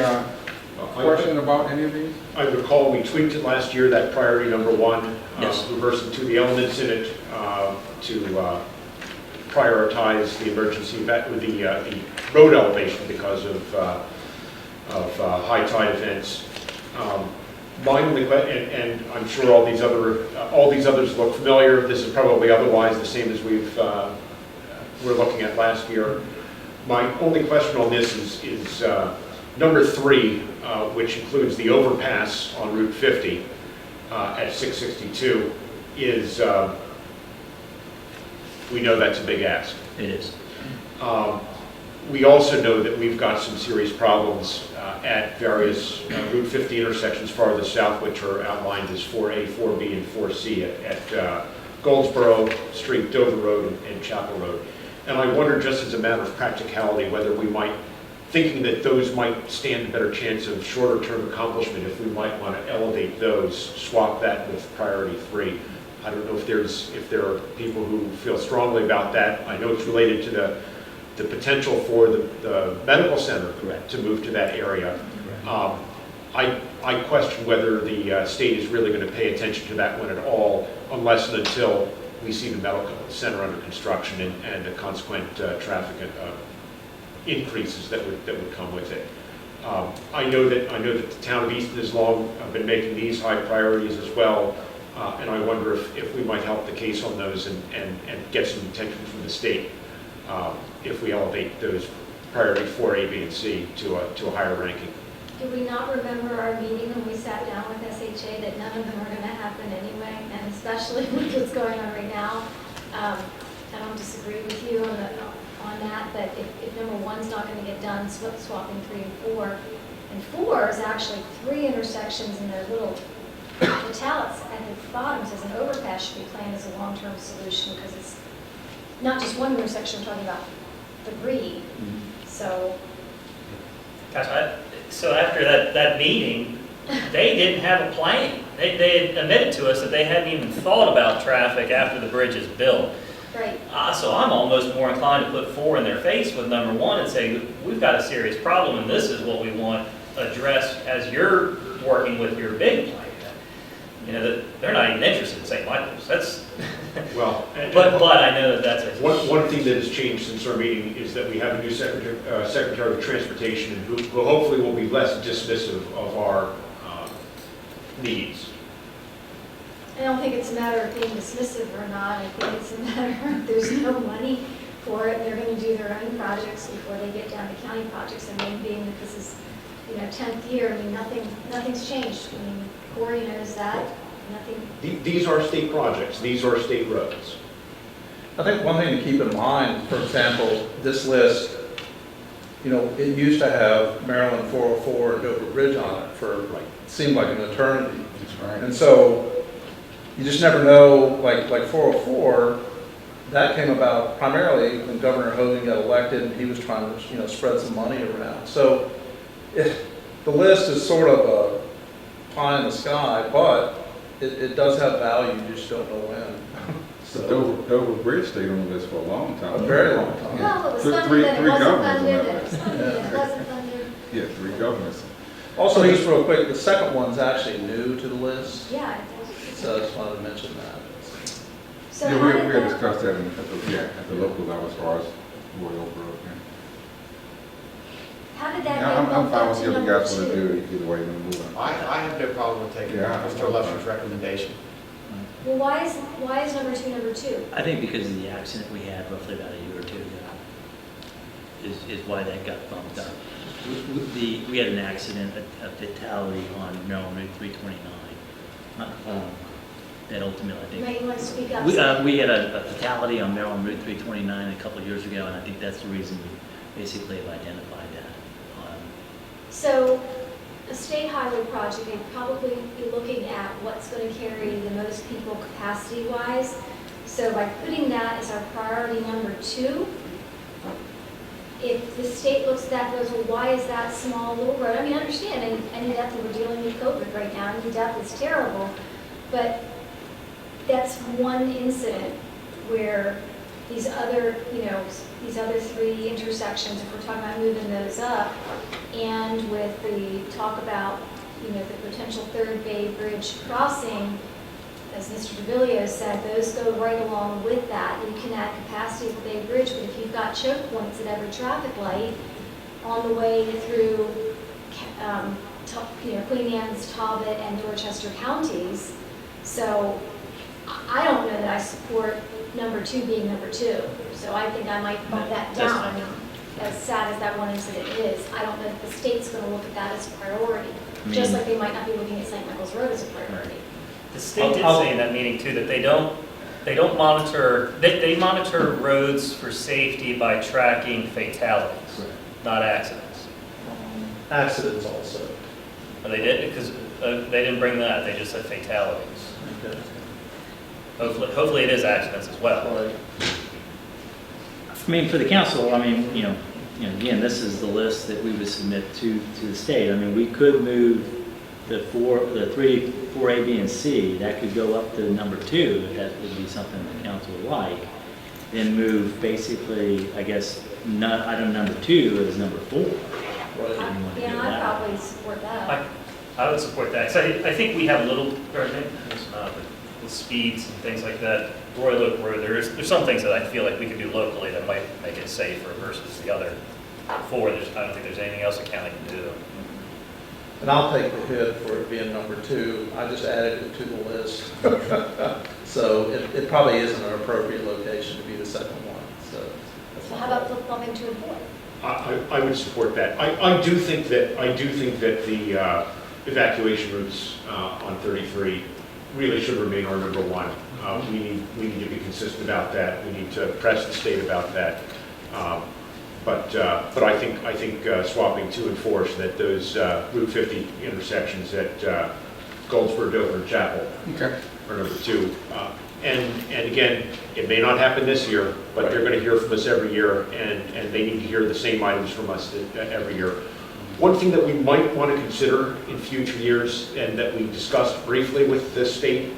S1: question about any of these?
S9: I recall we tweaked it last year, that priority number 1,
S13: Yes.
S9: reversed it to the elements in it to prioritize the emergency with the road elevation because of high tide events. My only question, and I'm sure all these others look familiar. This is probably otherwise the same as we're looking at last year. My only question on this is Number 3, which includes the overpass on Route 50 at 662, is, we know that's a big ask.
S13: It is.
S9: We also know that we've got some serious problems at various Route 50 intersections farther south, which are outlined as 4A, 4B, and 4C at Goldsboro Street, Dover Road, and Chapel Road. And I wonder, just as a matter of practicality, whether we might, thinking that those might stand a better chance of shorter-term accomplishment, if we might want to elevate those, swap that with priority 3. I don't know if there are people who feel strongly about that. I know it's related to the potential for the medical center to move to that area. I question whether the state is really going to pay attention to that one at all, unless and until we see the medical center under construction and the consequent traffic increases that would come with it. I know that the town of Easton has long been making these high priorities as well, and I wonder if we might help the case on those and get some attention from the state if we elevate those priority 4A, B, and C to a higher ranking.
S4: Do we not remember our meeting when we sat down with SHA that none of them were going to happen anyway, and especially with what's going on right now? I don't disagree with you on that, but if number 1's not going to get done, swapping 3 and 4, and 4 is actually 3 intersections in their little italics at the bottom says an overpass should be planned as a long-term solution because it's not just one intersection, we're talking about 3. So.
S8: Gosh, so after that meeting, they didn't have a plan. They had admitted to us that they hadn't even thought about traffic after the bridge is built.
S4: Right.
S8: So I'm almost more inclined to put 4 in their face with number 1 and say, we've got a serious problem and this is what we want addressed as you're working with your big plan. You know, they're not even interested in St. Michael's. That's
S9: well,
S8: but I know that's a
S9: one thing that has changed since our meeting is that we have a new Secretary of Transportation who hopefully will be less dismissive of our needs.
S4: I don't think it's a matter of being dismissive or not. I think it's a matter of there's no money for it. They're going to do their own projects before they get down to county projects. I mean, being that this is 10th year, I mean, nothing's changed. I mean, Corey knows that. Nothing.
S9: These are state projects. These are state roads.
S14: I think one thing to keep in mind, for example, this list, it used to have Maryland 404 and Dover Bridge on it for it seemed like an eternity.
S1: That's right.
S14: And so you just never know, like 404, that came about primarily when Governor Hogan got elected and he was trying to spread some money around. So the list is sort of a pie in the sky, but it does have value, you just don't know when.
S1: So Dover Bridge stayed on the list for a long time.
S14: A very long time.
S4: Well, it was
S1: Three
S4: funded, then it wasn't
S1: governors on
S4: funded,
S1: that
S4: then it was
S1: list.
S4: funded, then it wasn't funded.
S1: Yeah, 3 governors.
S14: Also, just real quick, the second one's actually new to the list,
S4: Yeah.
S14: so I just wanted to mention that.
S4: So
S1: Yeah,
S4: how
S1: we
S4: did
S1: had
S4: that-
S1: discussed that at the local level as far as Wye Oak Room.
S4: How did that
S1: Yeah,
S4: get
S1: I'm
S4: bumped
S1: fine
S4: up
S1: with
S4: to
S1: you
S4: number
S1: guys want to
S4: 2?
S1: do it either way you're going to move on.
S2: I have no problem with taking
S1: Yeah,
S2: Mr. Lesher's recommendation.
S4: Well, why is number 2 number 2?
S13: I think because of the accident we had roughly about a year or 2 ago is why that got bumped up. We had an accident, a fatality on Maryland Route 329. That ultimately, I
S4: You
S13: think.
S4: might want to speak up.
S13: We had a fatality on Maryland Route 329 a couple of years ago, and I think that's the reason we basically have identified that.
S4: So a state highway project, they'd probably be looking at what's going to carry the most people capacity-wise. So by putting that as our priority number 2, if the state looks at that and goes, well, why is that small little road? I mean, I understand, any death that we're dealing with COVID right now, any death is terrible, but that's one incident where these other 3 intersections, if we're talking about moving those up, and with the talk about, the potential 3rd Bay Bridge crossing, as Mr. DeVillio said, those go right along with that. You can add capacity at the Bay Bridge, but if you've got choke points at every traffic light on the way through, Queen Anne's, Talbot, and Dorchester counties, so I don't know that I support number 2 being number 2. So I think I might bump that down. as sad as that one incident is, I don't know if the state's going to look at that as a priority, just like they might not be looking at St. Michael's Road as a priority.
S8: The state did say in that meeting too that they don't monitor, they monitor roads for safety by tracking fatalities, not accidents.
S11: Accidents also.
S8: Oh, they did, because they didn't bring that, they just said fatalities.
S11: Okay.
S8: Hopefully it is accidents as well.
S11: Right.
S13: I mean, for the council, I mean, again, this is the list that we would submit to the state. I mean, we could move the 4A, B, and C, that could go up to number 2, if that would be something the council would like. Then move basically, I guess, item number 2 is number 4.
S4: Yeah, I'd probably support that.
S8: I would support that, because I think we have little, or maybe it's not, but with speeds and things like that, Wye Oak Road, there's some things that I feel like we could do locally that might make it safer versus the other 4. I don't think there's anything else the county can do.
S11: And I'll take the hit for it being number 2. I just added it to the list. So it probably isn't an appropriate location to be the second one. So that's
S4: So
S11: my
S4: how about flip-flopping 2 and 4?
S9: I would support that. I do think that the evacuation routes on 33 really should remain our number 1. We need to be consistent about that. We need to press the state about that. But I think swapping 2 and 4 so that those Route 50 intersections at Goldsboro, Dover, and Chapel are number 2. And again, it may not happen this year, but they're going to hear from us every year, and they need to hear the same items from us every year. One thing that we might want to consider in future years, and that we discussed briefly with the state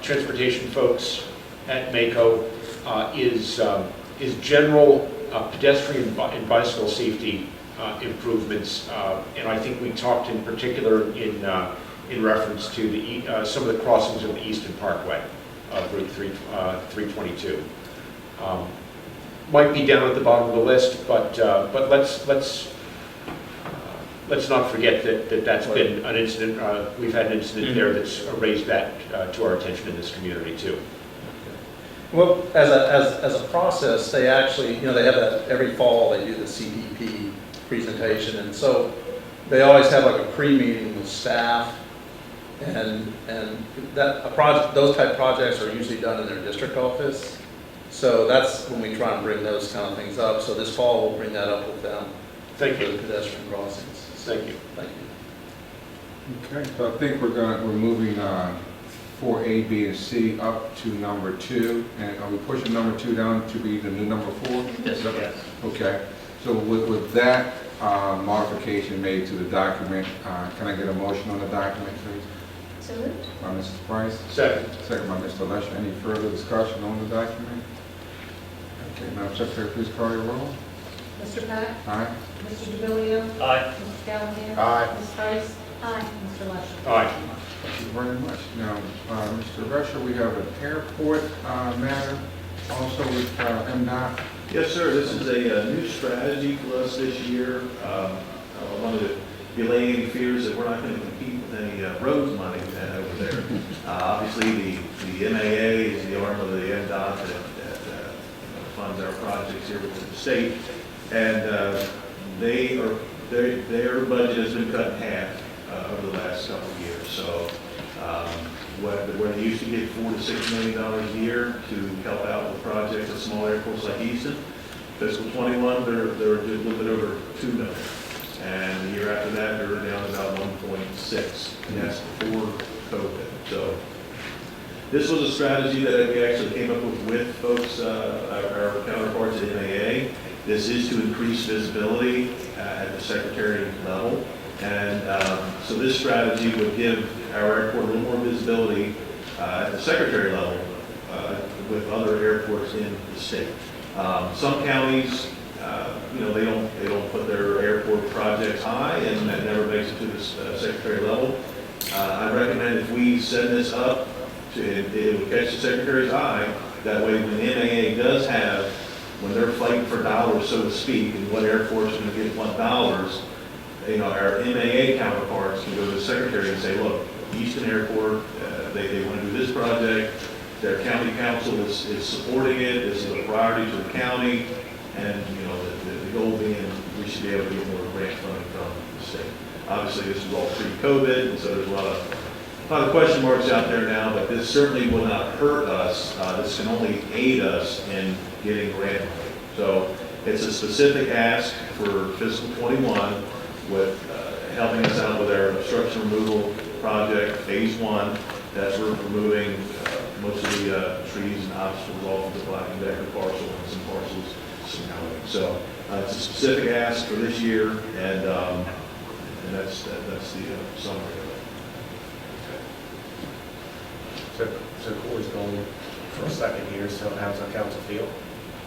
S9: transportation folks at MACO, is general pedestrian and bicycle safety improvements. And I think we talked in particular in reference to some of the crossings of the Easton Parkway of Route 322. Might be down at the bottom of the list, but let's not forget that's been an incident. We've had an incident there that's raised that to our attention in this community too.
S11: Well, as a process, they actually, they have that every fall. They do the CDP presentation, and so they always have like a pre-meeting with staff, and those type projects are usually done in their district office. So that's when we try and bring those kind of things up. So this fall we'll bring that up with them.
S9: Thank you.
S11: For the pedestrian crossings.
S9: Thank you.
S11: Thank you.
S1: Okay, so I think we're moving 4A, B, and C up to number 2. And are we pushing number 2 down to be the new number 4?
S8: Yes.
S1: Okay. So with that modification made to the document, can I get a motion on the document, please?
S4: So moved.
S1: By Mrs. Price?
S9: Second.
S1: Second by Mr. Lesher. Any further discussion on the document? Okay, Madam Secretary, please call your roll.
S6: Mr. Pack?
S1: Aye.
S6: Mr. DeVillio,
S8: Aye.
S6: Mr. Callahan?
S1: Aye.
S6: Ms. Price?
S4: Aye.
S6: Mr. Lesher?
S9: Aye.
S1: Thank you very much. Now, Mr. Risher, we have an airport matter also with MDOT.
S11: Yes, sir. This is a new strategy for us this year. I wanted to allay any fears that we're not going to compete with any roads money over there. Obviously, the MAA is the arm of the MDOT that funds our projects here with the state, and their budget has been cut in half over the last couple of years. So where they used to get $4 to $6 million a year to help out with projects at small airports like Easton, fiscal 21, they're a little bit over $2 million. And the year after that, they're down to about 1.6, and that's before COVID. So this was a strategy that we actually came up with folks, our counterparts at MAA. This is to increase visibility at the secretary level. And so this strategy would give our airport a little more visibility at the secretary level with other airports in the state. Some counties, they don't put their airport projects high, and that never makes it to the secretary level. I recommend if we send this up, it will catch the secretary's eye. That way, when MAA does have, when they're fighting for dollars, so to speak, and what airports are going to get what dollars, our MAA counterparts can go to the secretary and say, look, Easton Airport, they want to do this project. Their county council is supporting it. This is a priority to the county, and goal being we should be able to get more grant funding from the state. Obviously, this is all pre-COVID, and so there's a lot of question marks out there now, but this certainly will not hurt us. This can only aid us in getting grant money. So it's a specific ask for fiscal 21 with helping us out with our obstruction removal project, phase 1. That's we're removing most of the trees and obstacles off of the Black and Decker parcel and some parcels surrounding. So it's a specific ask for this year, and that's the summary of it.
S2: So Corey's going for a second here, so how's our council feel?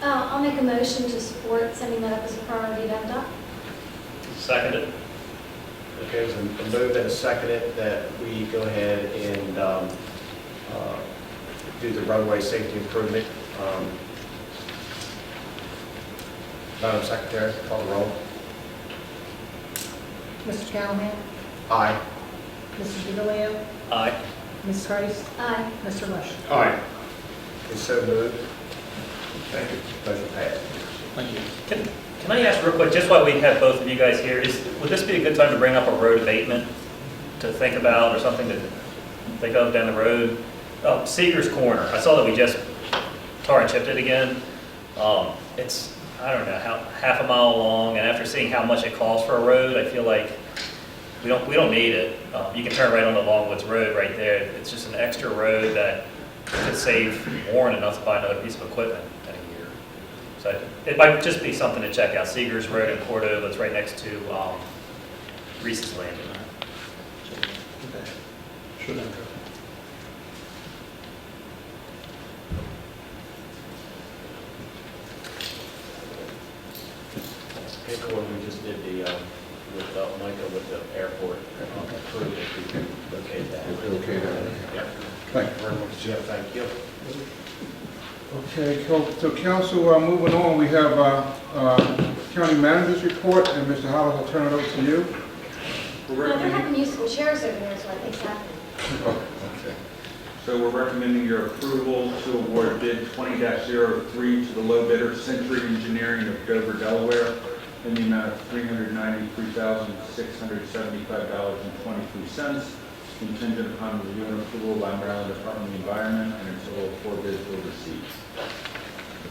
S4: I'll make a motion to support sending that up as a priority to MDOT.
S8: Seconded.
S2: Okay, so a move and a seconded that we go ahead and do the roadway safety improvement. Madam Secretary, call the roll.
S6: Mr. Callahan?
S2: Aye.
S6: Mrs. DeGilio?
S8: Aye.
S6: Ms. Price?
S4: Aye.
S6: Mr. Rush?
S2: Aye. It's so moved.
S11: Thank you.
S2: Motion passed.
S14: Thank you.
S8: Can I ask real quick, just while we have both of you guys here, would this be a good time to bring up a road abatement to think about or something to think of down the road? Seeger's Corner, I saw that we just tar and chipped it again. It's, I don't know, half a mile long, and after seeing how much it costs for a road, I feel like we don't need it. You can turn right on the Longwoods Road right there. It's just an extra road that could save more than enough to buy another piece of equipment in a year. So it might just be something to check out. Seeger's Road in Cordova, it's right next to Reese's Landing.
S14: Sure.
S2: Okay, Corey, we just did the, with Micah with the airport, approved it, we can locate that.
S1: Okay,
S2: Yep.
S1: thank you.
S2: Very much, Jeff, thank you.
S1: Okay, so council, moving on, we have county manager's report, and Mr. Hollis, I'll turn it over to you.
S4: They're having musical chairs over there, so I think it's happening.
S1: Okay.
S12: So we're recommending your approval to award bid 20-03 to the low bidder, Century Engineering of Dover, Delaware, in the amount of $393,675.23, contingent upon review and approval by Maryland Department of the Environment, and until all 4 bids were received.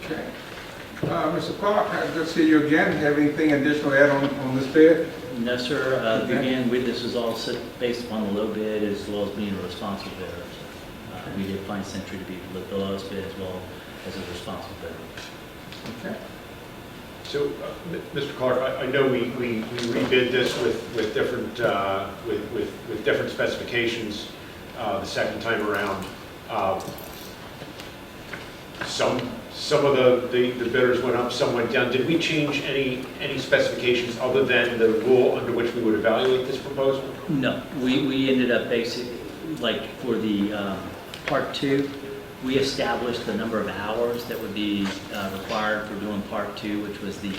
S1: Okay. Mr. Clarke, good to see you again. Have anything additional to add on this bid?
S13: No, sir. Again, this is all based upon the low bid as well as being a responsible bidder. We did find Century to be the lowest bid as well as a responsible bidder.
S1: Okay.
S9: So, Mr. Clarke, I know we rebid this with different with different specifications the second time around. Some of the bidders went up, some went down. Did we change any specifications other than the rule under which we would evaluate this proposal?
S13: No, we ended up basically, like for the part 2, we established the number of hours that would be required for doing part 2, which was the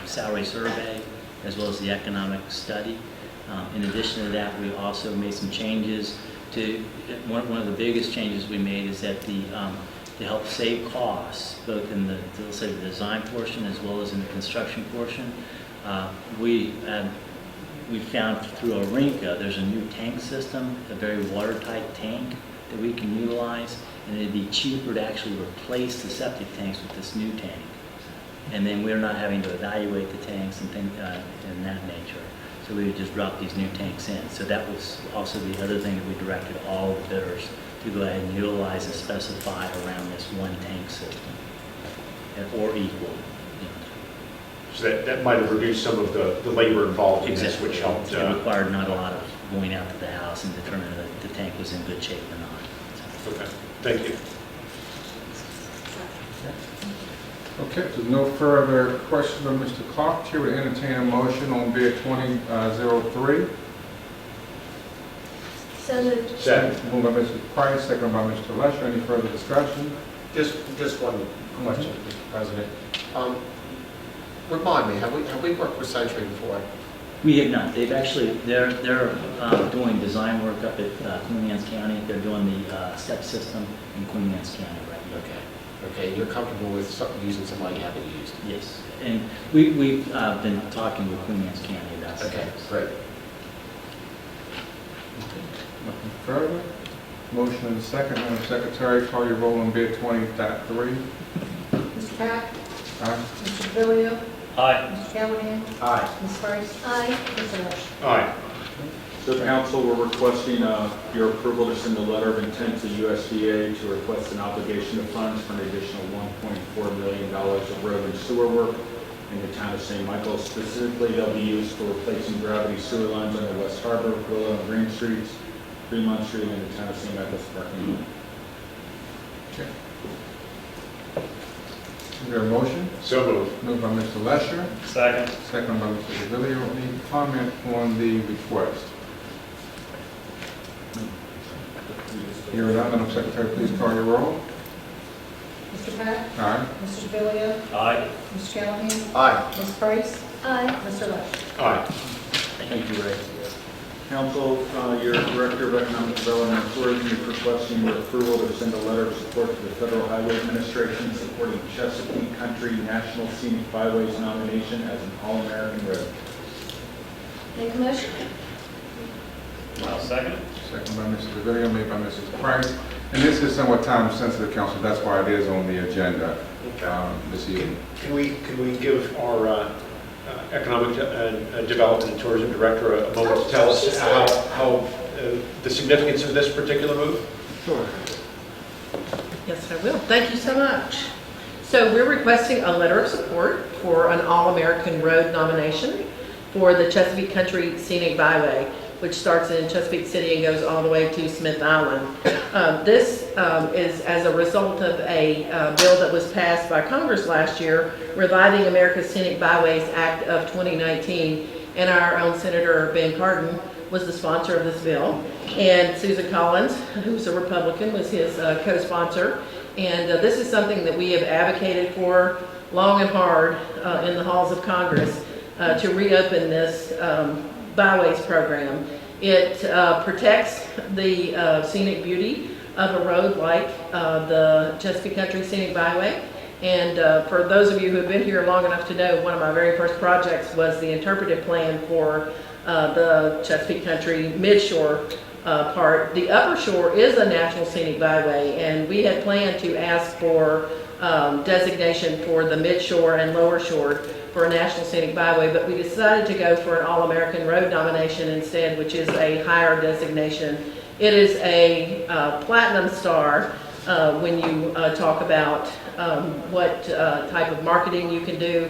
S13: salary survey as well as the economic study. In addition to that, we also made some changes to, one of the biggest changes we made is that to help save costs, both in the, let's say, the design portion as well as in the construction portion, we found through Orinka, there's a new tank system, a very watertight tank that we can utilize, and it'd be cheaper to actually replace the septic tanks with this new tank. And then we're not having to evaluate the tanks and things in that nature. So we would just drop these new tanks in. So that was also the other thing that we directed all the bidders to go ahead and utilize and specify around this one tank system, or equal.
S9: So that might have reduced some of the labor involved in this,
S13: Exactly.
S9: which helped.
S13: It required not a lot of going out to the house and determining that the tank was in good shape or not.
S9: Okay, thank you.
S1: Okay, if there's no further questions of Mr. Clarke, Chair would entertain a motion on bid 2003.
S4: So moved.
S9: Second.
S1: Moved by Mr. Price, second by Mr. Lesher. Any further discussion?
S2: Just one question, Mr. President. Remind me, have we worked with Century before?
S13: We have not. They've actually, they're doing design work up at Queen Anne's County. They're doing the step system in Queen Anne's County right now.
S2: Okay. Okay, you're comfortable with using some money you haven't used?
S13: Yes, and we've been talking with Queen Anne's County about
S2: Okay,
S13: that.
S2: great.
S1: Nothing further? Motion and second, Madam Secretary, call your roll on bid 20.3.
S6: Mr. Pack?
S1: Aye.
S6: Mr. DeVillio,
S8: Aye.
S6: Mr. Callahan?
S2: Aye.
S6: Ms. Price?
S4: Aye.
S6: Mr. Rush?
S9: Aye.
S12: So council, we're requesting your approval to send a letter of intent to USDA to request an obligation of funds for an additional $1.4 million of road and sewer work in the town of St. Michael. Specifically, they'll be used for replacing gravity sewer lines on the West Harbor, Willow and Green Streets, Fremont Street, and the town of St. Michael's parking lot.
S1: Is there a motion?
S9: So moved.
S1: Moved by Mr. Lesher,
S8: Second.
S1: second by Mr. DeVillio. Any comment on the request? Hearing none, Madam Secretary, please call your roll.
S6: Mr. Pack?
S1: Aye.
S6: Mr. DeVillio,
S8: Aye.
S6: Mr. Callahan?
S2: Aye.
S6: Ms. Price?
S4: Aye.
S6: Mr. Rush?
S9: Aye.
S12: Thank you, Ray. Council, your Director of Economic Development and Tourism is requesting your approval to send a letter of support to the Federal Highway Administration supporting Chesapeake Country National Scenic Byways nomination as an All-American Road.
S4: Make a motion?
S8: I'll second it.
S1: Second by Mr. DeVillio, made by Mrs. Price. And this is somewhat time-sensitive, Council, that's why it is on the agenda this evening.
S9: Can we give our Economic Development and Tourism Director a moment to tell us how the significance of this particular move?
S1: Sure.
S15: Yes, I will. Thank you so much. So we're requesting a letter of support for an All-American Road nomination for the Chesapeake Country Scenic Byway, which starts in Chesapeake City and goes all the way to Smith Island. This is as a result of a bill that was passed by Congress last year, reviving America's Scenic Byways Act of 2019, and our own Senator Ben Cardin was the sponsor of this bill, and Susan Collins, who's a Republican, was his co-sponsor. And this is something that we have advocated for long and hard in the halls of Congress to reopen this byways program. It protects the scenic beauty of a road like the Chesapeake Country Scenic Byway. And for those of you who have been here long enough to know, one of my very first projects was the interpretive plan for the Chesapeake Country Midshore part. The Upper Shore is a National Scenic Byway, and we had planned to ask for designation for the Midshore and Lower Shore for a National Scenic Byway, but we decided to go for an All-American Road nomination instead, which is a higher designation. It is a platinum star when you talk about what type of marketing you can do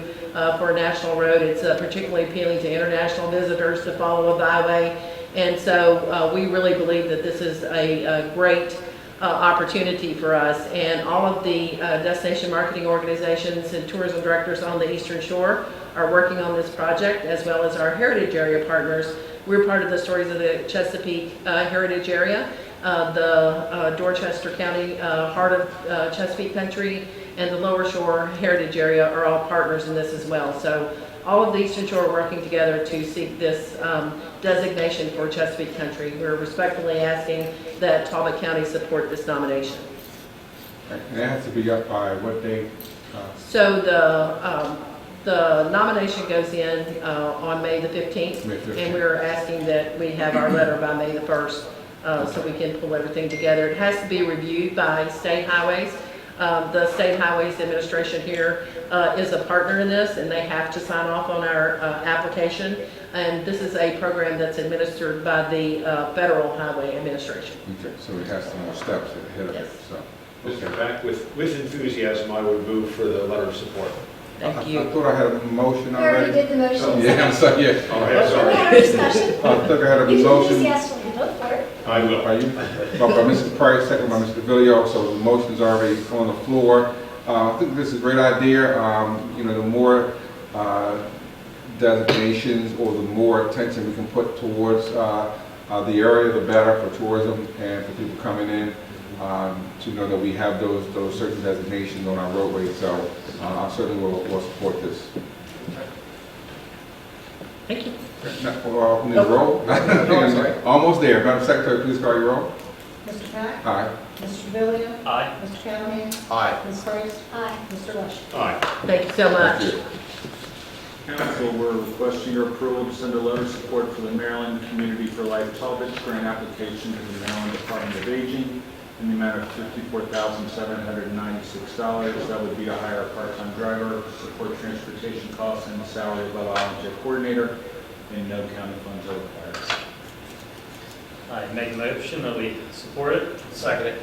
S15: for a national road. It's particularly appealing to international visitors to follow a byway, and so we really believe that this is a great opportunity for us, and all of the destination marketing organizations and tourism directors on the Eastern Shore are working on this project, as well as our heritage area partners. We're part of the Stories of the Chesapeake Heritage Area, the Dorchester County Heart of Chesapeake Country, and the Lower Shore Heritage Area are all partners in this as well. So all of the Eastern Shore are working together to seek this designation for Chesapeake Country. We're respectfully asking that Talbot County support this nomination.
S1: And it has to be up by what date?
S15: So the nomination goes in on May the 15th,
S1: May 15th.
S15: and we're asking that we have our letter by May the 1st so we can pull everything together. It has to be reviewed by State Highways. The State Highways Administration here is a partner in this, and they have to sign off on our application. And this is a program that's administered by the Federal Highway Administration.
S1: Okay, so it has some more steps ahead of it, so.
S9: Mr. Pack, with enthusiasm, I would move for the letter of support.
S15: Thank you.
S1: I thought I had a motion
S4: We already
S1: already.
S4: did the motion.
S1: Oh, yeah, I'm sorry, yeah.
S9: Oh, yeah, sorry.
S4: Any more discussion?
S1: I thought I had a
S4: You can
S1: motion.
S4: enthusiastically vote for it.
S9: I will.
S1: By you, by Mrs. Price, second by Mr. DeVillio, so the motion is already on the floor. I think this is a great idea. You know, the more designations or the more attention we can put towards the area, the better for tourism and for people coming in to know that we have those certain designations on our roadways. So I certainly will support this.
S15: Thank you.
S1: We need a roll. Almost there. Madam Secretary, please call your roll.
S6: Mr. Pack?
S1: Aye.
S6: Mr. DeVillio,
S8: Aye.
S6: Mr. Callahan?
S9: Aye.
S6: Ms. Price?
S4: Aye.
S6: Mr. Lush?
S9: Aye.
S15: Thank you so much.
S1: Thank you.
S12: Council, we're requesting your approval to send a letter of support for the Maryland Community for Life Talbot grant application to the Maryland Department of Aging in the amount of $54,796. That would be to hire a part-time driver, support transportation costs, and the salary of a volunteer coordinator, and no county funds are required.
S8: I make a motion that we support it. Second it.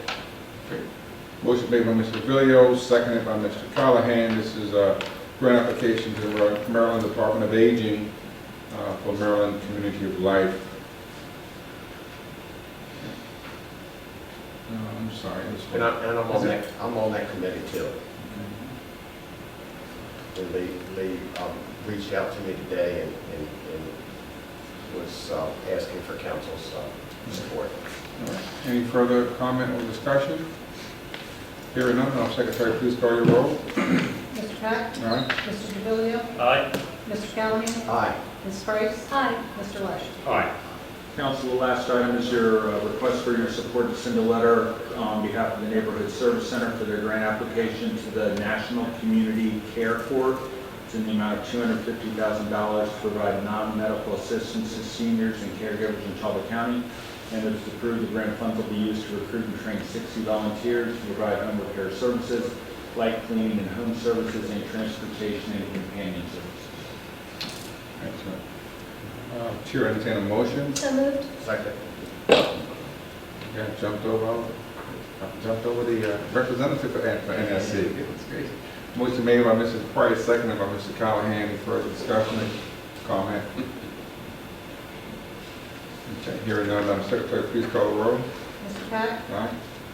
S1: Motion made by Mr. DeVillio, seconded by Mr. Callahan. This is a grant application to the Maryland Department of Aging for Maryland Community of Life. I'm sorry.
S2: And I'm on that committee too. And they reached out to me today and was asking for council's support.
S1: All right. Any further comment or discussion? Hearing none, Secretary, please call your roll.
S6: Mr. Pack?
S1: Aye.
S6: Mr. DeVillio,
S8: Aye.
S6: Mr. Callahan?
S2: Aye.
S6: Ms. Price?
S4: Aye.
S6: Mr. Lush?
S9: Aye.
S12: Council, the last item is your request for your support to send a letter on behalf of the Neighborhood Service Center for their grant application to the National Community Care Corps. It's in the amount of $250,000 to provide non-medical assistance to seniors and caregivers in Talbot County. And if it's approved, the grant funds will be used to recruit and train 60 volunteers to provide home repair services, light cleaning and home services, and transportation and companion services.
S1: Excellent. Chair, entertain a motion.
S4: So moved.
S2: Second.
S1: Yeah, jumped over the representative for NSC. It's great. Motion made by Mrs. Price, seconded by Mr. Callahan. Any further discussion, comment? Okay, hearing none, Secretary, please call the roll.
S6: Mr. Pack?
S1: Aye.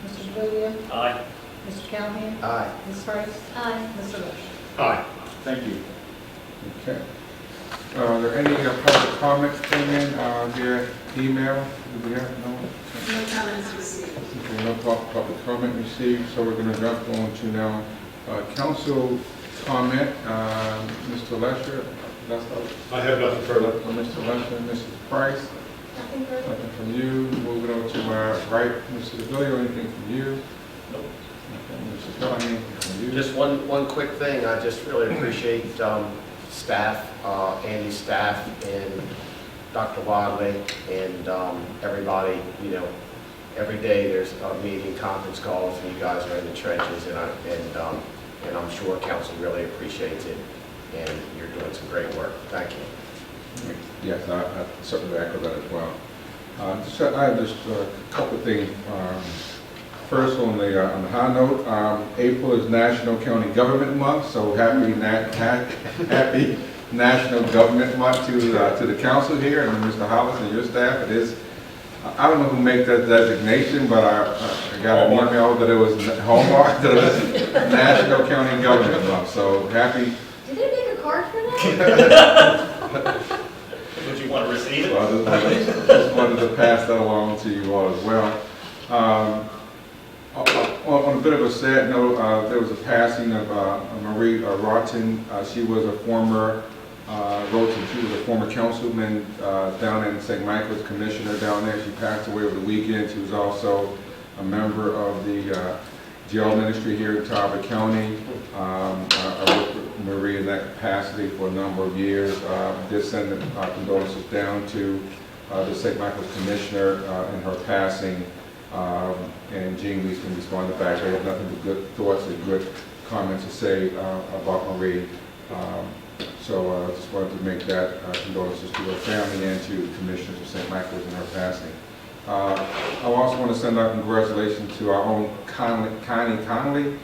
S6: Mr. DeVillio,
S8: Aye.
S6: Mr. Callahan?
S2: Aye.
S6: Ms. Price?
S4: Aye.
S6: Mr. Lush?
S9: Aye.
S12: Thank you.
S1: Okay. Are there any public comments came in via email? Do we have no?
S10: No comments received.
S1: Okay, no public comment received, so we're going to jump on to now council comment. Mr. Lesher,
S9: I have nothing further.
S1: Mr. Lesher, Mrs. Price,
S4: Nothing further?
S1: nothing from you. Moving over to my right, Mr. DeVillio, anything from you?
S8: Nope.
S1: Okay, Mr. Callahan, anything from you?
S2: Just one quick thing. I just really appreciate staff, Andy's staff, and Dr. Wadley, and everybody. You know, every day there's a meeting, conference calls, and you guys are in the trenches, and I'm sure council really appreciates it, and you're doing some great work. Thank you.
S1: Yes, I certainly echo that as well. I have just a couple of things. First, on the high note, April is National County Government Month, so happy National Government Month to the council here and Mr. Hollis and your staff. It is. I don't know who made that designation, but I got an email that it was Hallmark, that it was National County Government Month. So happy.
S4: Did they make a card for that?
S8: Would you want to receive it?
S1: Well, just wanted to pass that along to you all as well. On a bit of a sad note, there was a passing of Marie Rotten. She was a former councilman down in St. Michael's, commissioner down there. She passed away over the weekend. She was also a member of the jail ministry here in Talbot County. I worked with Marie in that capacity for a number of years. Did send our condolences down to the St. Michael's commissioner in her passing. And Jean Easton responded back. They had nothing but good thoughts and good comments to say about Marie. So I just wanted to make that condolences to her family and to the commissioners of St. Michael's in her passing. I also want to send out congratulations to our own Connie Connolly.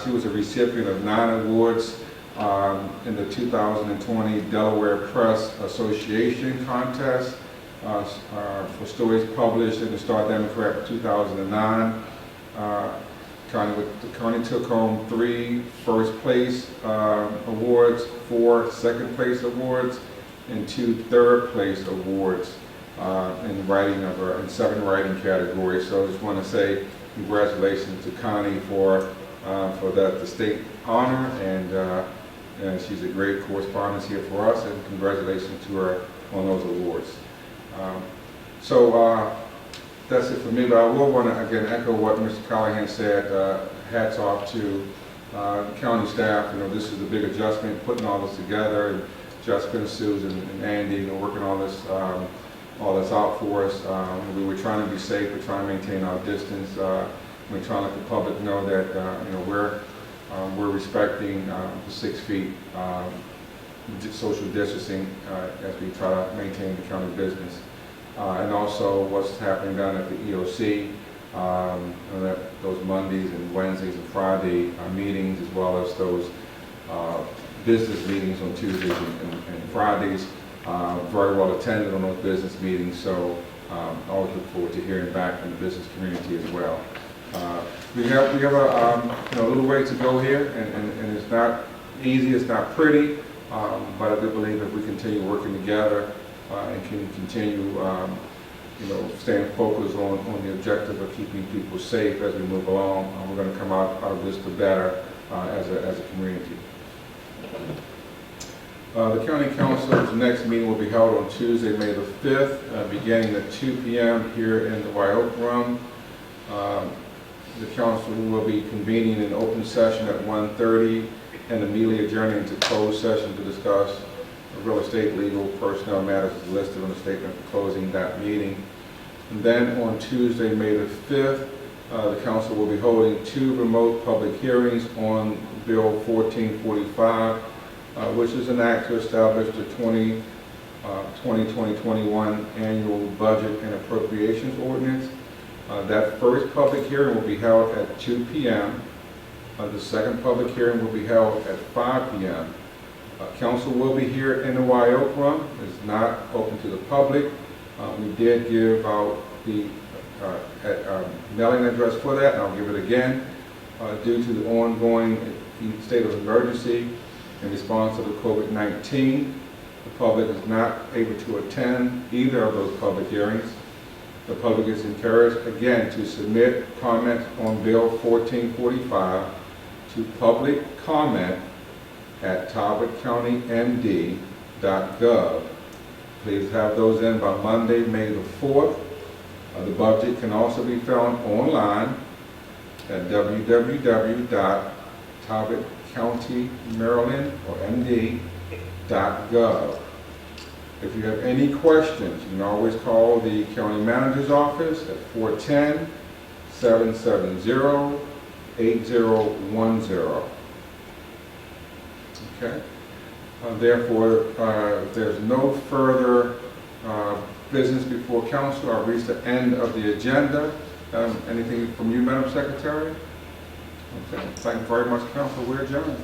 S1: She was a recipient of 9 awards in the 2020 Delaware Press Association contest. For stories published in the Star Democrat for 2009. Connie took home 3 first place awards, 4 second place awards, and 2 third place awards in 7 writing categories. So I just want to say congratulations to Connie for that distinct honor, and she's a great correspondent here for us, and congratulations to her on those awards. That's it for me, but I will want to, again, echo what Mr. Callahan said. Hats off to county staff. You know, this is a big adjustment, putting all this together, and Jessica, Susan, and Andy, you know, working all this out for us. We were trying to be safe, we're trying to maintain our distance. We're trying to let the public know that, you know, we're respecting the 6 feet social distancing as we try to maintain the county business. And also what's happening down at the EOC, those Mondays and Wednesdays and Friday meetings, as well as those business meetings on Tuesdays and Fridays. Very well attended on those business meetings, so always look forward to hearing back from the business community as well. We have a you know, little way to go here, and it's not easy, it's not pretty, but I do believe if we continue working together and can continue you know, staying focused on the objective of keeping people safe as we move along, we're going to come out of this the better as a community. The County Council's next meeting will be held on Tuesday, May the 5th, beginning at 2 p.m. here in the Wye Oak Room. The council will be convening an open session at 1:30 and immediately adjourning to closed session to discuss real estate, legal, personnel matters listed on the statement for closing that meeting. And then on Tuesday, May the 5th, the council will be holding 2 remote public hearings on Bill 1445, which is an act to establish the 2020-2021 annual budget and appropriations ordinance. That first public hearing will be held at 2 p.m. The second public hearing will be held at 5 p.m. Council will be here in the Wye Oak Room. It's not open to the public. We did give out the mailing address for that, and I'll give it again. Due to the ongoing state of emergency in response to the COVID-19, the public is not able to attend either of those public hearings. The public is encouraged, again, to submit comments on Bill 1445 to public comment at talbotcountymd.gov. Please have those in by Monday, May the 4th. The budget can also be found online at www.talbotcountymd.gov. If you have any questions, you can always call the county manager's office at 410-770-8010. Okay. Therefore, if there's no further business before council, I'll reach the end of the agenda. Anything from you, Madam Secretary? Okay. Thank you very much, council. We're adjourned.